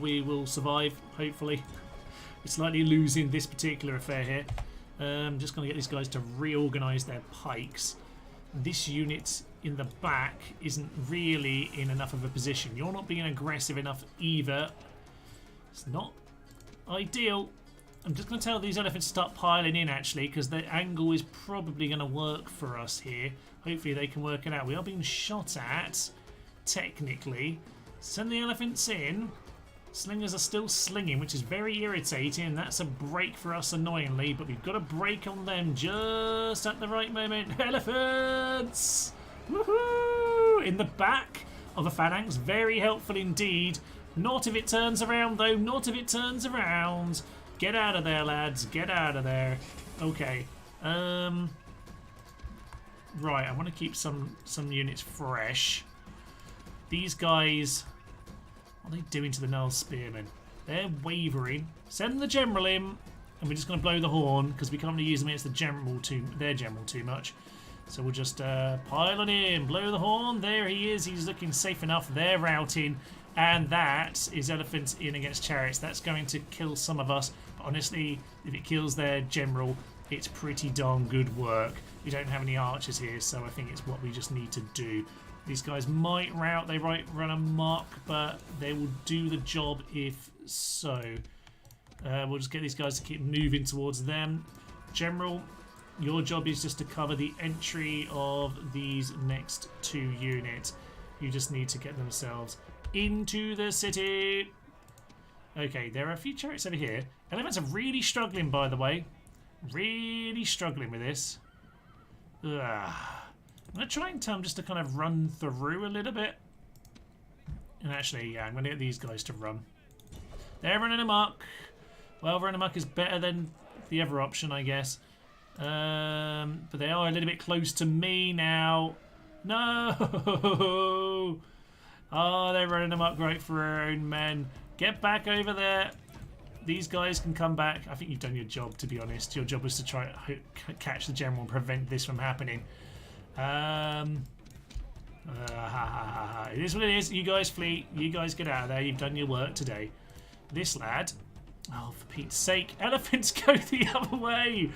We will survive, hopefully. We're slightly losing this particular affair here. I'm just going to get these guys to reorganise their pikes. This unit in the back isn't really in enough of a position. You're not being aggressive enough either. It's not ideal. I'm just going to tell these elephants to start piling in actually, because the angle is probably going to work for us here. Hopefully they can work it out. We are being shot at, technically. Send the elephants in. Slingers are still slinging, which is very irritating. That's a break for us, annoyingly, but we've got a break on them just at the right moment. Elephants! Woohoo! In the back of the phalanx. Very helpful indeed. Not if it turns around, though. Not if it turns around. Get out of there, lads. Get out of there. Okay. Right, I want to keep some units fresh. These guys... What are they doing to the Null Spearmen? They're wavering. Send the general in, and we're just going to blow the horn because we can't really use them against their general too much. So we'll just pile on in, blow the horn. There he is. He's looking safe enough. They're routing, and that is elephants in against chariots. That's going to kill some of us. But honestly, if it kills their general, it's pretty darn good work. We don't have any archers here, so I think it's what we just need to do. These guys might rout, they might run amok, but they will do the job if so. We'll just get these guys to keep moving towards them. General, your job is just to cover the entry of these next 2 units. You just need to get themselves into the city. Okay, there are a few chariots over here. Elephants are really struggling, by the way. Really struggling with this. I'm going to try and tell them just to kind of run through a little bit. And actually, yeah, I'm going to get these guys to run. They're running amok. Well, running amok is better than the other option, I guess. But they are a little bit close to me now. No! Oh, they're running amok right for our own men. Get back over there. These guys can come back. I think you've done your job, to be honest. Your job was to try to catch the general and prevent this from happening. It is what it is. You guys flee. You guys get out of there. You've done your work today. This lad... Oh, for Pete's sake. Elephants go the other way.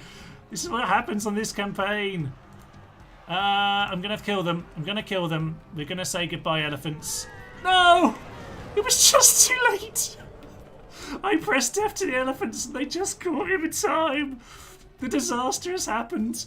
This is what happens on this campaign. I'm going to kill them. I'm going to kill them. We're going to say goodbye, elephants. No! It was just too late. I pressed F to the elephants and they just caught him in time. The disaster has happened.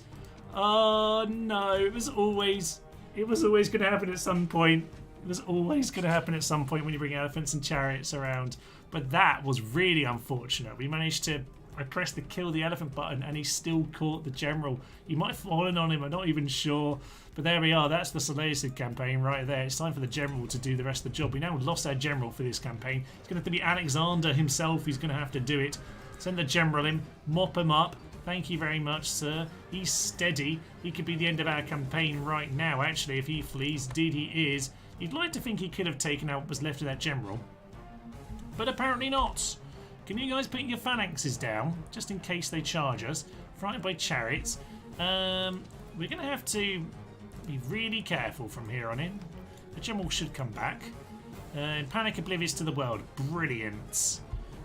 Oh, no. It was always going to happen at some point. It was always going to happen at some point when you bring elephants and chariots around. But that was really unfortunate. We managed to... I pressed the kill the elephant button and he still caught the general. You might have fallen on him, I'm not even sure. But there we are, that's the Seleucid campaign right there. It's time for the general to do the rest of the job. We now lost our general for this campaign. It's going to have to be Alexander himself who's going to have to do it. Send the general in, mop him up. Thank you very much, sir. He's steady. He could be the end of our campaign right now, actually, if he flees. Indeed he is. You'd like to think he could have taken out what was left of that general. But apparently not. Can you guys put your phalanxes down, just in case they charge us? Frightened by chariots. We're going to have to be really careful from here on in. The general should come back. Panic oblivious to the world. Brilliant.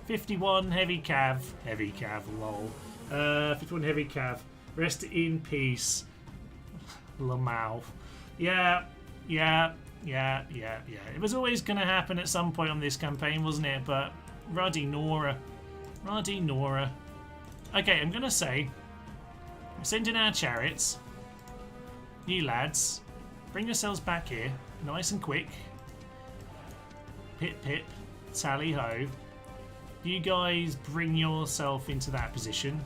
51 heavy cav. Heavy cav, lol. 51 heavy cav. Rest in peace. Lamau. Yeah. It was always going to happen at some point on this campaign, wasn't it? But... Ruddy Nora. Okay, I'm going to say, send in our chariots. You lads, bring yourselves back here, nice and quick. Pip pip, tally ho. You guys bring yourself into that position.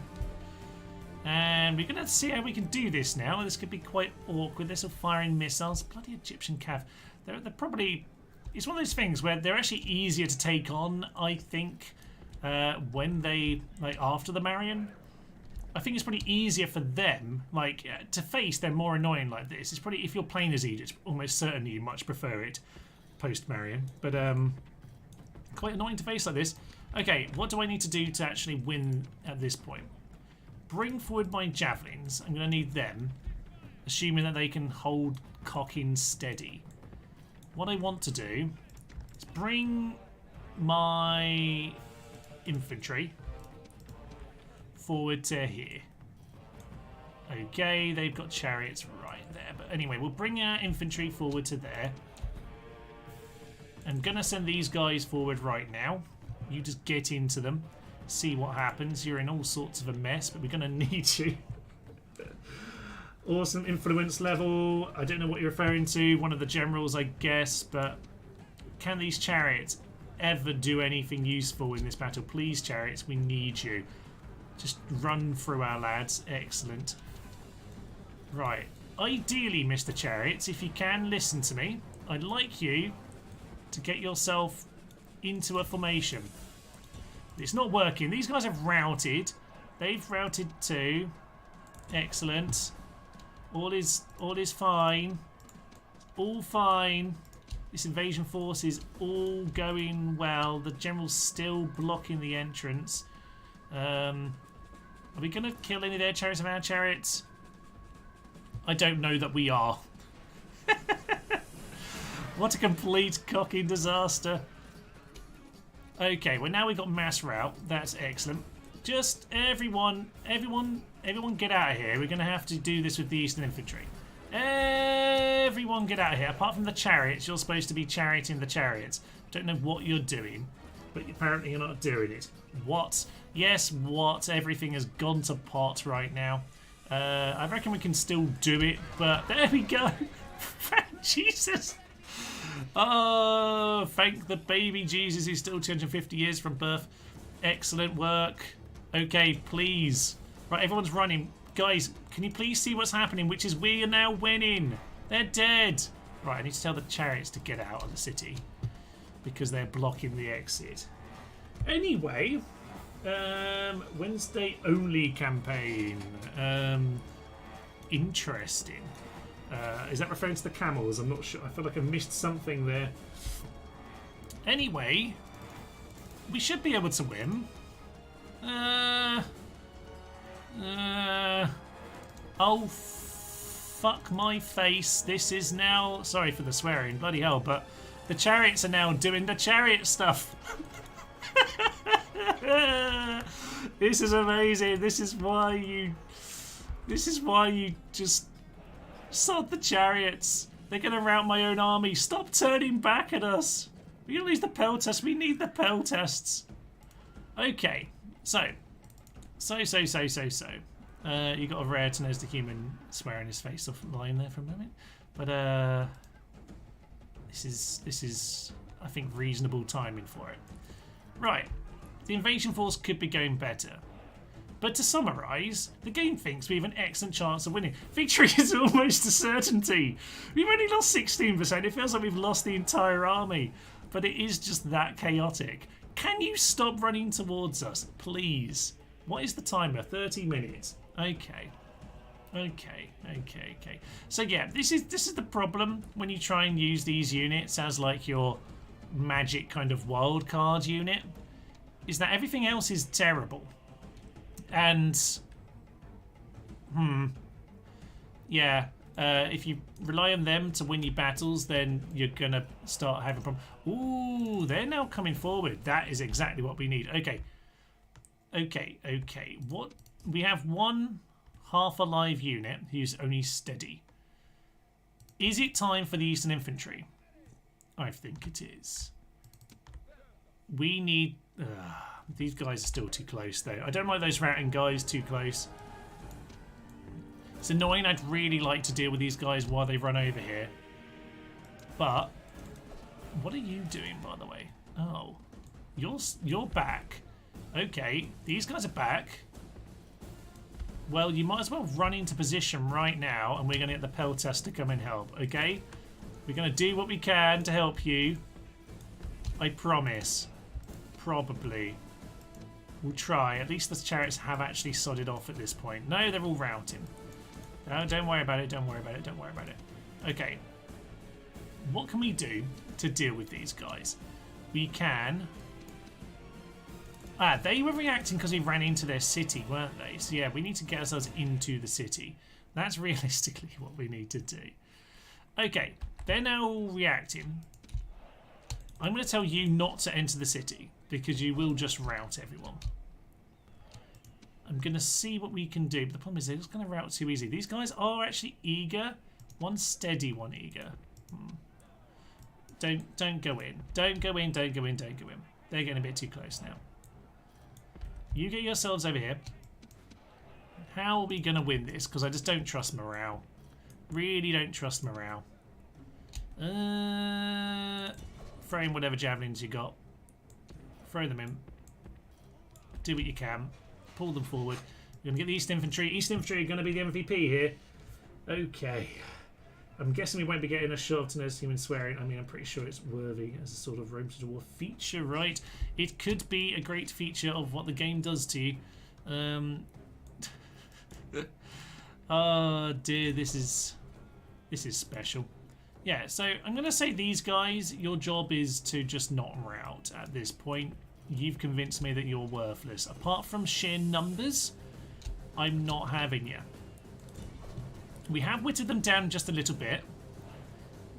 And we're going to see how we can do this now. This could be quite awkward. They're still firing missiles. Bloody Egyptian cav. They're probably... It's one of those things where they're actually easier to take on, I think, when they, like, after the Marion. I think it's probably easier for them, like, to face. They're more annoying like this. It's probably, if you're playing as Egypt, almost certainly you much prefer it post-Marion. But, quite annoying to face like this. Okay, what do I need to do to actually win at this point? Bring forward my javelins. I'm going to need them, assuming that they can hold cocking steady. What I want to do is bring my infantry forward to here. Okay, they've got chariots right there. But anyway, we'll bring our infantry forward to there. I'm going to send these guys forward right now. You just get into them, see what happens. You're in all sorts of a mess, but we're going to need you. Awesome influence level. I don't know what you're referring to. One of the generals, I guess. But can these chariots ever do anything useful in this battle? Please, chariots, we need you. Just run through our lads. Excellent. Right. Ideally, Mr. Chariots, if you can listen to me, I'd like you to get yourself into a formation. It's not working. These guys have routed. They've routed too. Excellent. All is fine. All fine. This invasion force is all going well. The general's still blocking the entrance. Are we going to kill any of their chariots of our chariots? I don't know that we are. What a complete cocking disaster. Okay, well now we've got mass rout. That's excellent. Just everyone get out of here. We're going to have to do this with the Eastern Infantry. Everyone get out of here. Apart from the chariots, you're supposed to be charioting the chariots. Don't know what you're doing, but apparently you're not doing it. What? Yes, what? Everything has gone to pot right now. I reckon we can still do it, but there we go. Jesus. Oh, thank the baby Jesus who's still 250 years from birth. Excellent work. Okay, please. Right, everyone's running. Guys, can you please see what's happening? Which is we are now winning. They're dead. Right, I need to tell the chariots to get out of the city because they're blocking the exit. Anyway, Wednesday only campaign. Interesting. Is that referring to the camels? I'm not sure. I feel like I missed something there. Anyway, we should be able to win. Oh, fuck my face. This is now... Sorry for the swearing, bloody hell, but the chariots are now doing the chariot stuff. This is amazing. This is why you just sod the chariots. They're going to rout my own army. Stop turning back at us. We're going to lose the pell test. We need the pell tests. Okay, so. You got a rare to nose the human swearing his face off lying there for a moment. But this is I think reasonable timing for it. Right. The invasion force could be going better. But to summarise, the game thinks we have an excellent chance of winning. Victory is almost a certainty. We've only lost 16%. It feels like we've lost the entire army. But it is just that chaotic. Can you stop running towards us, please? What is the timer? 30 minutes. Okay. So yeah, this is the problem when you try and use these units as like your magic kind of wild card unit, is that everything else is terrible. And yeah, if you rely on them to win your battles, then you're gonna start having a problem. Ooh, they're now coming forward. That is exactly what we need. Okay. What we have, one half alive unit who's only steady. Is it time for the Eastern Infantry? I think it is. We need... these guys are still too close though. I don't like those routing guys too close. It's annoying. I'd really like to deal with these guys while they run over here. But what are you doing, by the way? Oh, you're back. Okay, these guys are back. Well, you might as well run into position right now, and we're going to get the Pell Test to come and help, okay? We're going to do what we can to help you. I promise. Probably. We'll try. At least the chariots have actually sodded off at this point. No, they're all routing. No, don't worry about it, don't worry about it, don't worry about it. Okay. What can we do to deal with these guys? We can... they were reacting because we ran into their city, weren't they? So yeah, we need to get ourselves into the city. That's realistically what we need to do. Okay, they're now reacting. I'm going to tell you not to enter the city because you will just rout everyone. I'm going to see what we can do, but the problem is they're just going to rout too easy. These guys are actually eager. One steady, one eager. Don't go in. Don't go in, don't go in, don't go in. They're getting a bit too close now. You get yourselves over here. How are we going to win this? Because I just don't trust morale. Really don't trust morale. Throw in whatever javelins you got. Throw them in. Do what you can. Pull them forward. We're going to get the East Infantry. East Infantry are going to be the MVP here. Okay. I'm guessing we won't be getting a shot of to-nose human swearing. I mean, I'm pretty sure it's worthy as a sort of Rome to War feature, right? It could be a great feature of what the game does to you. Oh dear, this is special. Yeah, so I'm going to say these guys, your job is to just not rout at this point. You've convinced me that you're worthless. Apart from sheer numbers, I'm not having you. We have whittled them down just a little bit.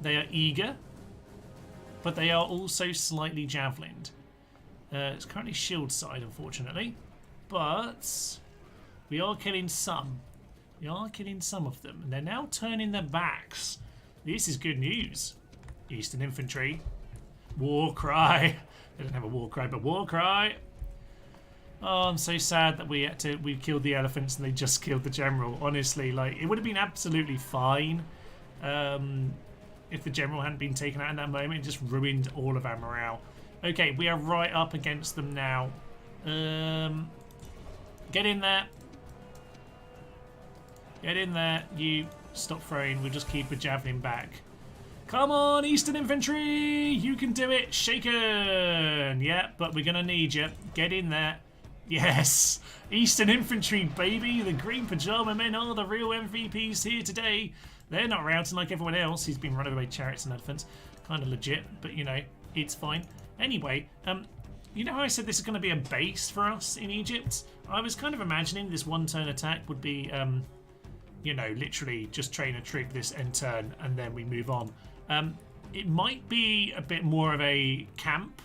They are eager, but they are also slightly javelined. It's currently shield side, unfortunately, but we are killing some. We are killing some of them, and they're now turning their backs. This is good news. Eastern Infantry. War cry. They don't have a war cry, but war cry. Oh, I'm so sad that we killed the elephants and they just killed the general. Honestly, like, it would have been absolutely fine if the general hadn't been taken out in that moment. It just ruined all of our morale. Okay, we are right up against them now. Get in there. Get in there. You stop throwing. We'll just keep a javelin back. Come on, Eastern Infantry! You can do it! Shaken! Yeah, but we're going to need you. Get in there. Yes! Eastern Infantry, baby! The Green Pajama Men are the real MVPs here today. They're not routing like everyone else who's been running away chariots and elephants. Kind of legit, but you know, it's fine. Anyway, you know how I said this is going to be a base for us in Egypt? I was kind of imagining this one-turn attack would be, you know, literally just train a trig this end turn and then we move on. It might be a bit more of a camp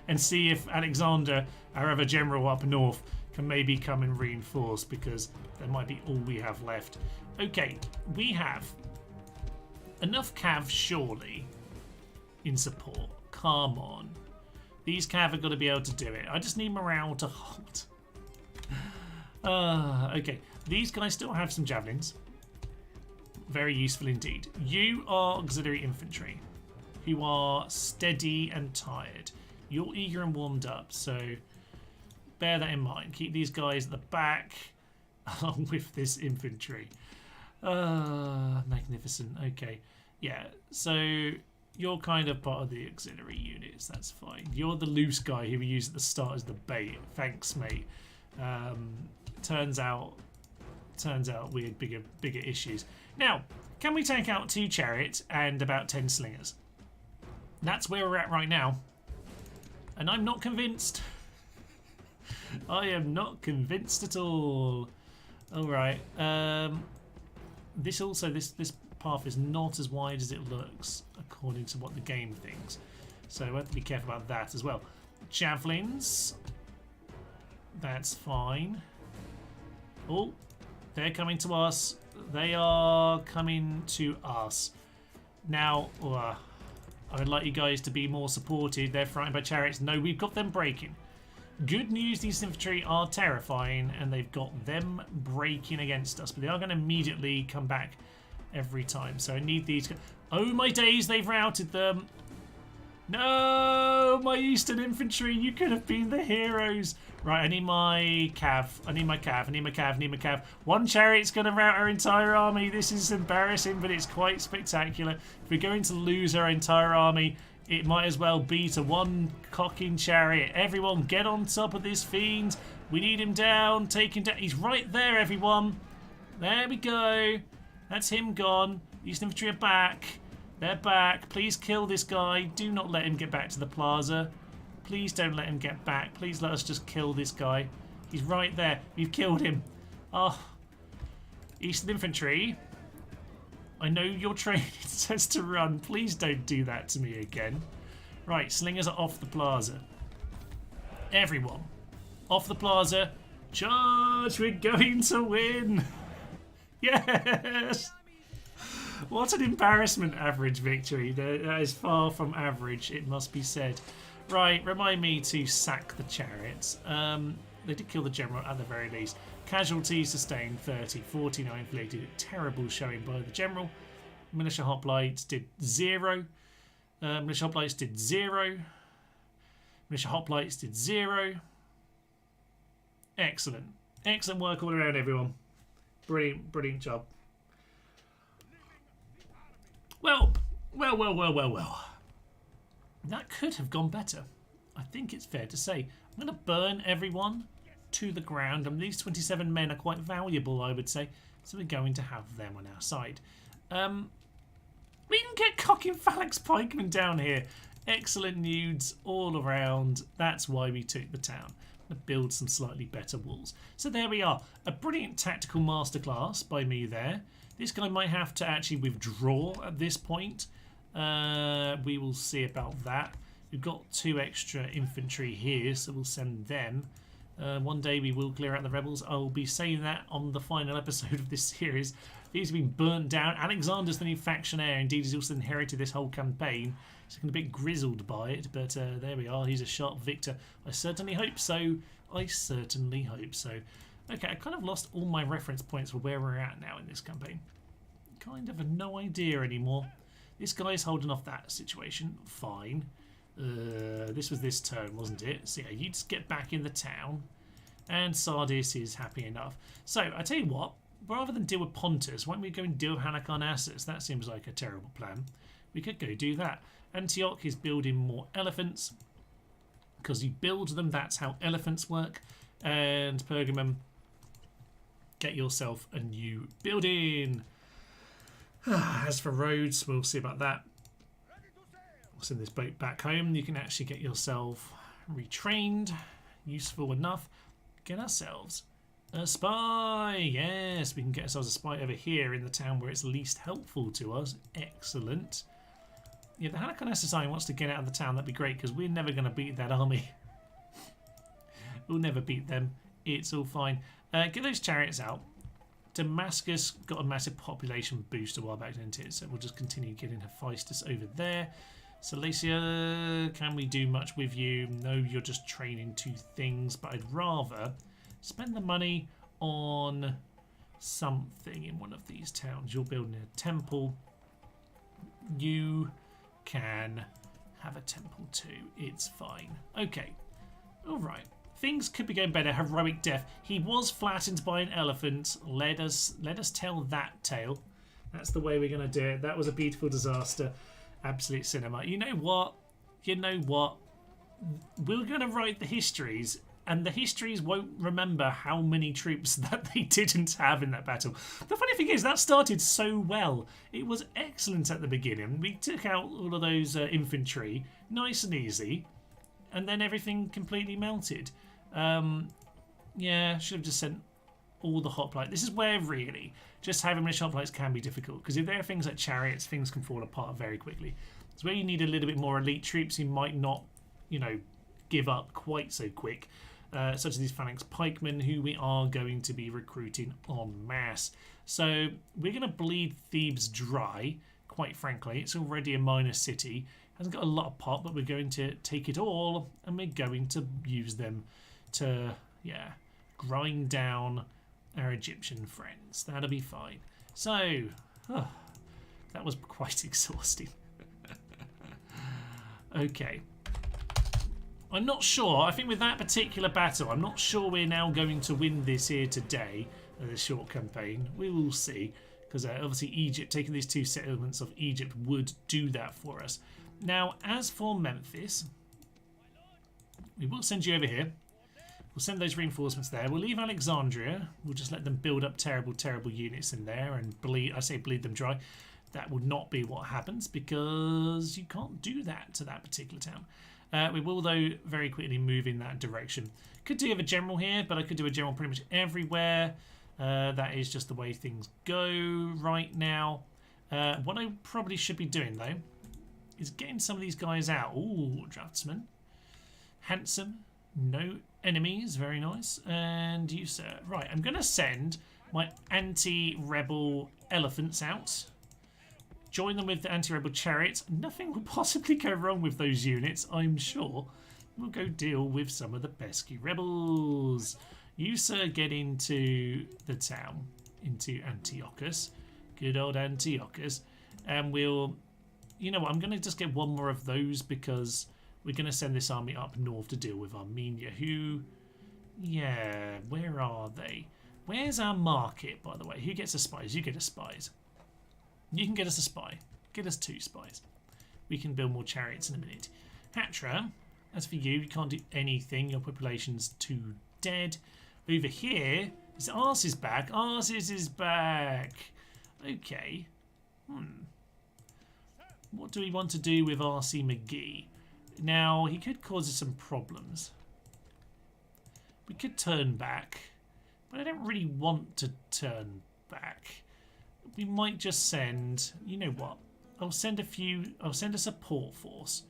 and see if Alexander, our other general up north, can maybe come and reinforce, because that might be all we have left. Okay, we have enough cav surely in support. Come on. These cav are going to be able to do it. I just need morale to hold. Okay, these guys still have some javelins. Very useful indeed. You are auxiliary infantry, who are steady and tired. You're eager and warmed up, so bear that in mind. Keep these guys at the back along with this infantry. Magnificent. Okay, yeah, so you're kind of part of the auxiliary units. That's fine. You're the loose guy who we used at the start as the bait. Thanks, mate. Turns out we had bigger issues. Now, can we take out 2 chariots and about 10 slingers? That's where we're at right now. And I'm not convinced. I am not convinced at all. Alright. This path is not as wide as it looks, according to what the game thinks. So we have to be careful about that as well. Javelins. That's fine. Oh, they're coming to us. They are coming to us. Now, I would like you guys to be more supported. They're frightened by chariots. No, we've got them breaking. Good news, these infantry are terrifying, and they've got them breaking against us. But they are going to immediately come back every time. So I need these. Oh my days, they've routed them. No, my Eastern Infantry, you could have been the heroes. Right, I need my cav. I need my cav. One chariot's going to rout our entire army. This is embarrassing, but it's quite spectacular. If we're going to lose our entire army, it might as well be to one cocking chariot. Everyone, get on top of this fiend. We need him down. Take him down. He's right there, everyone. There we go. That's him gone. Eastern Infantry are back. They're back. Please kill this guy. Do not let him get back to the plaza. Please don't let him get back. Please let us just kill this guy. He's right there. We've killed him. Oh. Eastern Infantry. I know your training says to run. Please don't do that to me again. Right, slingers are off the plaza. Everyone. Off the plaza. Charge! We're going to win! Yes! What an embarrassment, average victory. That is far from average, it must be said. Right, remind me to sack the chariots. They did kill the general at the very least. Casualties sustained 30, 49 inflicted. Terrible showing by the general. Militia hoplites did 0. Militia hoplites did 0. Militia hoplites did 0. Excellent. Excellent work all around, everyone. Brilliant, brilliant job. Well. That could have gone better. I think it's fair to say. I'm going to burn everyone to the ground. And these 27 men are quite valuable, I would say. So we're going to have them on our side. We can get cocking phalanx pikemen down here. Excellent nudes all around. That's why we took the town. I'm going to build some slightly better walls. So there we are. A brilliant tactical masterclass by me there. This guy might have to actually withdraw at this point. We will see about that. We've got 2 extra infantry here, so we'll send them. One day we will clear out the rebels. I'll be saying that on the final episode of this series. These have been burnt down. Alexander's the new factionaire. Indeed, he's also inherited this whole campaign. He's looking a bit grizzled by it, but there we are. He's a sharp victor. I certainly hope so. I certainly hope so. Okay, I kind of lost all my reference points for where we're at now in this campaign. Kind of have no idea anymore. This guy's holding off that situation. Fine. This was this turn, wasn't it? So yeah, you just get back in the town. And Sardis is happy enough. So, I tell you what. rather than deal with Pontus, why don't we go and deal with Halicarnassus? That seems like a terrible plan. We could go do that. Antioch is building more elephants because you build them. That's how elephants work. And Pergamum, get yourself a new building. As for roads, we'll see about that. We'll send this boat back home. You can actually get yourself retrained. Useful enough. Get ourselves a spy. Yes, we can get ourselves a spy over here in the town where it's least helpful to us. Excellent. Yeah, the Halicarnassus army wants to get out of the town. That'd be great because we're never going to beat that army. We'll never beat them. It's all fine. Get those chariots out. Damascus got a massive population boost a while back, didn't it? So we'll just continue getting Hephaestus over there. Cilicia, can we do much with you? No, you're just training 2 things, but I'd rather spend the money on something in one of these towns. You're building a temple. You can have a temple too. It's fine. Okay. All right. Things could be going better. Heroic death. He was flattened by an elephant. Let us tell that tale. That's the way we're going to do it. That was a beautiful disaster. Absolute cinema. You know what? We're going to write the histories, and the histories won't remember how many troops that they didn't have in that battle. The funny thing is, that started so well. It was excellent at the beginning. We took out all of those infantry, nice and easy, and then everything completely melted. Yeah, should have just sent all the hoplites. This is where really just having many hoplites can be difficult, because if there are things like chariots, things can fall apart very quickly. It's where you need a little bit more elite troops who might not, give up quite so quick, such as these phalanx pikemen who we are going to be recruiting en masse. So we're going to bleed Thebes dry, quite frankly. It's already a minor city. Hasn't got a lot of pop, but we're going to take it all and we're going to use them to, grind down our Egyptian friends. That'll be fine. So, that was quite exhausting. Okay. I'm not sure. I think with that particular battle, I'm not sure we're now going to win this here today, this short campaign. We will see, because obviously Egypt, taking these 2 settlements of Egypt would do that for us. Now, as for Memphis, we will send you over here. We'll send those reinforcements there. We'll leave Alexandria. We'll just let them build up terrible, terrible units in there and bleed them dry. That would not be what happens, because you can't do that to that particular town. We will, though, very quickly move in that direction. Could do have a general here, but I could do a general pretty much everywhere. That is just the way things go right now. What I probably should be doing, though, is getting some of these guys out. Ooh, draftsman. Handsome. No enemies. Very nice. And you, sir. Right, I'm going to send my anti-rebel elephants out. Join them with the anti-rebel chariots. Nothing will possibly go wrong with those units, I'm sure. We'll go deal with some of the pesky rebels. You, sir, get into the town. Into Antiochus. Good old Antiochus. And we'll... You know what, I'm going to just get one more of those, because we're going to send this army up north to deal with Armenia, who... Yeah, where are they? Where's our market, by the way? Who gets a spies? You get a spies. You can get us a spy. Get us 2 spies. We can build more chariots in a minute. Hatra, as for you, you can't do anything. Your population's too dead. Over here, Ars is back. Ars is back. Okay. What do we want to do with R.C. McGee? Now, he could cause us some problems. We could turn back, but I don't really want to turn back. We might just send, you know what? I'll send a support force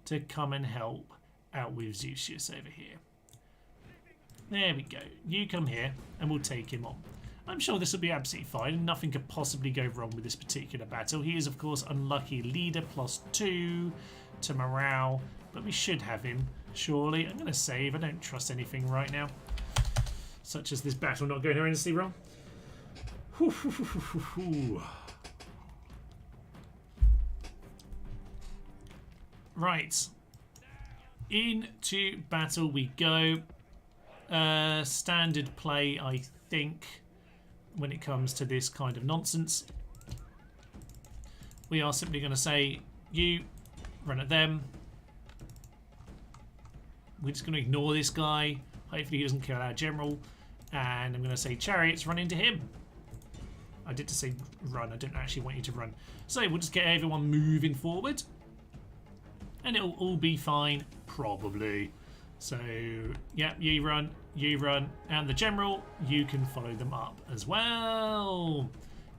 to come and help out with Zeusius over here. There we go. You come here and we'll take him on. I'm sure this will be absolutely fine, and nothing could possibly go wrong with this particular battle. He is, of course, unlucky leader, +2 to morale, but we should have him, surely. I'm going to save. I don't trust anything right now, such as this battle not going horrendously wrong. Right. Into battle we go. Standard play, I think. when it comes to this kind of nonsense. We are simply going to say, you run at them. We're just going to ignore this guy. Hopefully he doesn't kill our general. And I'm going to say, chariots, run into him. I did to say run. I don't actually want you to run. So we'll just get everyone moving forward. And it'll all be fine, probably. So, yeah, you run, and the general, you can follow them up as well.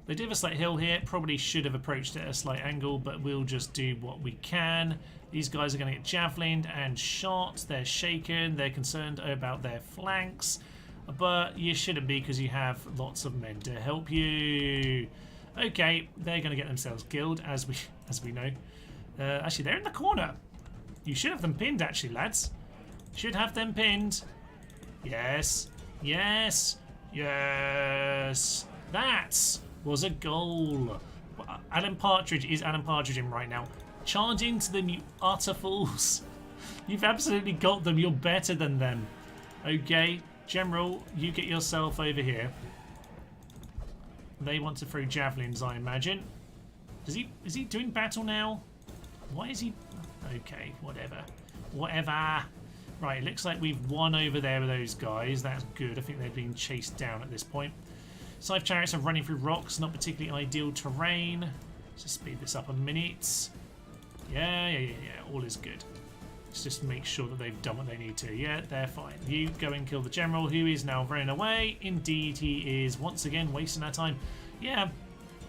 They do have a slight hill here. Probably should have approached it at a slight angle, but we'll just do what we can. These guys are going to get javelined and shot. They're shaken. They're concerned about their flanks. But you shouldn't be because you have lots of men to help you. Okay, they're going to get themselves killed, as we know. Actually, they're in the corner. You should have them pinned, actually, lads. Should have them pinned. Yes. Yes. Yes. That was a goal. Alan Partridge is Alan Partridge right now. Charge into them, you utter fools. You've absolutely got them. You're better than them. Okay, General, you get yourself over here. They want to throw javelins, I imagine. Is he doing battle now? Why is he... Okay, whatever. Whatever. Right, it looks like we've won over there with those guys. That's good. I think they've been chased down at this point. Scythe chariots are running through rocks, not particularly ideal terrain. Let's just speed this up a minute. Yeah. All is good. Let's just make sure that they've done what they need to. Yeah, they're fine. You go and kill the general, who is now running away. Indeed, he is once again wasting our time. Yeah,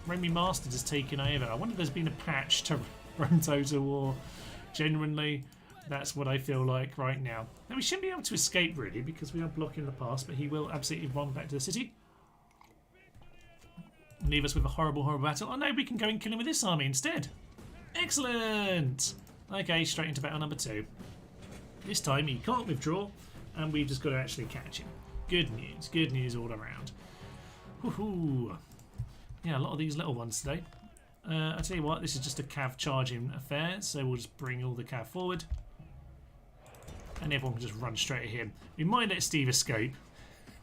Remy Masters has taken over. I wonder if there's been a patch to Rome Total War. Genuinely, that's what I feel like right now. Now, we shouldn't be able to escape, really, because we are blocking the pass, but he will absolutely run back to the city. Leave us with a horrible, horrible battle. Oh, no, we can go and kill him with this army instead. Excellent! Okay, straight into battle number 2. This time he can't withdraw, and we've just got to actually catch him. Good news all around. Woohoo! Yeah, a lot of these little ones today. I tell you what, this is just a cav charging affair, so we'll just bring all the cav forward. And everyone can just run straight at him. We might let Steve escape.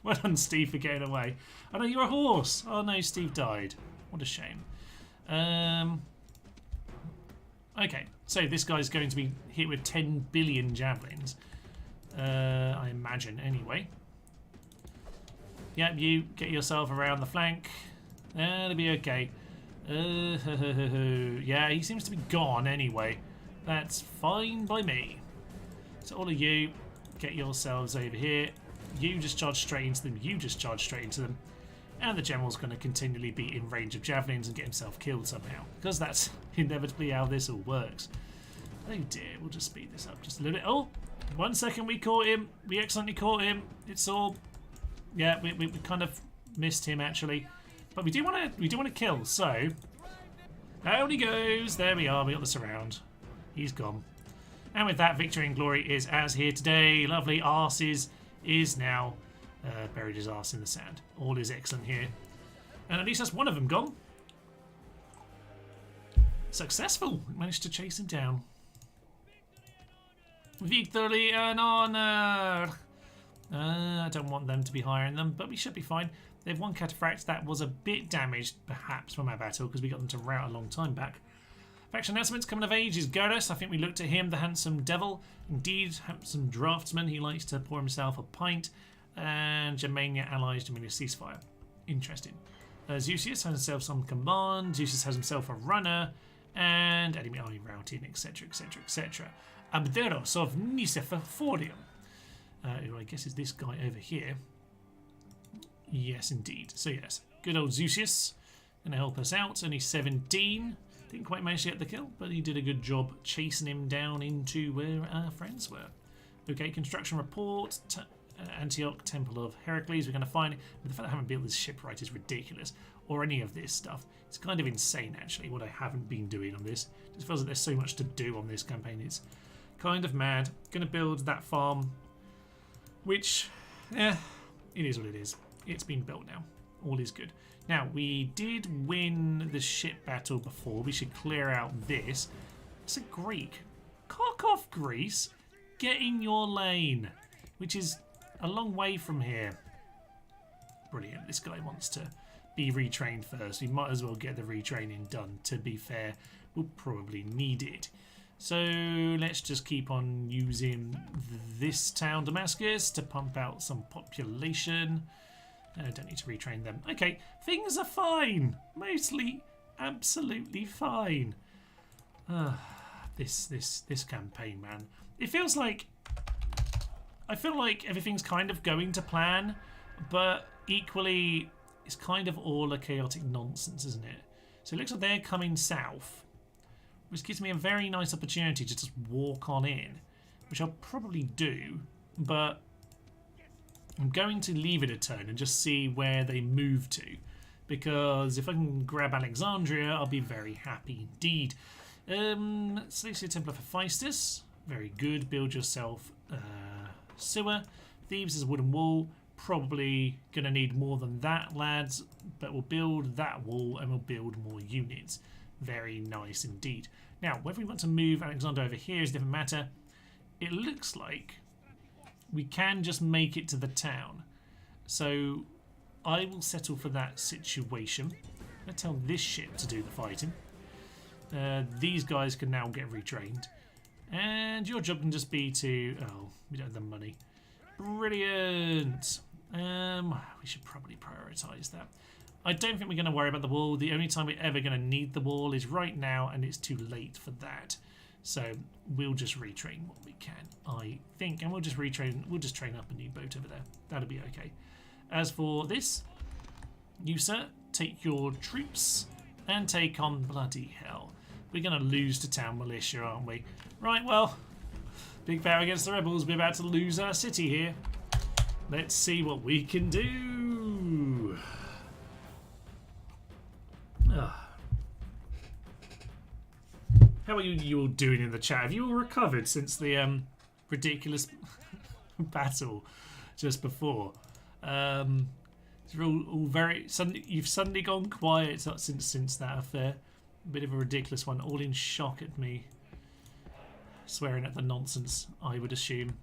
Well done, Steve, for getting away. Oh no, you're a horse! Oh no, Steve died. What a shame. Okay, so this guy's going to be hit with 10 billion javelins. I imagine, anyway. Yep, you get yourself around the flank. That'll be okay. Yeah, he seems to be gone anyway. That's fine by me. So all of you, get yourselves over here. You just charge straight into them. You just charge straight into them. And the general's going to continually be in range of javelins and get himself killed somehow. Because that's inevitably how this all works. Oh dear, we'll just speed this up just a little bit. Oh, 1 second, we caught him. We excellently caught him. It's all... Yeah, we kind of missed him actually. But we do want to kill, so... Out he goes. There we are. We got the surround. He's gone. And with that, victory and glory is as here today. Lovely. Arses is now buried his arse in the sand. All is excellent here. And at least that's one of them gone. Successful. Managed to chase him down. Victory and honor. I don't want them to be hiring them, but we should be fine. They have one cataphract that was a bit damaged, perhaps, from our battle, because we got them to rout a long time back. Faction announcements coming of age is Gerdas. I think we looked at him, the handsome devil. Indeed, handsome draftsman. He likes to pour himself a pint. And Germania allies Germania ceasefire. Interesting. Zeusius has himself some command. Zeusius has himself a runner. And enemy army routing, etc., etc., etc. Abderos of Nicephorium. Who I guess is this guy over here. Yes, indeed. So yes, good old Zeusius. Going to help us out. Only 17. Didn't quite manage to get the kill, but he did a good job chasing him down into where our friends were. Okay, construction report. Antioch, Temple of Heracles. We're going to find... The fact that I haven't built this ship right is ridiculous. Or any of this stuff. It's kind of insane, actually, what I haven't been doing on this. It just feels like there's so much to do on this campaign. It's kind of mad. Going to build that farm. Which, it is what it is. It's been built now. All is good. Now, we did win the ship battle before. We should clear out this. It's a Greek. Cock off, Greece. Get in your lane. Which is a long way from here. Brilliant. This guy wants to be retrained first. We might as well get the retraining done. To be fair, we'll probably need it. So let's just keep on using this town, Damascus, to pump out some population. I don't need to retrain them. Okay, things are fine. Mostly absolutely fine. This campaign, man. It feels like... I feel like everything's kind of going to plan, but equally it's kind of all a chaotic nonsense, isn't it? So it looks like they're coming south, which gives me a very nice opportunity to just walk on in, which I'll probably do, but I'm going to leave it a turn and just see where they move to, because if I can grab Alexandria, I'll be very happy indeed. Seleucid Templar for Phaistus, very good. Build yourself sewer. Thebes is a wooden wall. Probably going to need more than that, lads, but we'll build that wall and we'll build more units. Very nice indeed. Now, whether we want to move Alexander over here is a different matter. It looks like we can just make it to the town. So I will settle for that situation. I'm going to tell this ship to do the fighting. These guys can now get retrained. And your job can just be to... Oh, we don't have the money. Brilliant. We should probably prioritise that. I don't think we're going to worry about the wall. The only time we're ever going to need the wall is right now, and it's too late for that. So we'll just retrain what we can, I think. And we'll just retrain. We'll just train up a new boat over there. That'll be okay. As for this, you, sir, take your troops and take on bloody hell. We're going to lose to town militia, aren't we? Right, well, big power against the rebels. We're about to lose our city here. Let's see what we can do. How are you all doing in the chat? Have you all recovered since the ridiculous battle just before? You're all very... You've suddenly gone quiet since that affair. A bit of a ridiculous one. All in shock at me. Swearing at the nonsense, I would assume.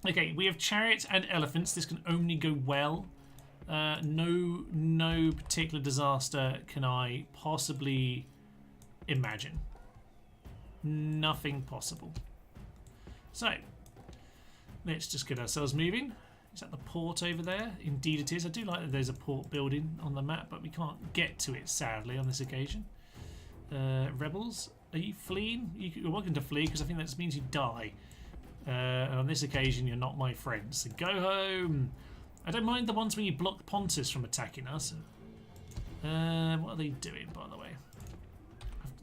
Okay, we have chariots and elephants. This can only go well. No particular disaster can I possibly imagine. Nothing possible. So, let's just get ourselves moving. Is that the port over there? Indeed it is. I do like that there's a port building on the map, but we can't get to it, sadly, on this occasion. Rebels, are you fleeing? You're welcome to flee, because I think that just means you die. And on this occasion, you're not my friend, so go home. I don't mind the ones where you block Pontus from attacking us. What are they doing, by the way?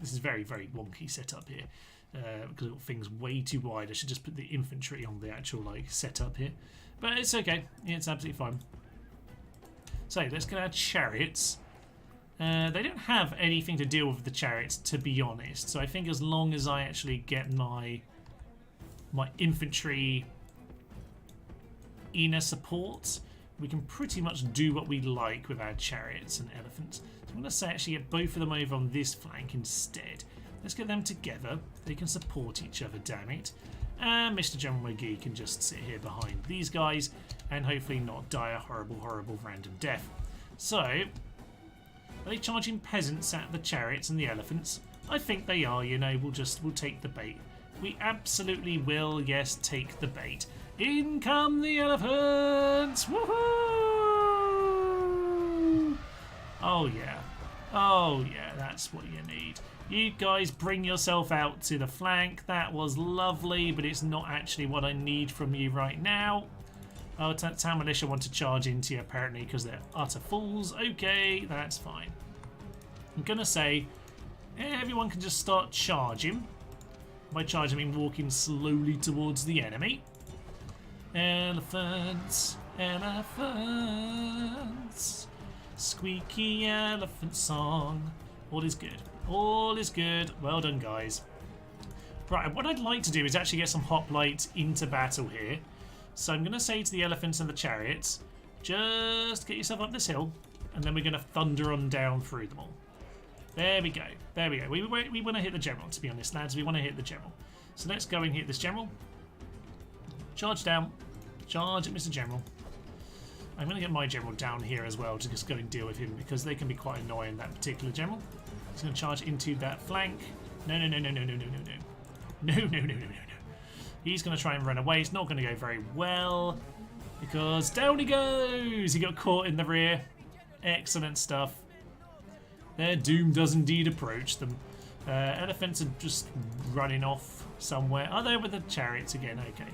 This is very, very wonky setup here, because I've got things way too wide. I should just put the infantry on the actual setup here, but it's okay. Yeah, it's absolutely fine. So let's get our chariots. They don't have anything to deal with the chariots, to be honest. So I think as long as I actually get my infantry inner support, we can pretty much do what we like with our chariots and elephants. So I'm going to say actually get both of them over on this flank instead. Let's get them together. They can support each other, damn it. And Mr. General McGee can just sit here behind these guys and hopefully not die a horrible, horrible random death. So, are they charging peasants at the chariots and the elephants? I think they are, you know. We'll take the bait. We absolutely will, yes, take the bait. In come the elephants! Woohoo! Oh yeah. Oh yeah, that's what you need. You guys bring yourself out to the flank. That was lovely, but it's not actually what I need from you right now. Oh, town militia want to charge into you apparently because they're utter fools. Okay, that's fine. I'm gonna say everyone can just start charging. By charging I mean walking slowly towards the enemy. Elephants, elephants, squeaky elephant song. All is good. All is good. Well done, guys. Right, what I'd like to do is actually get some hoplites into battle here. So I'm going to say to the elephants and the chariots, just get yourself up this hill, and then we're going to thunder on down through them all. There we go. There we go. We want to hit the general, to be honest, lads. We want to hit the general. So let's go and hit this general. Charge down. Charge at Mr. General. I'm going to get my general down here as well to just go and deal with him because they can be quite annoying, that particular general. He's going to charge into that flank. No, no, no, no, no, no, no, no, no. No, no, no, no, no, no. He's going to try and run away. It's not going to go very well because down he goes. He got caught in the rear. Excellent stuff. Their doom does indeed approach them. Elephants are just running off somewhere. Oh, they're with the chariots again. Okay.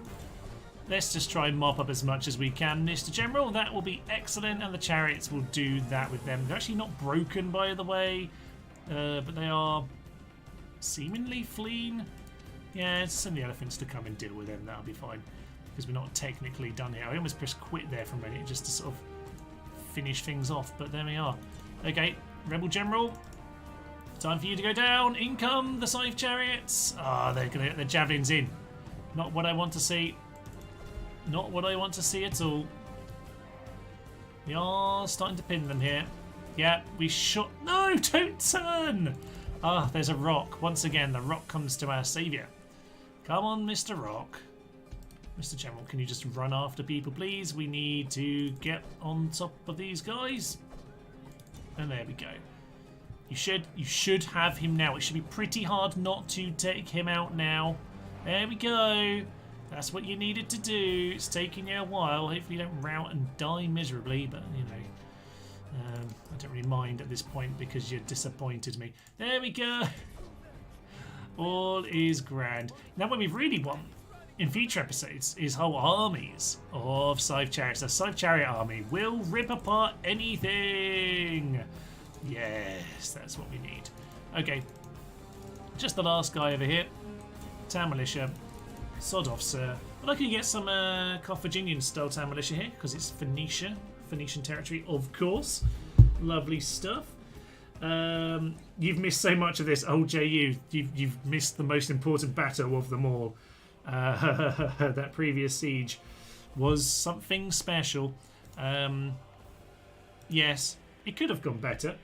Let's just try and mop up as much as we can, Mr. General. That will be excellent, and the chariots will do that with them. They're actually not broken, by the way, but they are seemingly fleeing. Yeah, send the elephants to come and deal with them. That'll be fine, because we're not technically done here. I almost pressed quit there for a minute just to sort of finish things off, but there we are. Okay, Rebel General, time for you to go down. In come the Scythe chariots. Ah, they're going to get their javelins in. Not what I want to see. Not what I want to see at all. We are starting to pin them here. Yeah, we shot. No, don't turn! Ah, there's a rock. Once again, the rock comes to our saviour. Come on, Mr. Rock. Mr. General, can you just run after people, please? We need to get on top of these guys. And there we go. You should have him now. It should be pretty hard not to take him out now. There we go. That's what you needed to do. It's taking you a while. Hopefully you don't rout and die miserably, but you know, I don't really mind at this point because you disappointed me. There we go. All is grand. Now what we really want in future episodes is whole armies of Scythe chariots. A Scythe chariot army will rip apart anything. Yes, that's what we need. Okay, just the last guy over here. Town militia. Sod off, sir. But I can get some Carthaginian style town militia here because it's Phoenician territory, of course. Lovely stuff. You've missed so much of this, old JU. You've missed the most important battle of them all. That previous siege was something special. Yes, it could have gone better.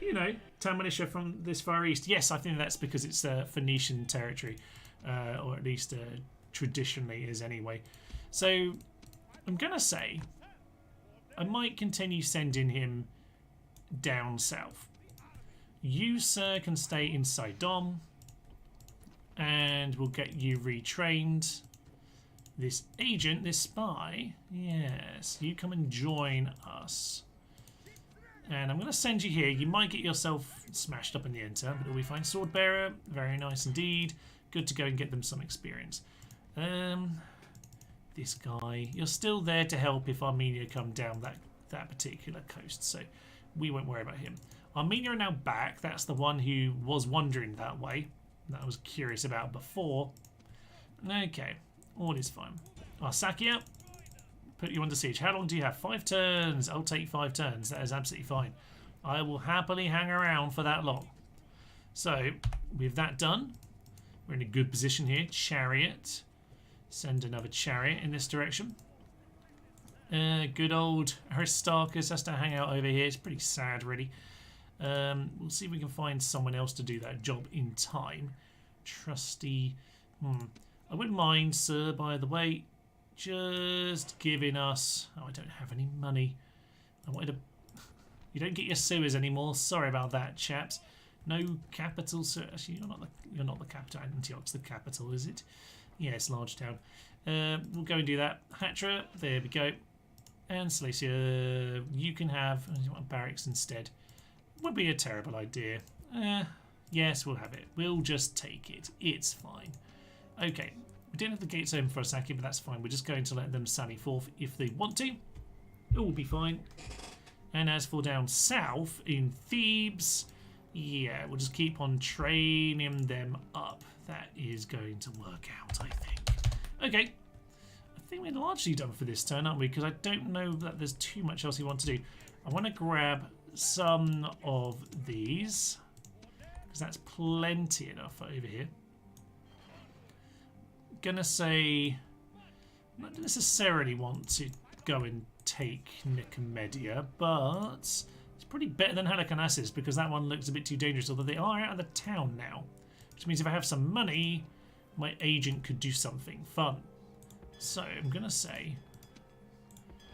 You know, town militia from this far east. Yes, I think that's because it's Phoenician territory. Or at least traditionally is anyway. So I'm gonna say I might continue sending him down south. You, sir, can stay in Sidon and we'll get you retrained. This agent, this spy, yes, you come and join us. And I'm going to send you here. You might get yourself smashed up in the enter, but it'll be fine. Sword bearer, very nice indeed. Good to go and get them some experience. This guy, you're still there to help if Armenia come down that particular coast, so we won't worry about him. Armenia are now back. That's the one who was wandering that way, that I was curious about before. Okay, all is fine. Arsacia, put you under siege. How long do you have? 5 turns. I'll take 5 turns. That is absolutely fine. I will happily hang around for that long. So, with that done, we're in a good position here. Chariot. Send another chariot in this direction. Good old Aristarchus has to hang out over here. It's pretty sad, really. We'll see if we can find someone else to do that job in time. Trusty. I wouldn't mind, sir, by the way, just giving us... Oh, I don't have any money. I wanted to... You don't get your sewers anymore. Sorry about that, chaps. No capital, sir. Actually, you're not the capital. Antioch's the capital, is it? Yes, large town. We'll go and do that. Hatra, there we go. And Seleucia, you can have barracks instead. Would be a terrible idea. Yes, we'll have it. We'll just take it. It's fine. Okay, we didn't have the gates open for a second, but that's fine. We're just going to let them sally forth if they want to. It will be fine. And as for down south in Thebes, yeah, we'll just keep on training them up. That is going to work out, I think. Okay, I think we're largely done for this turn, aren't we? Because I don't know that there's too much else we want to do. I want to grab some of these, because that's plenty enough over here. Gonna say, I don't necessarily want to go and take Nicomedia, but it's pretty better than Halicarnassus because that one looks a bit too dangerous, although they are out of the town now, which means if I have some money, my agent could do something fun. So I'm gonna say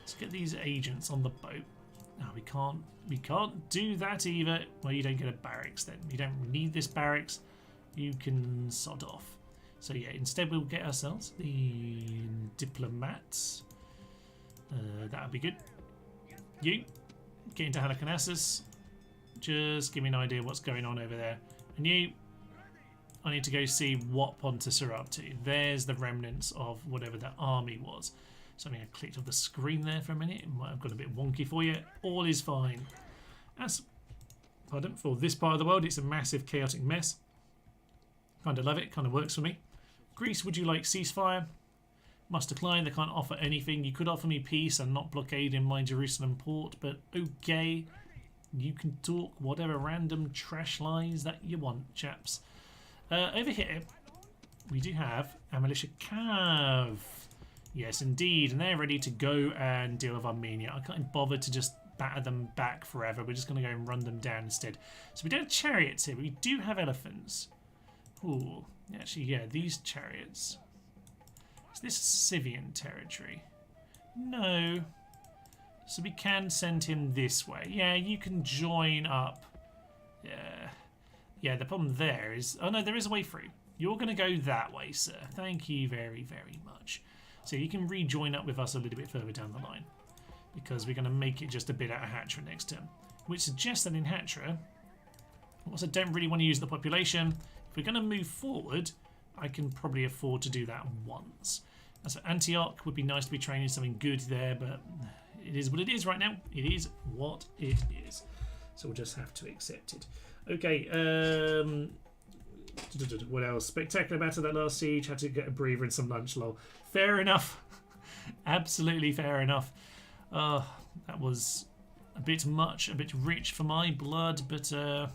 Let's get these agents on the boat. No, we can't do that either. Well, you don't get a barracks then. You don't need this barracks. You can sod off. So yeah, instead we'll get ourselves the diplomats. That would be good. You get into Halicarnassus. Just give me an idea what's going on over there. And you, I need to go see what Pontus are up to. There's the remnants of whatever that army was. Something I clicked off the screen there for a minute. It might have got a bit wonky for you. All is fine. As, pardon, for this part of the world, it's a massive chaotic mess. Kind of love it. Kind of works for me. Greece, would you like ceasefire? Must decline. They can't offer anything. You could offer me peace and not blockade in my Jerusalem port, but okay. You can talk whatever random trash lies that you want, chaps. Over here, we do have a militia cav. Yes, indeed, and they're ready to go and deal with Armenia. I can't bother to just batter them back forever. We're just going to go and run them down instead. So we don't have chariots here, but we do have elephants. Ooh, actually, yeah, these chariots. Is this Scythian territory? No. So we can send him this way. Yeah, you can join up. Yeah. Yeah, the problem there is... Oh, no, there is a way through. You're going to go that way, sir. Thank you very, very much. So you can rejoin up with us a little bit further down the line. Because we're going to make it just a bit out of Hatra next term. Which suggests that in Hatra... Also, don't really want to use the population. If we're going to move forward, I can probably afford to do that once. As for Antioch, would be nice to be training something good there, but... It is what it is right now. It is what it is. So we'll just have to accept it. Okay, what else? Spectacular battle that last siege. Had to get a breather and some lunch, lol. Fair enough. Absolutely fair enough. That was a bit much, a bit rich for my blood, but I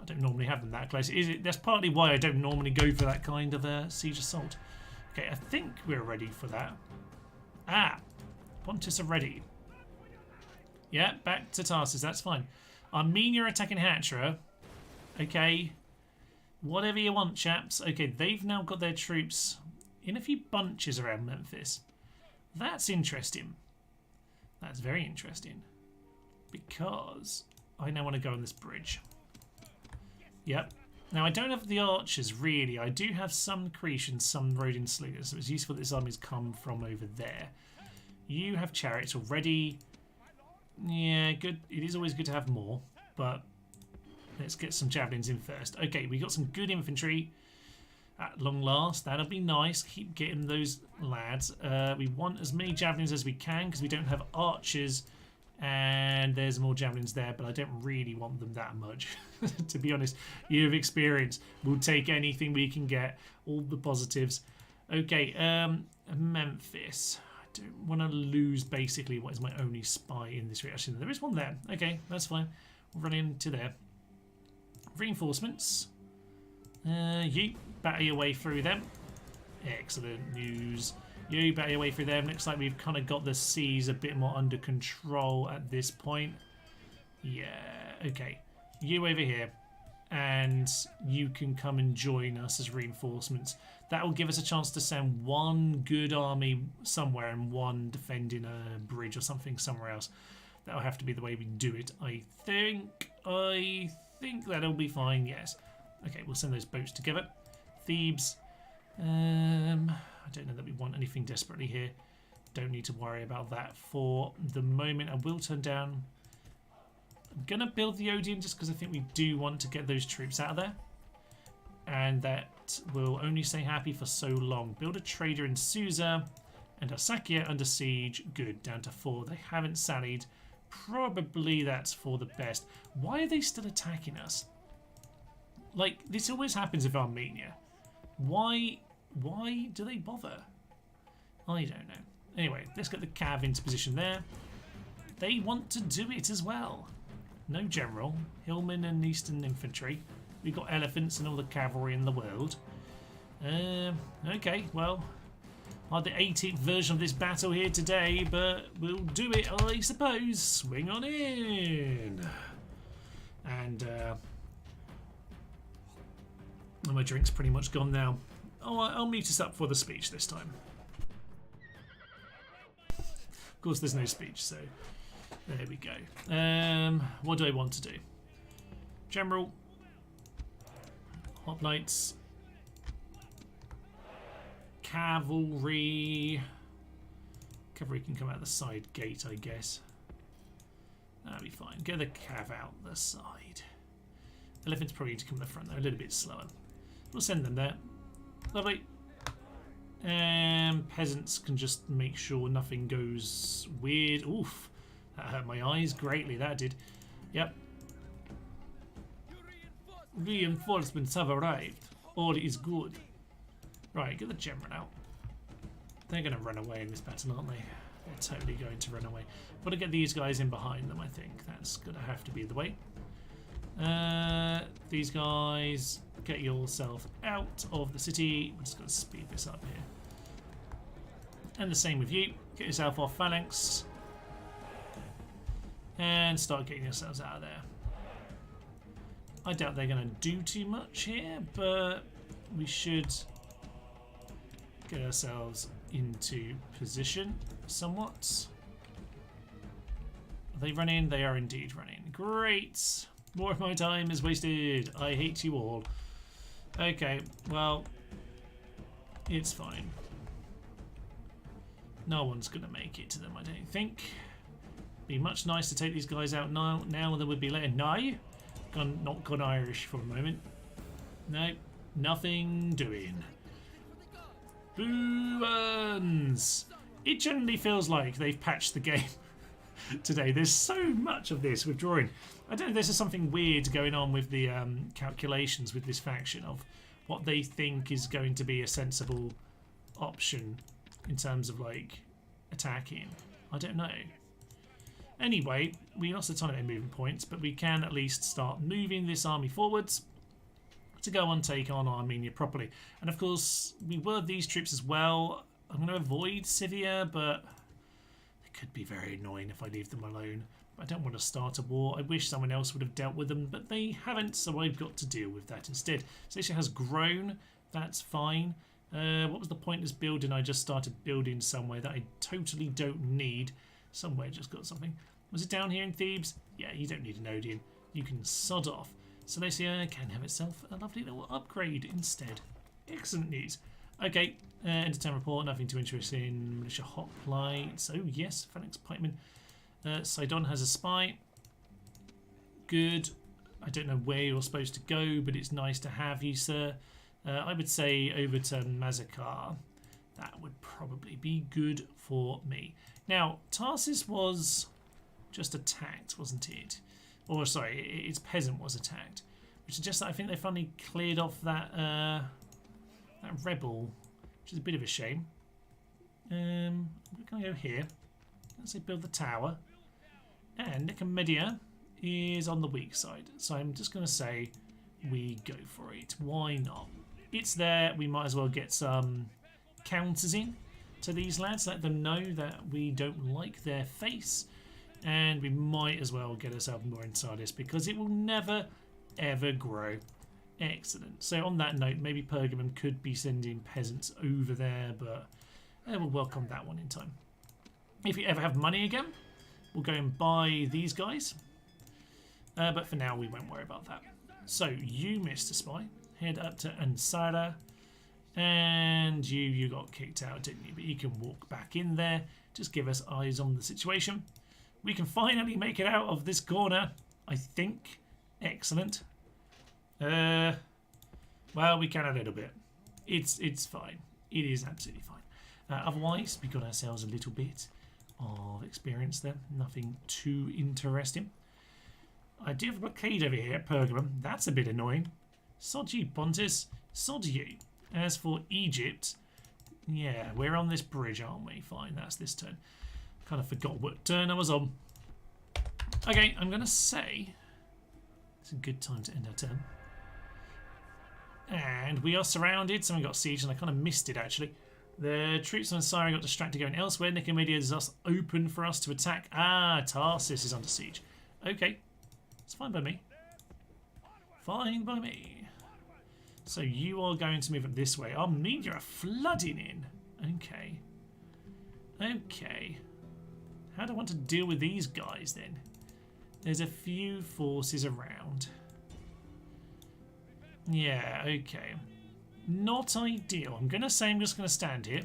don't normally have them that close. That's partly why I don't normally go for that kind of siege assault. Okay, I think we're ready for that. Pontus are ready. Yeah, back to Tarsus, that's fine. Armenia attacking Hatra. Okay. Whatever you want, chaps. Okay, they've now got their troops in a few bunches around Memphis. That's interesting. That's very interesting. Because I now want to go on this bridge. Yep. Now, I don't have the archers, really. I do have some Cretians, some Rhodian slingers, so it's useful that this army's come from over there. You have chariots already. Yeah, good. It is always good to have more, but let's get some javelins in first. Okay, we got some good infantry at long last. That'll be nice. Keep getting those lads. We want as many javelins as we can because we don't have archers, and there's more javelins there, but I don't really want them that much. To be honest, you have experience. We'll take anything we can get. All the positives. Okay, Memphis. Don't want to lose basically what is my only spy in this region. There is one there. Okay, that's fine. We'll run into there. Reinforcements. You batter your way through them. Excellent news. You batter your way through them. Looks like we've kind of got the seas a bit more under control at this point. Yeah, okay. You over here. And you can come and join us as reinforcements. That will give us a chance to send one good army somewhere and one defending a bridge or something somewhere else. That'll have to be the way we do it, I think. I think that'll be fine, yes. Okay, we'll send those boats together. Thebes. I don't know that we want anything desperately here. Don't need to worry about that for the moment. I will turn down... I'm going to build the Odeon just because I think we do want to get those troops out of there. And that will only stay happy for so long. Build a trader in Susa and Arsacia under siege. Good, down to 4. They haven't sallied. Probably that's for the best. Why are they still attacking us? Like, this always happens with Armenia. Why do they bother? I don't know. Anyway, let's get the cav into position there. They want to do it as well. No general. Hillman and Eastern infantry. We've got elephants and all the cavalry in the world. Okay, well, are the 18th version of this battle here today, but we'll do it, I suppose. Swing on in. And my drink's pretty much gone now. Oh, I'll meet us up for the speech this time. Of course, there's no speech, so there we go. What do I want to do? General. Hoplites. Cavalry. Cavalry can come out the side gate, I guess. That'll be fine. Get the cav out the side. Elephants probably need to come to the front. They're a little bit slower. We'll send them there. Lovely. Peasants can just make sure nothing goes weird. Oof. That hurt my eyes greatly. That did. Yep. Reinforcements have arrived. All is good. Right, get the general out. They're going to run away in this battle, aren't they? They're totally going to run away. Got to get these guys in behind them, I think. That's going to have to be the way. These guys, get yourself out of the city. I'm just going to speed this up here. And the same with you. Get yourself off phalanx. And start getting yourselves out of there. I doubt they're going to do too much here, but we should get ourselves into position somewhat. Are they running? They are indeed running. Great! More of my time is wasted. I hate you all. Okay, well, it's fine. No one's going to make it to them, I don't think. Be much nice to take these guys out now than would be later. No? Not gone Irish for a moment. No, nothing doing. Boo-uns! It generally feels like they've patched the game today. There's so much of this withdrawing. I don't know if this is something weird going on with the calculations with this faction of what they think is going to be a sensible option in terms of like attacking. I don't know. Anyway, we lost a ton of their movement points, but we can at least start moving this army forwards to go and take on Armenia properly. And of course, we were these troops as well. I'm going to avoid Scythia, but it could be very annoying if I leave them alone. I don't want to start a war. I wish someone else would have dealt with them, but they haven't, so I've got to deal with that instead. Scythia has grown. That's fine. What was the pointless building I just started building somewhere that I totally don't need? Somewhere just got something. Was it down here in Thebes? Yeah, you don't need an Odeon. You can sod off. Seleucia can have itself a lovely little upgrade instead. Excellent news. Okay, end of town report. Nothing too interesting. Militia hoplites. Oh yes, phalanx pikemen. Sidon has a spy. Good. I don't know where you're supposed to go, but it's nice to have you, sir. I would say over to Mazakar. That would probably be good for me. Now, Tarsus was just attacked, wasn't it? Or, sorry, its peasant was attacked. Which suggests that I think they finally cleared off that that rebel, which is a bit of a shame. We're going to go here. Let's say build the tower. And Nicomedia is on the weak side. So I'm just going to say we go for it. Why not? It's there. We might as well get some counters in to these lads. Let them know that we don't like their face. And we might as well get ourselves more in Sardis because it will never, ever grow. Excellent. So on that note, maybe Pergamum could be sending peasants over there, but we'll welcome that one in time. If you ever have money again, we'll go and buy these guys. But for now, we won't worry about that. So you, Mr. Spy, head up to Ansara. And you got kicked out, didn't you? But you can walk back in there. Just give us eyes on the situation. We can finally make it out of this corner, I think. Excellent. Well, we can a little bit. It's fine. It is absolutely fine. Otherwise, we got ourselves a little bit of experience there. Nothing too interesting. I do have a blockade over here at Pergamum. That's a bit annoying. Sod you, Pontus. Sod you. As for Egypt, yeah, we're on this bridge, aren't we? Fine, that's this turn. Kind of forgot what turn I was on. Okay, I'm going to say it's a good time to end our turn. And we are surrounded. Someone got siege, and I kind of missed it, actually. The troops on Syria got distracted going elsewhere. Nicomedia is thus open for us to attack. Ah, Tarsus is under siege. Okay, it's fine by me. Fine by me. So you are going to move up this way. Armenia are flooding in. Okay. Okay. How do I want to deal with these guys then? There's a few forces around. Yeah, okay. Not ideal. I'm going to say I'm just going to stand here.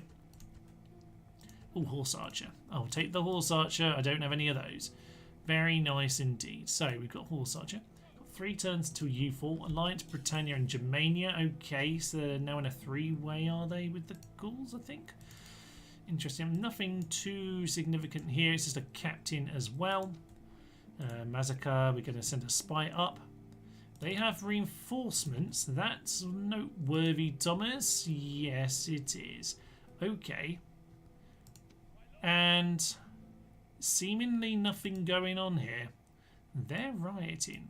Oh, horse archer. I'll take the horse archer. I don't have any of those. Very nice indeed. So we've got horse archer. Got 3 turns until you fall. Alliance, Britannia and Germania. Okay, so they're now in a 3-way, are they, with the Gauls, I think? Interesting. Nothing too significant here. It's just a captain as well. Massacre. We're going to send a spy up. They have reinforcements. That's noteworthy, Thomas. Yes, it is. Okay. And seemingly nothing going on here. They're rioting.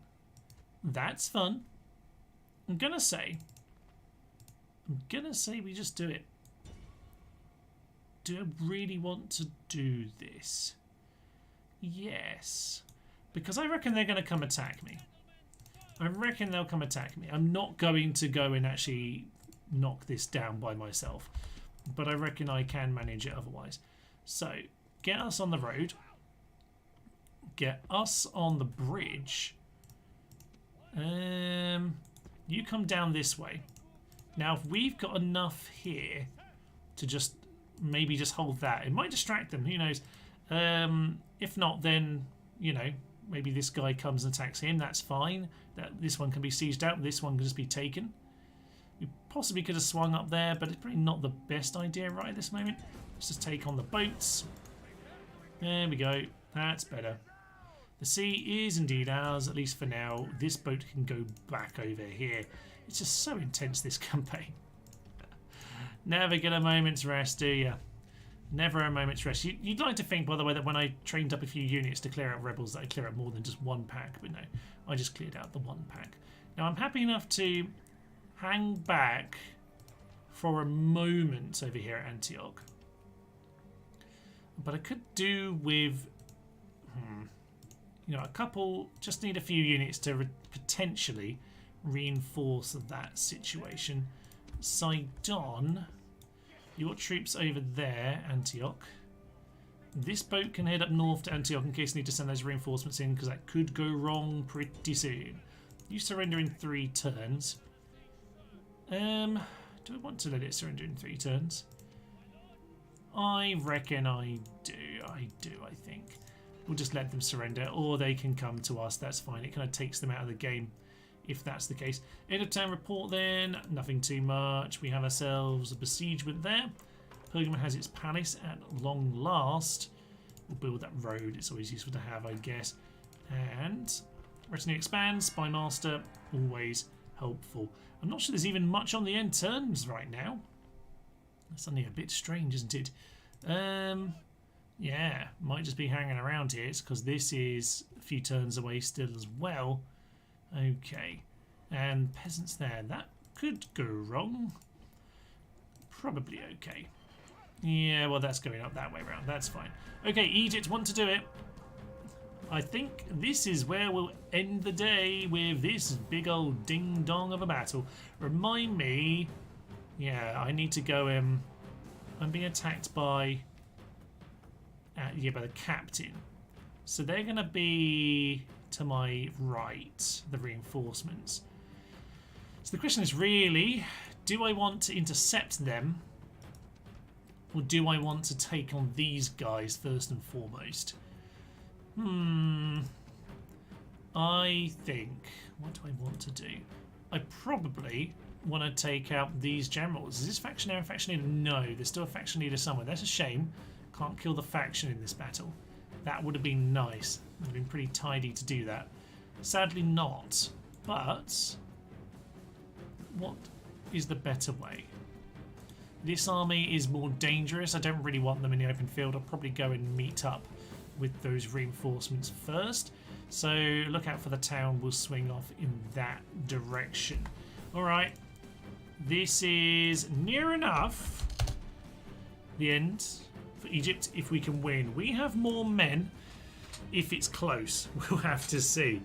That's fun. I'm gonna say we just do it. Do I really want to do this? Yes. Because I reckon they're going to come attack me. I reckon they'll come attack me. I'm not going to go and actually knock this down by myself. But I reckon I can manage it otherwise. So, get us on the road. Get us on the bridge. You come down this way. Now, if we've got enough here to just maybe just hold that, it might distract them. Who knows? If not, then, you know, maybe this guy comes and attacks him. That's fine. This one can be sieged out. This one can just be taken. We possibly could have swung up there, but it's probably not the best idea right at this moment. Let's just take on the boats. There we go. That's better. The sea is indeed ours, at least for now. This boat can go back over here. It's just so intense, this campaign. Never get a moment's rest, do you? Never a moment's rest. You'd like to think, by the way, that when I trained up a few units to clear out rebels, that I clear out more than just 1 pack. But no, I just cleared out the 1 pack. Now, I'm happy enough to hang back for a moment over here at Antioch. But I could do with, you know, a couple, just need a few units to potentially reinforce that situation. Sidon, your troops over there, Antioch. This boat can head up north to Antioch in case I need to send those reinforcements in, because that could go wrong pretty soon. You surrender in 3 turns. Do I want to let it surrender in 3 turns? I reckon I do. I think. We'll just let them surrender, or they can come to us. That's fine. It kind of takes them out of the game if that's the case. End of town report then. Nothing too much. We have ourselves a besiegement there. Pergamon has its palace at long last. We'll build that road. It's always useful to have, I guess. And retinue expands. Spymaster, always helpful. I'm not sure there's even much on the end turns right now. That's suddenly a bit strange, isn't it? Yeah, might just be hanging around here. It's because this is a few turns away still as well. Okay, and peasants there. That could go wrong. Probably okay. Yeah, well, that's going up that way around. That's fine. Okay, Egypt want to do it. I think this is where we'll end the day with this big old ding-dong of a battle. Remind me... Yeah, I need to go... I'm being attacked by... by the captain. So they're going to be to my right, the reinforcements. So the question is really, do I want to intercept them? Or do I want to take on these guys first and foremost? I think... What do I want to do? I probably want to take out these generals. Is this faction now a faction leader? No, there's still a faction leader somewhere. That's a shame. Can't kill the faction in this battle. That would have been nice. It would have been pretty tidy to do that. Sadly not. But what is the better way? This army is more dangerous. I don't really want them in the open field. I'll probably go and meet up with those reinforcements first. So look out for the town. We'll swing off in that direction. Alright. This is near enough the end for Egypt if we can win. We have more men if it's close. We'll have to see.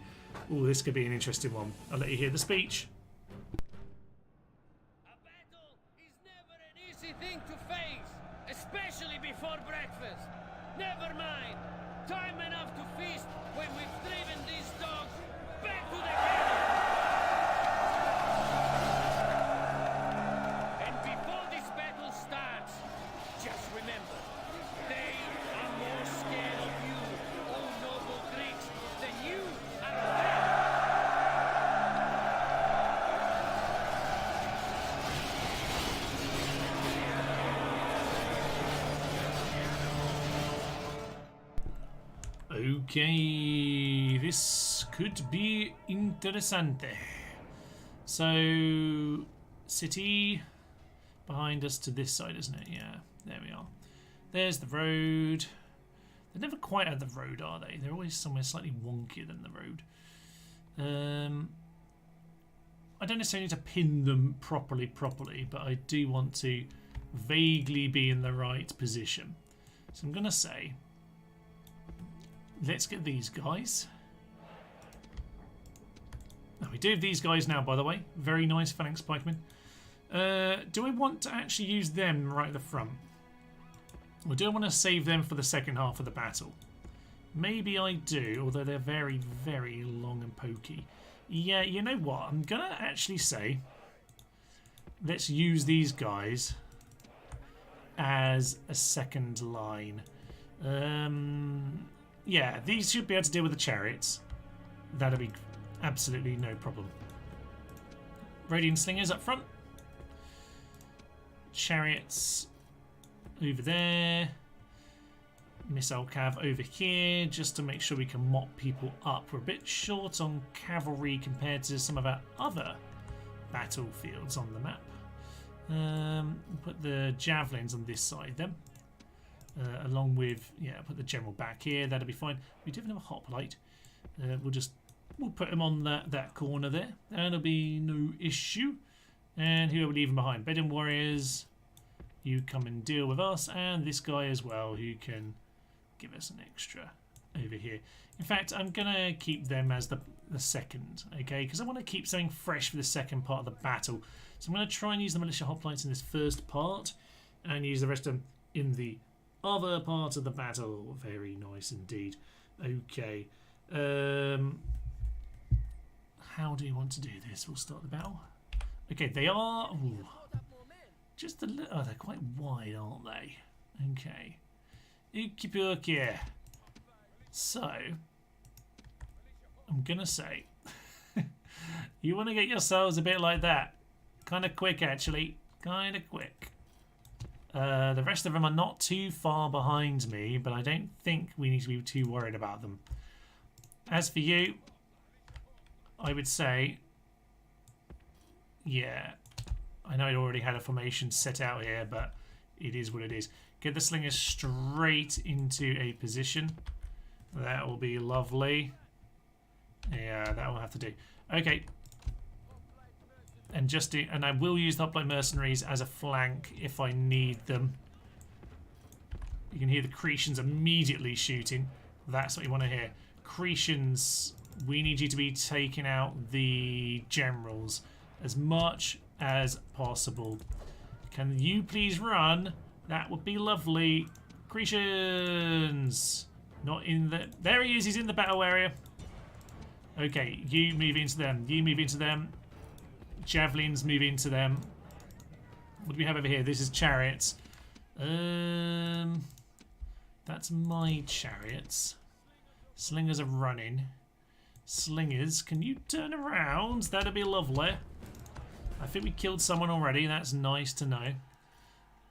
Oh, this could be an interesting one. I'll let you hear the speech. A battle is never an easy thing to face, especially before breakfast. Never mind. Time enough to feast when we've driven these dogs back to the kennel. And before this battle starts, just remember, they are more scared of you, O noble Greeks, than you are of them. Okay, this could be interessante. So, city behind us to this side, isn't it? Yeah, there we are. There's the road. They're never quite at the road, are they? They're always somewhere slightly wonkier than the road. I don't necessarily need to pin them properly, but I do want to vaguely be in the right position. So I'm going to say, let's get these guys. Now, we do have these guys now, by the way. Very nice phalanx pikemen. Do I want to actually use them right at the front? Or do I want to save them for the second half of the battle? Maybe I do, although they're very, very long and pokey. Yeah, you know what? I'm going to actually say, let's use these guys as a second line. Yeah, these should be able to deal with the chariots. That'll be absolutely no problem. Radiant slingers up front. Chariots over there. Missile cav over here, just to make sure we can mop people up. We're a bit short on cavalry compared to some of our other battlefields on the map. Put the javelins on this side then. Along with, yeah, put the general back here. That'll be fine. We do have another hoplite. We'll put him on that corner there. That'll be no issue. And who are we leaving behind? Bedouin warriors. You come and deal with us, and this guy as well, who can give us an extra over here. In fact, I'm gonna keep them as the second, okay? Because I want to keep something fresh for the second part of the battle. So I'm gonna try and use the militia hoplites in this first part, and use the rest of them in the other part of the battle. Very nice indeed. Okay. How do you want to do this? We'll start the battle. Okay, they are just a little. Oh, they're quite wide, aren't they? Okay. Okay. So, I'm gonna say, you want to get yourselves a bit like that. Kind of quick, actually. Kind of quick. The rest of them are not too far behind me, but I don't think we need to be too worried about them. As for you, I would say, yeah, I know it already had a formation set out here, but it is what it is. Get the slingers straight into a position. That will be lovely. Yeah, that will have to do. Okay. And I will use the hoplite mercenaries as a flank if I need them. You can hear the Cretians immediately shooting. That's what you want to hear. Cretians, we need you to be taking out the generals as much as possible. Can you please run? That would be lovely. Cretians! Not in the... There he is, he's in the battle area. Okay, you move into them. You move into them. Javelins move into them. What do we have over here? This is chariots. That's my chariots. Slingers are running. Slingers, can you turn around? That'd be lovely. I think we killed someone already. That's nice to know.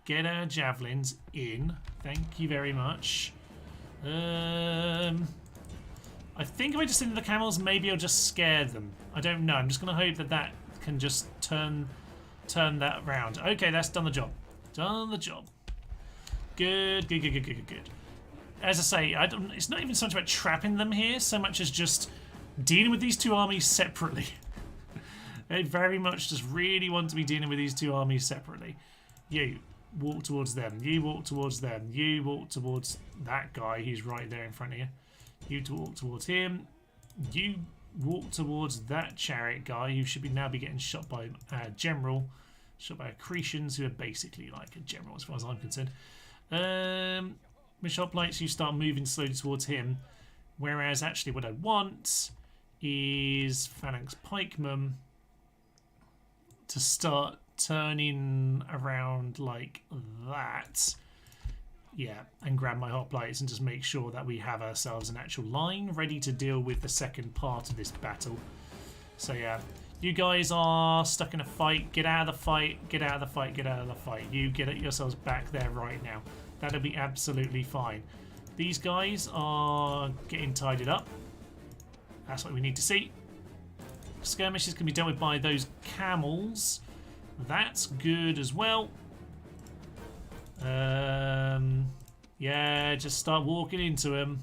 Get our javelins in. Thank you very much. I think if I just send the camels, maybe I'll just scare them. I don't know. I'm just going to hope that that can just turn that around. Okay, that's done the job. Done the job. Good, good, good, good, good, good. As I say, it's not even so much about trapping them here, so much as just dealing with these two armies separately. They very much just really want to be dealing with these two armies separately. You walk towards them. You walk towards them. You walk towards that guy who's right there in front of you. You walk towards him. You walk towards that chariot guy who should now be getting shot by a general. Shot by Cretians who are basically like a general as far as I'm concerned. hoplites, you start moving slowly towards him. Whereas actually what I want is phalanx pikemen to start turning around like that. Yeah, and grab my hoplites and just make sure that we have ourselves an actual line ready to deal with the second part of this battle. So yeah, you guys are stuck in a fight. Get out of the fight, get out of the fight, get out of the fight. You get yourselves back there right now. That'll be absolutely fine. These guys are getting tidied up. That's what we need to see. Skirmishes can be dealt with by those camels. That's good as well. Yeah, just start walking into them.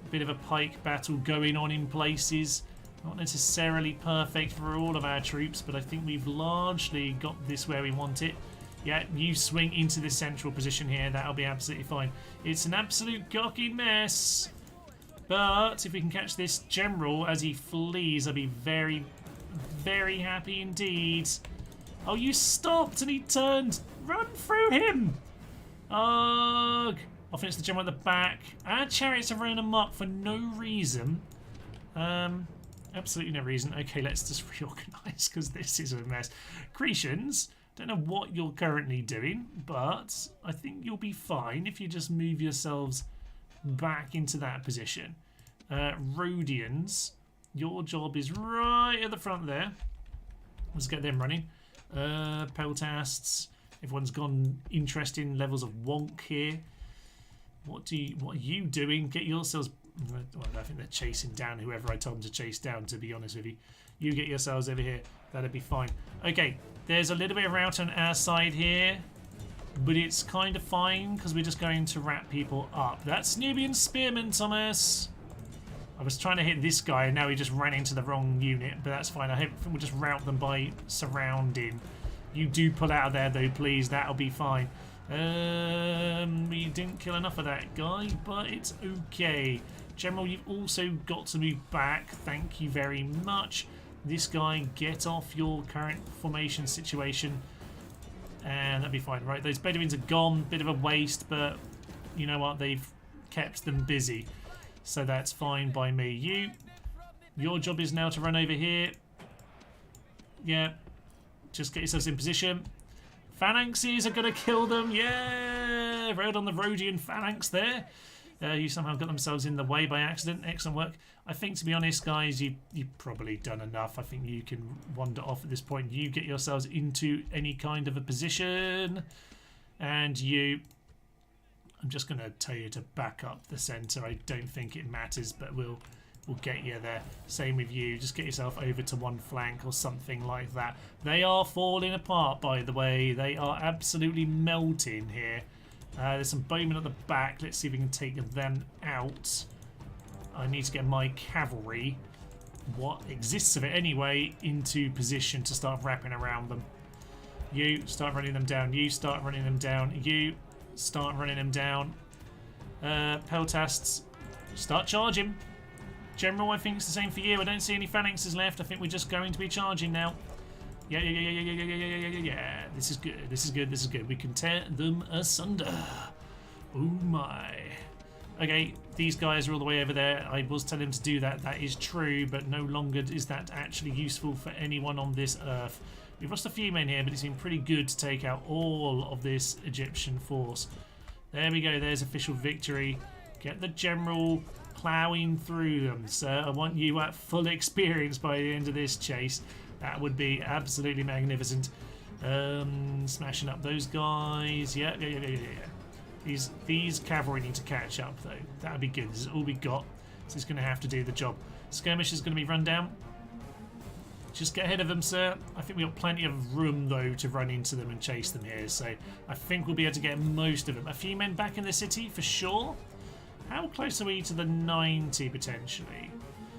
A bit of a pike battle going on in places. Not necessarily perfect for all of our troops, but I think we've largely got this where we want it. Yeah, you swing into this central position here. That'll be absolutely fine. It's an absolute gawking mess. But if we can catch this general as he flees, I'll be very, very happy indeed. Oh, you stopped and he turned. Run through him. Ugh. Often it's the general at the back. Our chariots are running amok for no reason. Absolutely no reason. Okay, let's just reorganise because this is a mess. Cretians, don't know what you're currently doing, but I think you'll be fine if you just move yourselves back into that position. Rhodians, your job is right at the front there. Let's get them running. Peltasts, everyone's gone interesting levels of wonk here. What are you doing? Get yourselves. Well, I think they're chasing down whoever I told them to chase down, to be honest with you. You get yourselves over here. That'll be fine. Okay, there's a little bit of rout on our side here, but it's kind of fine because we're just going to wrap people up. That's Nubian Spearman, Thomas. I was trying to hit this guy and now he just ran into the wrong unit, but that's fine. I hope we'll just rout them by surrounding. You do pull out of there though, please. That'll be fine. We didn't kill enough of that guy, but it's okay. General, you've also got to move back. Thank you very much. This guy, get off your current formation situation. And that'll be fine, right? Those Bedouins are gone. Bit of a waste, but you know what? They've kept them busy. So that's fine by me. Your job is now to run over here. Yeah. Just get yourselves in position. Phalanxes are going to kill them. Yeah! Rode on the Rhodian phalanx there. You somehow got themselves in the way by accident. Excellent work. I think, to be honest, guys, you've probably done enough. I think you can wander off at this point. You get yourselves into any kind of a position. And I'm just going to tell you to back up the centre. I don't think it matters, but we'll get you there. Same with you. Just get yourself over to one flank or something like that. They are falling apart, by the way. They are absolutely melting here. There's some bowmen at the back. Let's see if we can take them out. I need to get my cavalry, what exists of it anyway, into position to start wrapping around them. You start running them down. You start running them down. You start running them down. Peltasts, start charging. General, I think it's the same for you. I don't see any phalanxes left. I think we're just going to be charging now. Yeah. This is good. This is good. This is good. We can tear them asunder. Oh my. Okay, these guys are all the way over there. I was telling them to do that. That is true, but no longer is that actually useful for anyone on this earth. We've lost a few men here, but it's been pretty good to take out all of this Egyptian force. There we go. There's official victory. Get the general ploughing through them, sir. I want you at full experience by the end of this chase. That would be absolutely magnificent. Smashing up those guys. Yeah. These cavalry need to catch up, though. That would be good. This is all we got. So it's going to have to do the job. Skirmish is going to be run down. Just get ahead of them, sir. I think we've got plenty of room, though, to run into them and chase them here. So I think we'll be able to get most of them. A few men back in the city, for sure. How close are we to the 90, potentially?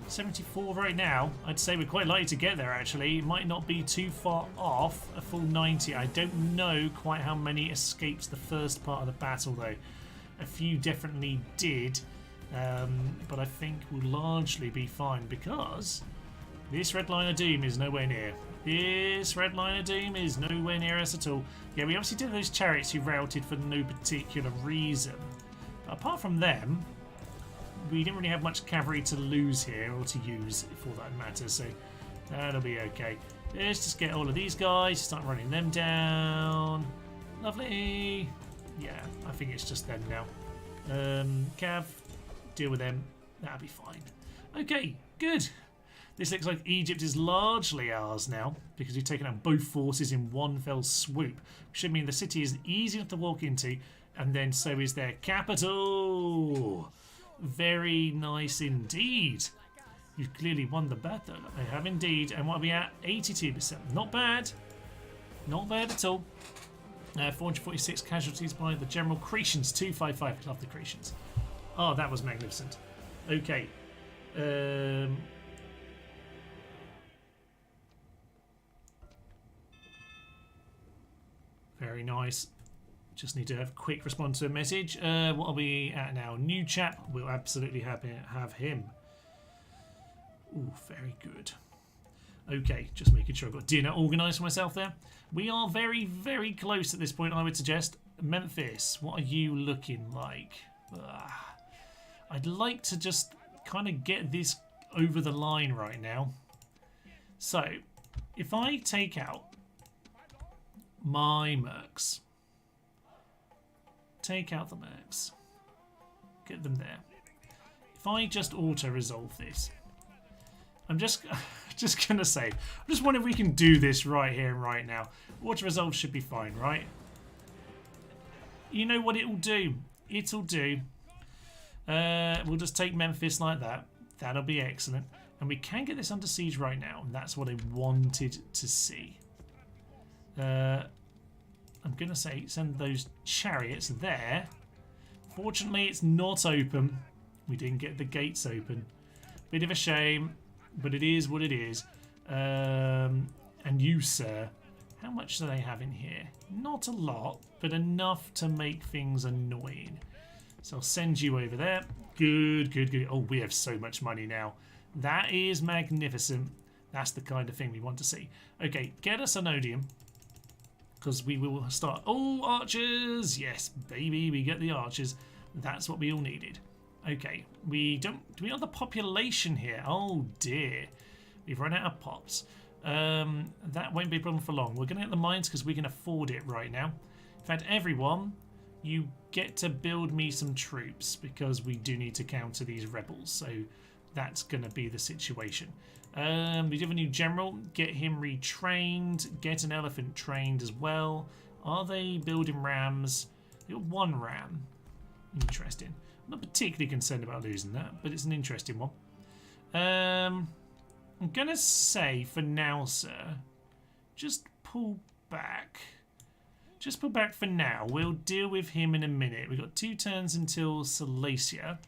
74 right now. I'd say we're quite likely to get there, actually. It might not be too far off a full 90. I don't know quite how many escaped the first part of the battle, though. A few definitely did. But I think we'll largely be fine because this red line of doom is nowhere near. This red line of doom is nowhere near us at all. Yeah, we obviously did those chariots who routed for no particular reason. But apart from them, we didn't really have much cavalry to lose here, or to use for that matter, so that'll be okay. Let's just get all of these guys, start running them down. Lovely. Yeah, I think it's just them now. Cav, deal with them. That'll be fine. Okay, good. This looks like Egypt is largely ours now, because we've taken out both forces in one fell swoop. Which should mean the city is easy enough to walk into, and then so is their capital. Very nice indeed. You've clearly won the battle. I have indeed. And what are we at? 82%. Not bad. Not bad at all. 446 casualties by the General. Cretians 255. Love the Cretians. Oh, that was magnificent. Okay. Very nice. Just need to have a quick response to a message. What are we at now? New chap. We'll absolutely have him. Ooh, very good. Okay, just making sure I've got dinner organised for myself there. We are very, very close at this point, I would suggest. Memphis, what are you looking like? I'd like to just kind of get this over the line right now. So, if I take out my mercs, take out the mercs, get them there. If I just auto-resolve this, I'm just gonna say, I'm just wondering if we can do this right here and right now. Auto-resolve should be fine, right? You know what it'll do? It'll do. We'll just take Memphis like that. That'll be excellent. And we can get this under siege right now, and that's what I wanted to see. I'm going to say send those chariots there. Fortunately, it's not open. We didn't get the gates open. Bit of a shame, but it is what it is. And you, sir, how much do they have in here? Not a lot, but enough to make things annoying. So I'll send you over there. Good, good, good. Oh, we have so much money now. That is magnificent. That's the kind of thing we want to see. Okay, get us an odium, because we will start. Oh, archers! Yes, baby, we get the archers. That's what we all needed. Okay, we don't. Do we have the population here? Oh dear, we've run out of pops. That won't be a problem for long. We're going to get the mines because we can afford it right now. In fact, everyone, you get to build me some troops because we do need to counter these rebels. So that's going to be the situation. We do have a new general. Get him retrained. Get an elephant trained as well. Are they building rams? They got one ram. Interesting. I'm not particularly concerned about losing that, but it's an interesting one. I'm going to say for now, sir, just pull back. Just pull back for now. We'll deal with him in a minute. We've got 2 turns until Seleucia.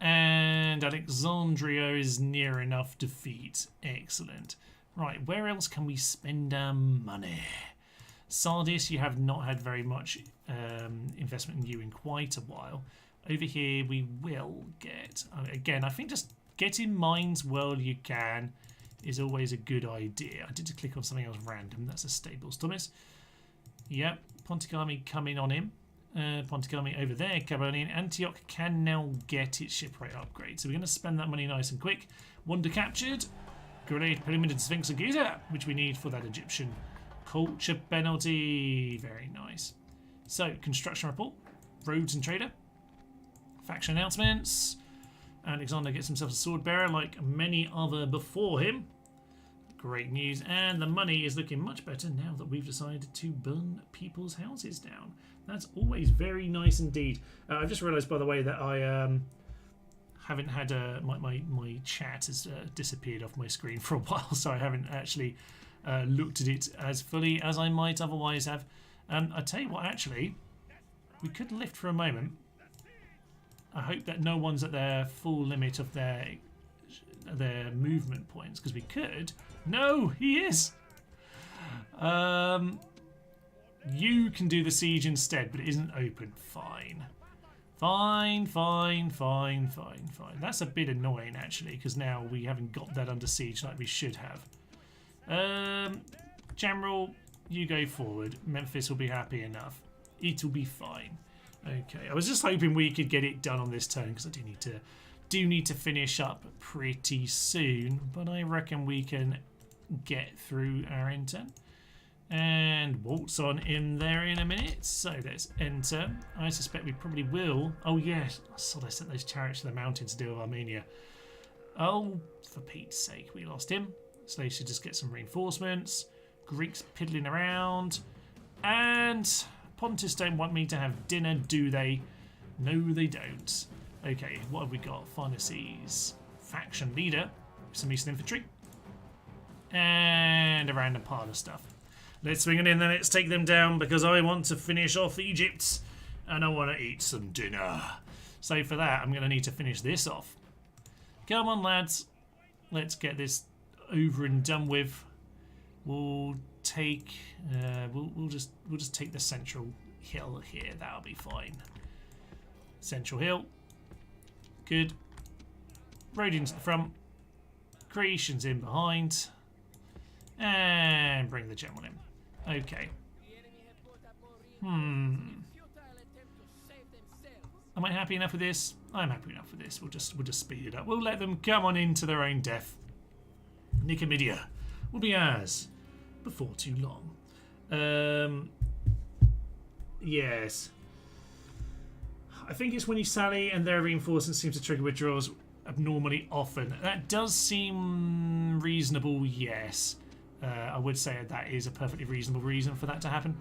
And Alexandria is near enough defeat. Excellent. Right, where else can we spend our money? Sardis, you have not had very much investment in you in quite a while. Over here, we will get... Again, I think just getting mines while you can is always a good idea. I did just click on something else random. That's a stables, Thomas. Yep, Pontic Army coming on him. Pontic Army over there, Cavalonian. Antioch can now get its shipwright upgrade. So we're going to spend that money nice and quick. Wonder captured. Great Pyramid Sphinx of Giza, which we need for that Egyptian culture penalty. Very nice. So, construction report. Roads and trader. Faction announcements. Alexander gets himself a sword bearer like many other before him. Great news. And the money is looking much better now that we've decided to burn people's houses down. That's always very nice indeed. I've just realised, by the way, that I haven't had my chat has disappeared off my screen for a while, so I haven't actually looked at it as fully as I might otherwise have. I tell you what, actually, we could lift for a moment. I hope that no one's at their full limit of their movement points, because we could. No, he is. You can do the siege instead, but it isn't open. Fine. Fine, fine, fine, fine, fine. That's a bit annoying, actually, because now we haven't got that under siege like we should have. General, you go forward. Memphis will be happy enough. It'll be fine. Okay, I was just hoping we could get it done on this turn because I do need to finish up pretty soon, but I reckon we can get through our intern and waltz on in there in a minute. So let's enter. I suspect we probably will. Oh yes, I saw they sent those chariots to the mountains to deal with Armenia. Oh, for Pete's sake, we lost him. So they should just get some reinforcements. Greeks piddling around. And Pontus don't want me to have dinner, do they? No, they don't. Okay, what have we got? Pharnaces. Faction leader. Some Eastern infantry. And a random pile of stuff. Let's swing it in, then let's take them down because I want to finish off Egypt and I want to eat some dinner. So for that, I'm going to need to finish this off. Come on, lads. Let's get this over and done with. We'll take. We'll just take the central hill here. That'll be fine. Central hill. Good. Rhodians to the front. Creations in behind. And bring the general in. Okay. Am I happy enough with this? I'm happy enough with this. We'll just speed it up. We'll let them come on into their own death. Nicomedia will be ours before too long. Yes. I think it's when you sally and their reinforcements seem to trigger withdrawals abnormally often. That does seem reasonable, yes. I would say that is a perfectly reasonable reason for that to happen.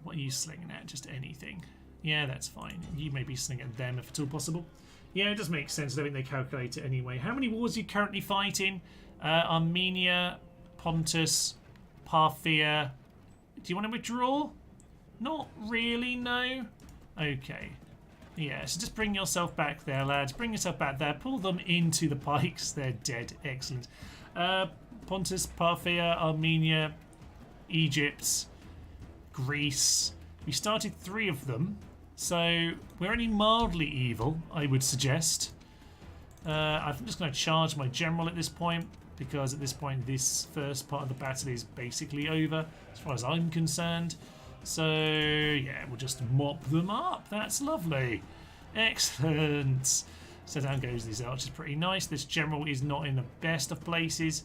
What are you slinging at? Just anything. Yeah, that's fine. You may be slinging at them if at all possible. Yeah, it does make sense. I don't think they calculate it anyway. How many wars are you currently fighting? Armenia, Pontus, Parthia. Do you want to withdraw? Not really, no. Okay. Yeah, so just bring yourself back there, lads. Bring yourself back there. Pull them into the pikes. They're dead. Excellent. Pontus, Parthia, Armenia, Egypt, Greece. We started 3 of them, so we're only mildly evil, I would suggest. I'm just going to charge my general at this point, because at this point this first part of the battle is basically over, as far as I'm concerned. So, yeah, we'll just mop them up. That's lovely. Excellent. So down goes these archers. Pretty nice. This general is not in the best of places.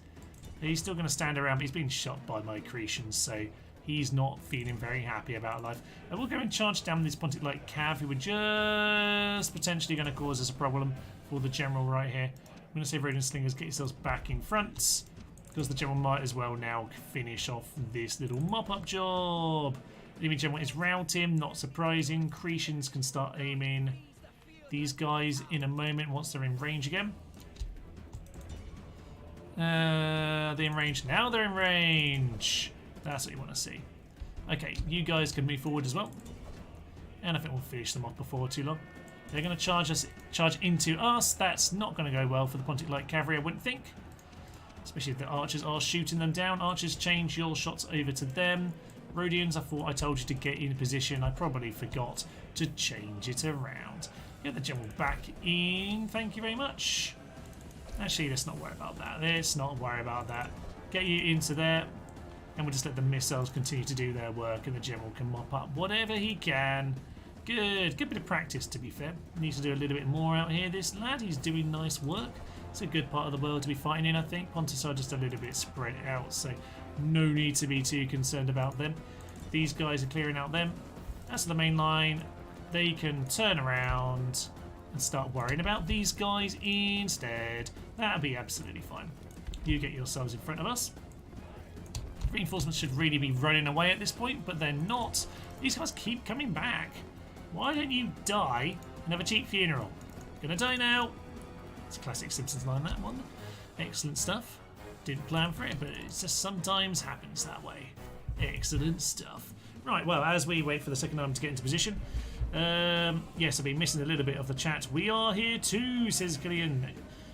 He's still going to stand around, but he's been shot by my Cretians, so he's not feeling very happy about life. And we'll go and charge down this Pontic Light Cav, who were just potentially going to cause us a problem for the general right here. I'm going to say Rodent Slingers, get yourselves back in front, because the general might as well now finish off this little mop-up job. Enemy general is routing, not surprising. Cretians can start aiming these guys in a moment once they're in range again. They're in range. Now they're in range. That's what you want to see. Okay, you guys can move forward as well. And I think we'll finish them off before too long. They're going to charge into us. That's not going to go well for the Pontic Light Cavalry, I wouldn't think. Especially if the archers are shooting them down. Archers, change your shots over to them. Rhodians, I thought I told you to get in position. I probably forgot to change it around. Get the general back in. Thank you very much. Actually, let's not worry about that. Let's not worry about that. Get you into there. And we'll just let the missiles continue to do their work. And the general can mop up whatever he can. Good. Good bit of practice, to be fair. Needs to do a little bit more out here. This lad, he's doing nice work. It's a good part of the world to be fighting in, I think. Pontus are just a little bit spread out, so no need to be too concerned about them. These guys are clearing out them. That's the main line. They can turn around and start worrying about these guys instead. That'll be absolutely fine. You get yourselves in front of us. Reinforcements should really be running away at this point, but they're not. These guys keep coming back. Why don't you die and have a cheap funeral? Gonna die now. It's a classic Simpsons line, that one. Excellent stuff. Didn't plan for it, but it just sometimes happens that way. Excellent stuff. Right, well, as we wait for the second arm to get into position. Yes, I've been missing a little bit of the chat. We are here too, says Gillian.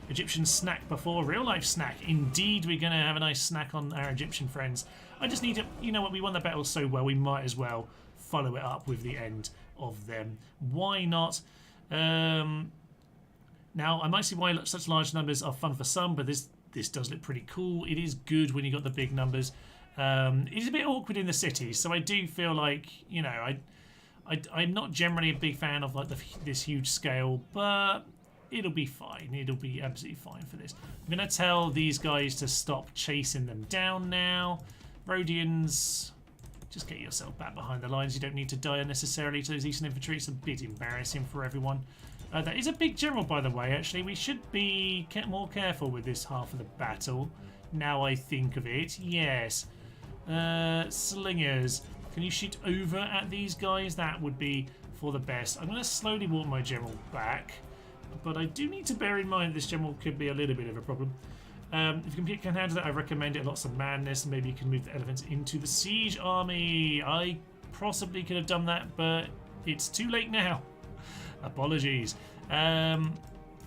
Egyptian snack before real life snack. Indeed, we're going to have a nice snack on our Egyptian friends. I just need to, you know what, we won the battle so well, we might as well follow it up with the end of them. Why not? Now, I might see why such large numbers are fun for some, but this does look pretty cool. It is good when you got the big numbers. It is a bit awkward in the cities, so I do feel like, you know, I'm not generally a big fan of like this huge scale, but it'll be fine. It'll be absolutely fine for this. I'm going to tell these guys to stop chasing them down now. Rhodians, just get yourself back behind the lines. You don't need to die unnecessarily to those Eastern infantry. It's a bit embarrassing for everyone. That is a big general, by the way, actually. We should be more careful with this half of the battle. Now I think of it. Yes. Slingers. Can you shoot over at these guys? That would be for the best. I'm going to slowly walk my general back. But I do need to bear in mind this general could be a little bit of a problem. If you can handle it, I recommend it. Lots of madness. Maybe you can move the elephants into the siege army. I possibly could have done that, but it's too late now. Apologies. Yeah,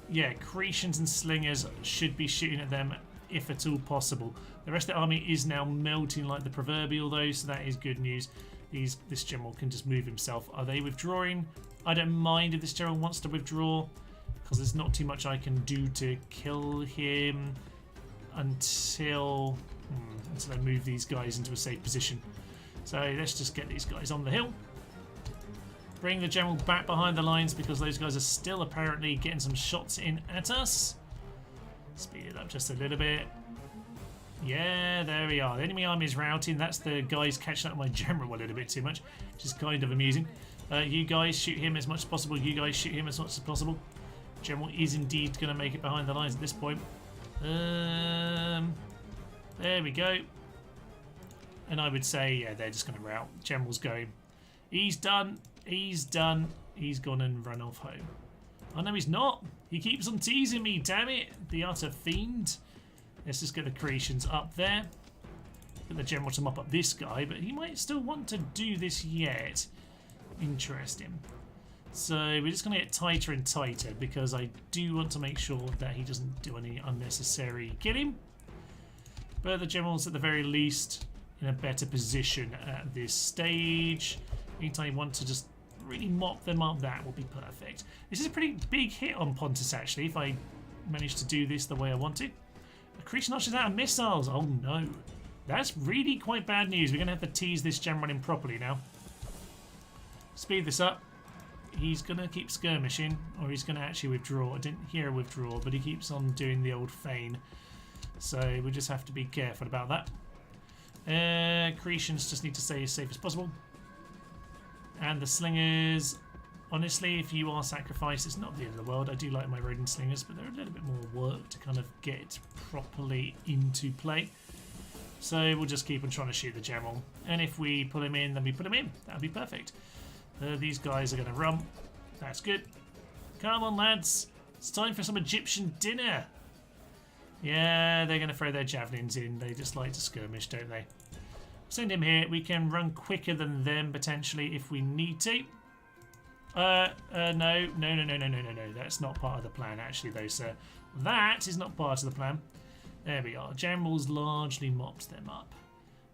Cretians and slingers should be shooting at them if at all possible. The rest of the army is now melting like the proverbial, though, so that is good news. This general can just move himself. Are they withdrawing? I don't mind if this general wants to withdraw, because there's not too much I can do to kill him until I move these guys into a safe position. So let's just get these guys on the hill. Bring the general back behind the lines because those guys are still apparently getting some shots in at us. Speed it up just a little bit. Yeah, there we are. The enemy army is routing. That's the guys catching up with my general a little bit too much, which is kind of amusing. You guys shoot him as much as possible. You guys shoot him as much as possible. General is indeed going to make it behind the lines at this point. There we go. And I would say, yeah, they're just going to rout. General's going. He's done. He's done. He's gone and run off home. Oh, no, he's not. He keeps on teasing me, damn it. The utter fiend. Let's just get the Cretians up there. Get the general to mop up this guy, but he might still want to do this yet. Interesting. So we're just going to get tighter and tighter because I do want to make sure that he doesn't do any unnecessary killing. But the general's at the very least in a better position at this stage. Anytime you want to just really mop them up, that will be perfect. This is a pretty big hit on Pontus, actually, if I manage to do this the way I want to. Cretan archers out of missiles. Oh no. That's really quite bad news. We're going to have to tease this general in properly now. Speed this up. He's going to keep skirmishing, or he's going to actually withdraw. I didn't hear a withdrawal, but he keeps on doing the old feign. So we just have to be careful about that. Cretians just need to stay as safe as possible. And the slingers, honestly, if you are sacrificed, it's not the end of the world. I do like my Rhodian slingers, but they're a little bit more work to kind of get properly into play. So we'll just keep on trying to shoot the general. And if we pull him in, then we put him in. That'll be perfect. These guys are going to run. That's good. Come on, lads. It's time for some Egyptian dinner. Yeah, they're going to throw their javelins in. They just like to skirmish, don't they? Send him here. We can run quicker than them, potentially, if we need to. No. That's not part of the plan, actually, though, sir. That is not part of the plan. There we are. Generals largely mopped them up.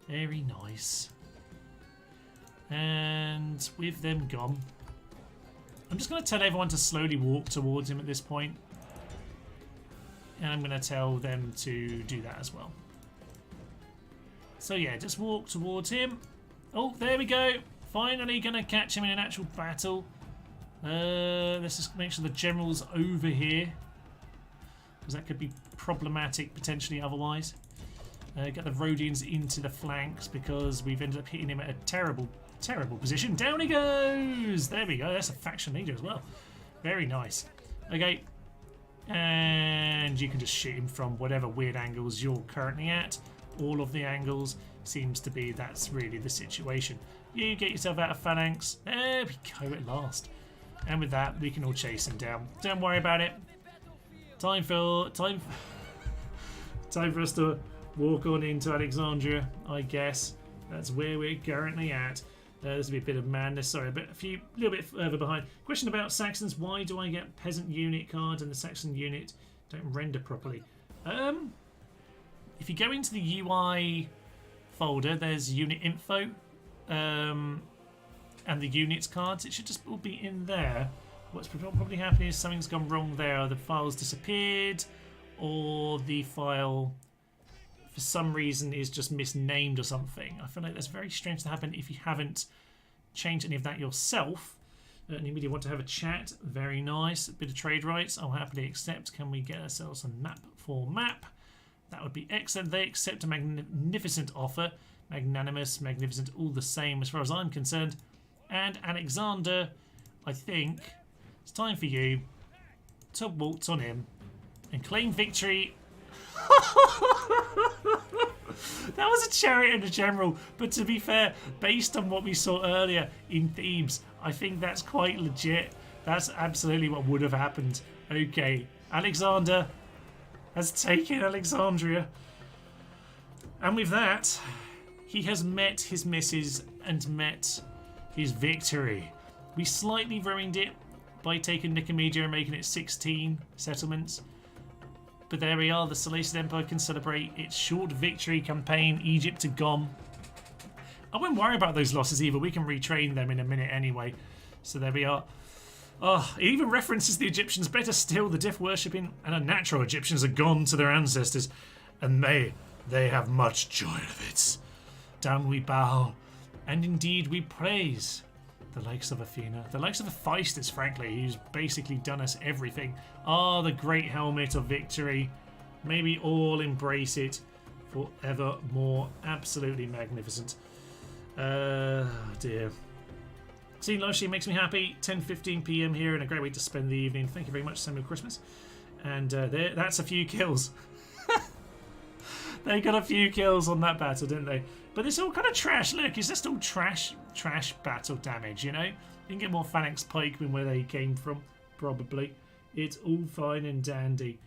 Very nice. And with them gone, I'm just going to tell everyone to slowly walk towards him at this point. And I'm going to tell them to do that as well. So yeah, just walk towards him. Oh, there we go. Finally going to catch him in an actual battle. Let's just make sure the general's over here, because that could be problematic potentially otherwise. Get the Rhodians into the flanks because we've ended up hitting him at a terrible position. Down he goes! There we go. That's a faction leader as well. Very nice. Okay. And you can just shoot him from whatever weird angles you're currently at. All of the angles seems to be that's really the situation. You get yourself out of phalanx. There we go at last. And with that, we can all chase him down. Don't worry about it. Time for us to walk on into Alexandria, I guess. That's where we're currently at. There's a bit of madness. Sorry, a little bit further behind. Question about Saxons. Why do I get peasant unit cards and the Saxon unit don't render properly? If you go into the UI folder, there's unit info and the units cards. It should just all be in there. What's probably happening is something's gone wrong there. The file's disappeared, or the file for some reason is just misnamed or something. I feel like that's very strange to happen if you haven't change any of that yourself. Any media want to have a chat? Very nice. A bit of trade rights. I'll happily accept. Can we get ourselves a map for map? That would be excellent. They accept a magnificent offer. Magnanimous, magnificent, all the same as far as I'm concerned. And Alexander, I think it's time for you to waltz on him and claim victory. That was a chariot and a general, but to be fair, based on what we saw earlier in Thebes, I think that's quite legit. That's absolutely what would have happened. Okay, Alexander has taken Alexandria. And with that, he has met his misses and met his victory. We slightly ruined it by taking Nicomedia and making it 16 settlements. But there we are, the Seleucid Empire can celebrate its short victory campaign, Egypt to Gom. I won't worry about those losses either, we can retrain them in a minute anyway. So there we are. Oh, it even references the Egyptians. Better still, the death worshipping and unnatural Egyptians are gone to their ancestors, and they have much joy of it. Down we bow, and indeed we praise the likes of Athena, the likes of Hephaestus, frankly, who's basically done us everything. Ah, the great helmet of victory. May we all embrace it forevermore. Absolutely magnificent. Dear. Seeing live stream makes me happy. 10:15 p.m. here, and a great way to spend the evening. Thank you very much, Samuel Christmas. And that's a few kills. They got a few kills on that battle, didn't they? But it's all kind of trash. Look, it's just all trash battle damage, you know? You can get more phalanx pikemen where they came from, probably. It's all fine and dandy.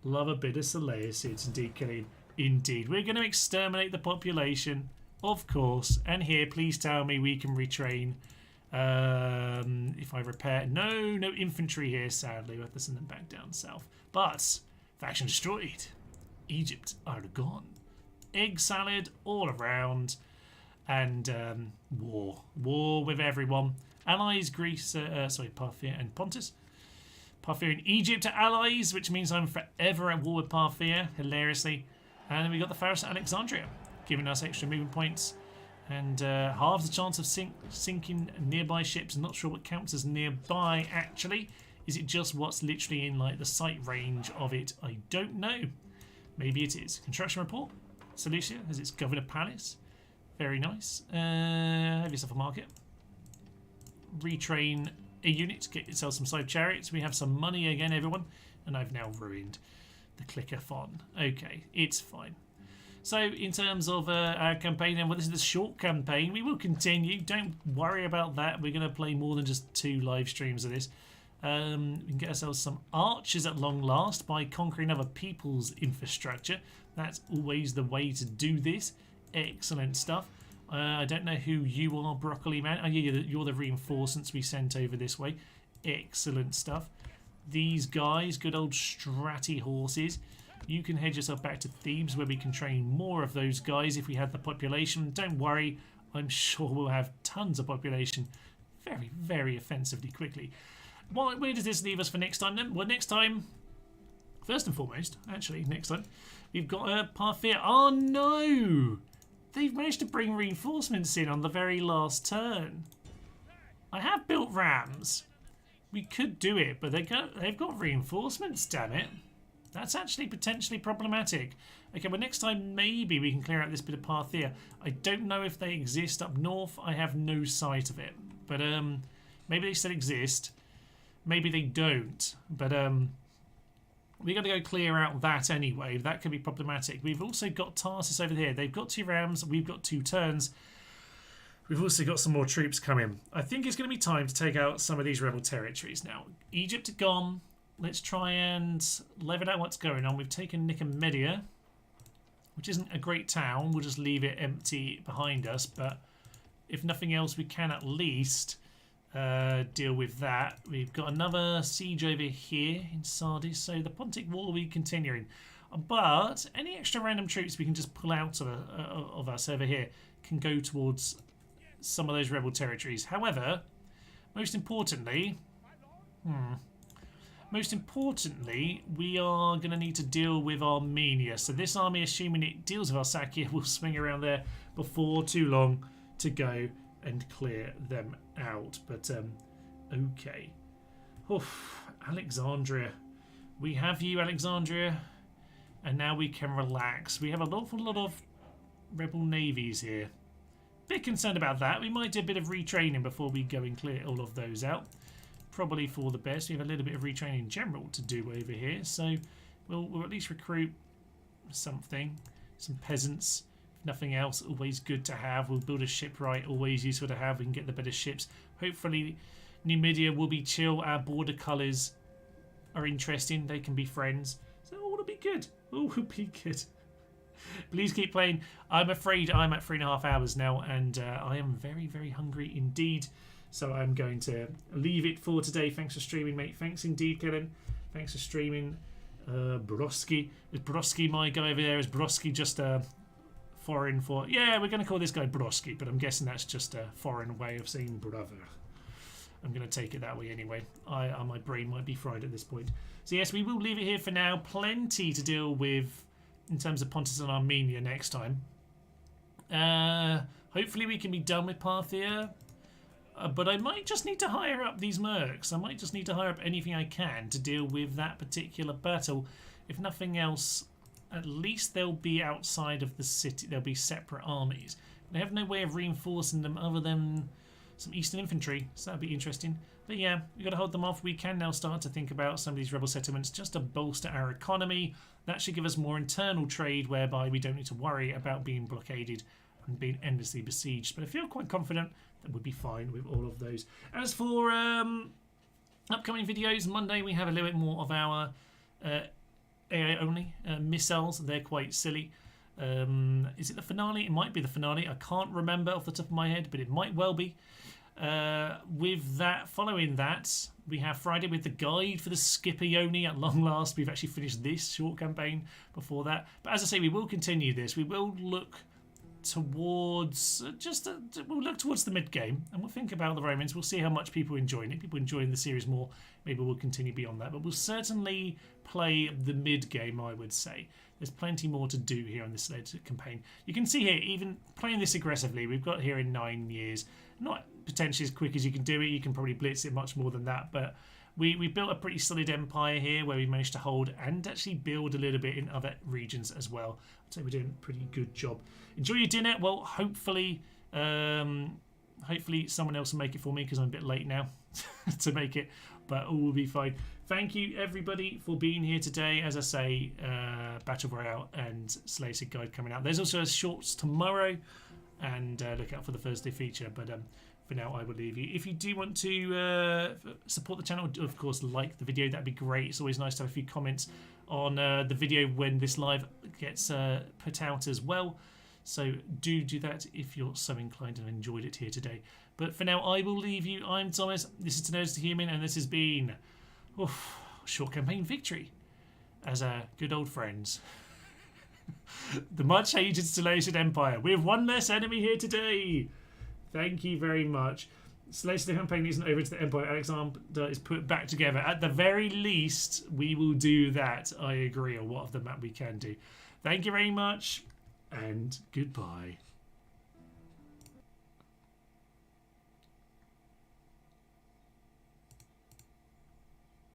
Love a bit of Seleucids, indeed, Killian. Indeed. We're going to exterminate the population, of course. And here, please tell me we can retrain. If I repair... No infantry here, sadly. We'll have to send them back down south. But, faction destroyed. Egypt are gone. Egg salad all around, and war with everyone. Allies, Greece, Parthia and Pontus. Parthia and Egypt are allies, which means I'm forever at war with Parthia, hilariously. And then we got the Pharos at Alexandria, giving us extra movement points and halves the chance of sinking nearby ships. I'm not sure what counts as nearby actually. Is it just what's literally in like the sight range of it? I don't know. Maybe it is. Construction report. Seleucia has its governor palace. Very nice. Have yourself a market. Retrain a unit. Get yourself some side chariots. We have some money again, everyone. And I've now ruined the clicker-thon. Okay, it's fine. So, in terms of our campaign, then, well, this is the short campaign. We will continue. Don't worry about that. We're going to play more than just 2 live streams of this. We can get ourselves some archers at long last by conquering other people's infrastructure. That's always the way to do this. Excellent stuff. I don't know who you are, Broccoli Man. Oh, yeah, you're the reinforcements we sent over this way. Excellent stuff. These guys, good old Stratty horses. You can head yourself back to Thebes where we can train more of those guys if we have the population. Don't worry, I'm sure we'll have tons of population very, very offensively quickly. Well, where does this leave us for next time then? Well, next time, first and foremost, actually, next time, we've got Parthia. Oh no! They've managed to bring reinforcements in on the very last turn. I have built rams. We could do it, but they've got reinforcements, damn it. That's actually potentially problematic. Okay, well, next time maybe we can clear out this bit of Parthia. I don't know if they exist up north. I have no sight of it. But maybe they still exist. Maybe they don't, but we're going to go clear out that anyway. That could be problematic. We've also got Tarsus over here. They've got 2 rams. We've got 2 turns. We've also got some more troops coming. I think it's going to be time to take out some of these rebel territories now. Egypt gone. Let's try and level out what's going on. We've taken Nicomedia, which isn't a great town. We'll just leave it empty behind us, but if nothing else, we can at least... deal with that. We've got another siege over here in Sardis, so the Pontic War will be continuing. But any extra random troops we can just pull out of us over here can go towards some of those rebel territories. However, most importantly, we are going to need to deal with Armenia. So this army, assuming it deals with Arsacia, will swing around there before too long to go and clear them out. But okay. Oof, Alexandria. We have you, Alexandria. And now we can relax. We have an awful lot of rebel navies here. Bit concerned about that. We might do a bit of retraining before we go and clear all of those out. Probably for the best. We have a little bit of retraining in general to do over here. So we'll at least recruit something. Some peasants. If nothing else, always good to have. We'll build a shipwright. Always useful to have. We can get the better ships. Hopefully Numidia will be chill. Our border colours are interesting. They can be friends. So all will be good. All will be good. Please keep playing. I'm afraid I'm at 3.5 hours now, and I am very, very hungry indeed. So I'm going to leave it for today. Thanks for streaming, mate. Thanks indeed, Kellen. Thanks for streaming. Broski. Is Broski my guy over there? Is Broski just a foreign for... Yeah, we're going to call this guy Broski, but I'm guessing that's just a foreign way of saying brother. I'm going to take it that way anyway. My brain might be fried at this point. So yes, we will leave it here for now. Plenty to deal with in terms of Pontus and Armenia next time. Hopefully we can be done with Parthia. But I might just need to hire up these mercs. I might just need to hire up anything I can to deal with that particular battle. If nothing else, at least they'll be outside of the city. They'll be separate armies. They have no way of reinforcing them other than some Eastern infantry, so that'd be interesting. But yeah, we've got to hold them off. We can now start to think about some of these rebel settlements just to bolster our economy. That should give us more internal trade, whereby we don't need to worry about being blockaded and being endlessly besieged. But I feel quite confident that we'll be fine with all of those. As for upcoming videos, Monday we have a little bit more of our AI only missiles. They're quite silly. Is it the finale? It might be the finale. I can't remember off the top of my head, but it might well be. With that, following that, we have Friday with the guide for the Scipione. At long last, we've actually finished this short campaign before that. But as I say, we will continue this. We will look towards we'll look towards the mid game, and we'll think about the Romans. We'll see how much people enjoy it. People enjoying the series more. Maybe we'll continue beyond that, but we'll certainly play the mid game. I would say there's plenty more to do here on this campaign. You can see here, even playing this aggressively, we've got here in 9 years. Not potentially as quick as you can do it. You can probably blitz it much more than that, but we built a pretty solid empire here where we managed to hold and actually build a little bit in other regions as well. I'd say we're doing a pretty good job. Enjoy your dinner. Well, hopefully someone else will make it for me because I'm a bit late now to make it, but all will be fine. Thank you everybody for being here today. As I say, Battle Royale and Seleucid Guide coming out. There's also a shorts tomorrow, and look out for the Thursday feature. But for now, I will leave you. If you do want to support the channel, of course, like the video. That'd be great. It's always nice to have a few comments on the video when this live gets put out as well. So do that if you're so inclined and enjoyed it here today. But for now, I will leave you. I'm Thomas. This is Notoriously Human, and this has been short campaign victory as good old friends. The much hated Seleucid Empire. We have one less enemy here today. Thank you very much. Seleucid campaign isn't over to the Empire. Alexander is put back together. At the very least, we will do that. I agree on what of the map we can do. Thank you very much, and goodbye.